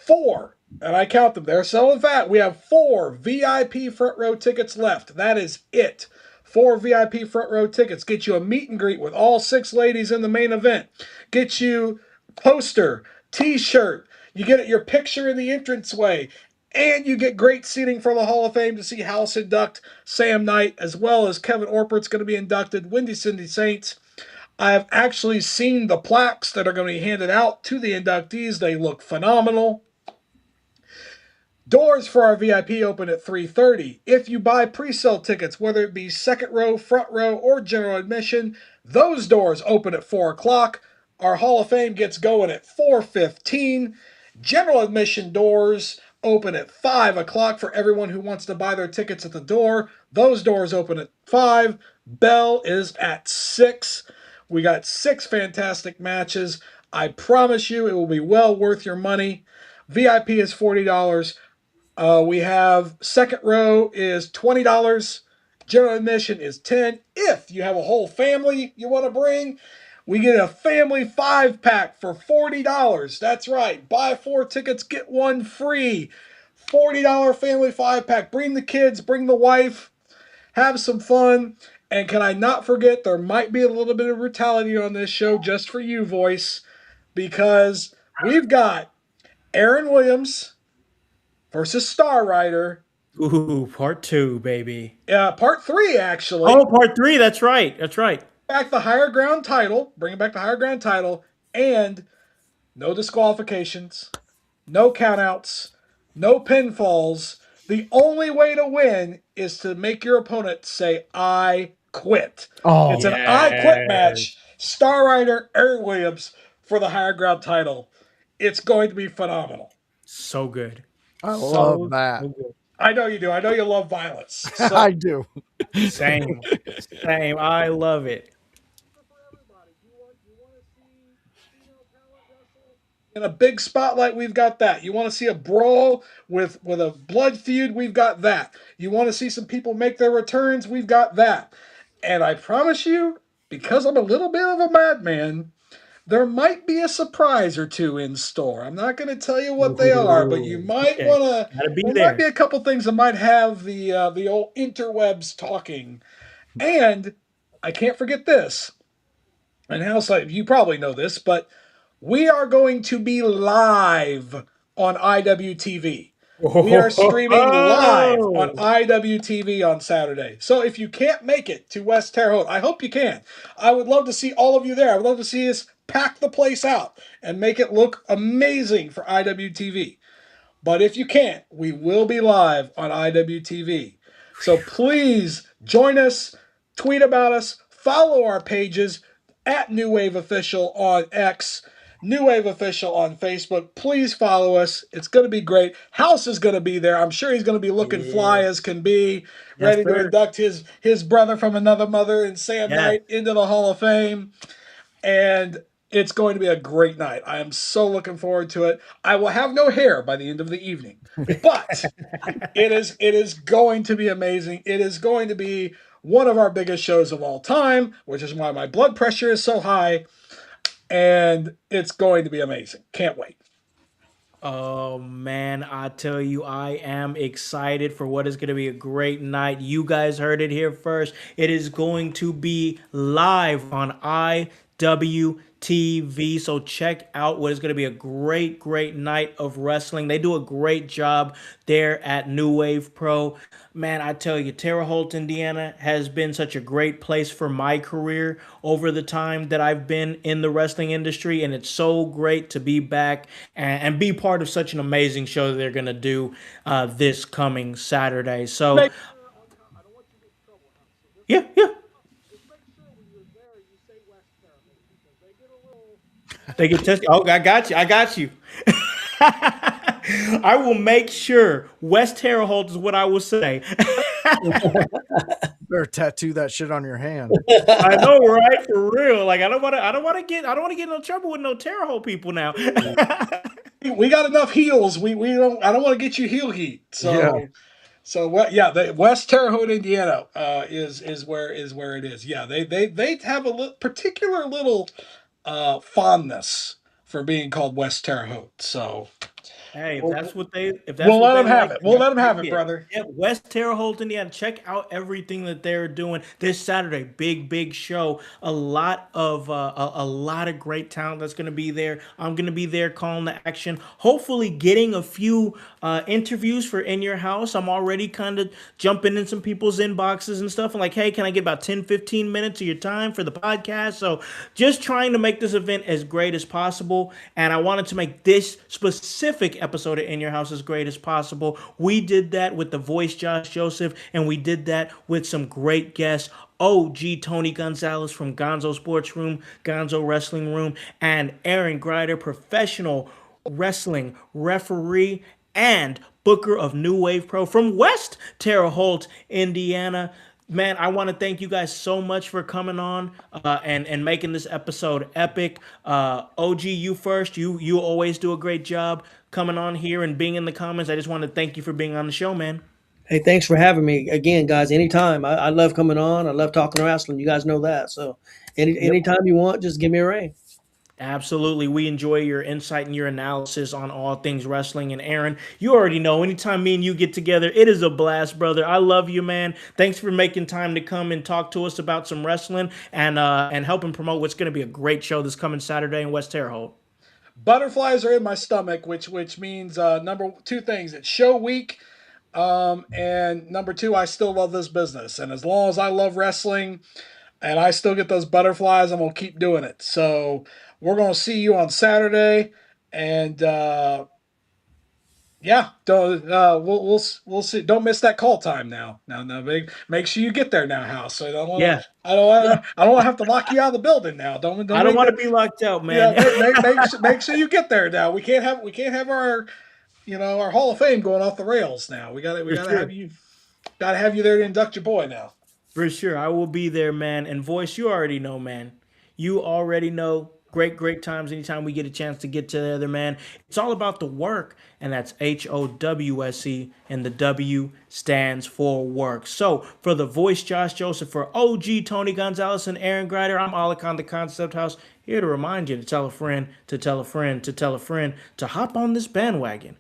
4, and I count them. They're selling fat. We have 4 VIP front row tickets left. That is it. 4 VIP front row tickets. Get you a meet and greet with all 6 ladies in the main event. Get you poster, t-shirt. You get your picture in the entranceway. And you get great seating for the Hall of Fame to see Howse induct Sam Knight, as well as Kevin Orpert's going to be inducted, Windy Cindy Saints. I have actually seen the plaques that are going to be handed out to the inductees. They look phenomenal. Doors for our VIP open at 3:30. If you buy pre-sale tickets, whether it be second row, front row, or general admission, those doors open at 4 o'clock. Our Hall of Fame gets going at 4:15. General admission doors open at 5 o'clock for everyone who wants to buy their tickets at the door. Those doors open at 5. Bell is at 6. We got 6 fantastic matches. I promise you it will be well worth your money. VIP is $40. We have second row is $20. General admission is $10. If you have a whole family you want to bring, we get a family 5-pack for $40. That's right. Buy 4 tickets, get 1 free. $40 family 5-pack. Bring the kids, bring the wife, have some fun. And can I not forget, there might be a little bit of brutality on this show just for you, Voice, because we've got Aaron Williams versus Star Rider. Ooh, part 2, baby. Part 3, actually. Oh, part 3. That's right. That's right. Back the higher ground title. Bring back the higher ground title. And no disqualifications, no countouts, no pinfalls. The only way to win is to make your opponent say, I quit. Oh, It's an I quit match. Star Rider, Aaron Williams for the higher ground title. It's going to be phenomenal. So good. I love that. So good. I know you do. I know you love violence. So, I do. Same. Same. I love it. in a big spotlight, we've got that. You want to see a brawl with a blood feud, we've got that. You want to see some people make their returns, we've got that. And I promise you, because I'm a little bit of a madman, there might be a surprise or two in store. I'm not going to tell you what they are, but you might want to. There might be a couple things that might have the old interwebs talking. And I can't forget this. And Howse, you probably know this, but we are going to be live on IWTV. We are streaming live on IWTV on Saturday. So if you can't make it to West Terre Haute, I hope you can. I would love to see all of you there. I would love to see us pack the place out and make it look amazing for IWTV. But if you can't, we will be live on IWTV. So please join us, tweet about us, follow our pages at New Wave Official on X, New Wave Official on Facebook. Please follow us. It's going to be great. House is going to be there. I'm sure he's going to be looking fly as can be, Yes, ready to sir. induct his brother from another mother and Sam Yes. Knight into the Hall of Fame. And it's going to be a great night. I am so looking forward to it. I will have no hair by the end of the evening, but it is going to be amazing. It is going to be one of our biggest shows of all time, which is why my blood pressure is so high, and it's going to be amazing. Can't wait. Oh man, I tell you, I am excited for what is going to be a great night. You guys heard it here first. It is going to be live on IWTV. So check out what is going to be a great night of wrestling. They do a great job there at New Wave Pro. Man, I tell you, Terre Haute, Indiana has been such a great place for my career over the time that I've been in the wrestling industry. And it's so great to be back and be part of such an amazing show that they're going to do this coming Saturday. So, yeah. They get tested. Oh, I got you. I will make sure West Terre Haute is what I will say. Better tattoo that shit on your hand. I know, right? For real. Like I don't want to get in no trouble with no Terre Haute people now. We got enough heels. We don't. I don't want to get you heel heat. So. Yeah. So what? Yeah, the West Terre Haute, Indiana, is where it is. Yeah, they have a particular little fondness for being called West Terre Haute. So Hey, if we'll, that's what they we'll let them have like, it. We'll let them have bring it, brother. Yeah, West Terre Haute, Indiana. Check out everything that they're doing this Saturday. Big show. A lot of great talent that's going to be there. I'm going to be there calling the action. Hopefully, getting a few interviews for In Your House. I'm already kind of jumping in some people's inboxes and stuff. And like, hey, can I get about 10-15 minutes of your time for the podcast? So just trying to make this event as great as possible. And I wanted to make this specific episode of In Your House as great as possible. We did that with the voice Josh Joseph, and we did that with some great guests. OG Tony Gonzalez from Gonzo Sports Room, Gonzo Wrestling Room, and Aaron Grider, professional wrestling referee and booker of New Wave Pro from West Terre Haute, Indiana. Man, I want to thank you guys so much for coming on and making this episode epic. OG, you first. You always do a great job coming on here and being in the comments. I just want to thank you for being on the show, man. Hey, thanks for having me again, guys. Anytime. I love coming on. I love talking wrestling. You guys know that. So anytime you want, just give me a ring. Absolutely. We enjoy your insight and your analysis on all things wrestling. And Aaron, you already know, anytime me and you get together, it is a blast, brother. I love you, man. Thanks for making time to come and talk to us about some wrestling and helping promote what's going to be a great show this coming Saturday in West Terre Haute. Butterflies are in my stomach, which means number two things. It's show week, and number two, I still love this business. And as long as I love wrestling and I still get those butterflies, I'm going to keep doing it. So we're going to see you on Saturday, and yeah, don't we'll see. Don't miss that call time now. Now, make sure you get there now, House. So I don't want I don't want to have to lock you out of the building now. I don't want to be locked out, man. Yeah, make sure you get there now. We can't have our our Hall of Fame going off the rails now. We gotta have you there to induct your boy now. For sure. I will be there, man. And Voice, you already know, man. You already know. Great times anytime we get a chance to get together, man. It's all about the work, and that's HOWSE, and the W stands for work. So for the voice Josh Joseph, for OG Tony Gonzalez and Aaron Grider, I'm Alakon the Concept House, here to remind you to tell a friend, to tell a friend, to tell a friend, to hop on this bandwagon.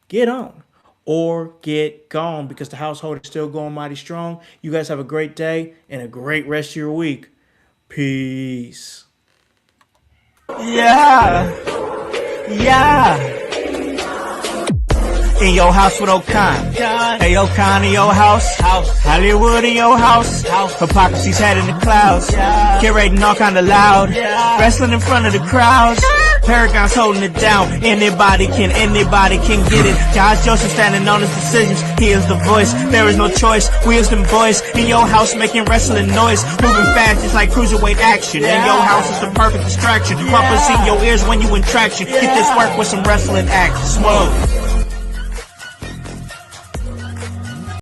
Get on or get gone, because the household is still going mighty strong. You guys have a great day and a great rest of your week. Peace. Yeah. In your house with O'Con. Hey, O'Con in your house. Hollywood in your house. Hypocrisy's head in the clouds. Curating all kind of loud. Wrestling in front of the crowds. Paragon's holding it down. Anybody can get it. Josh Joseph standing on his decisions. He is the voice. There is no choice. We is them boys in your house making wrestling noise. Moving fast just like cruiserweight action. In your house is the perfect distraction. Pumpers in your ears when you in traction. Get this work with some wrestling action. Smoke.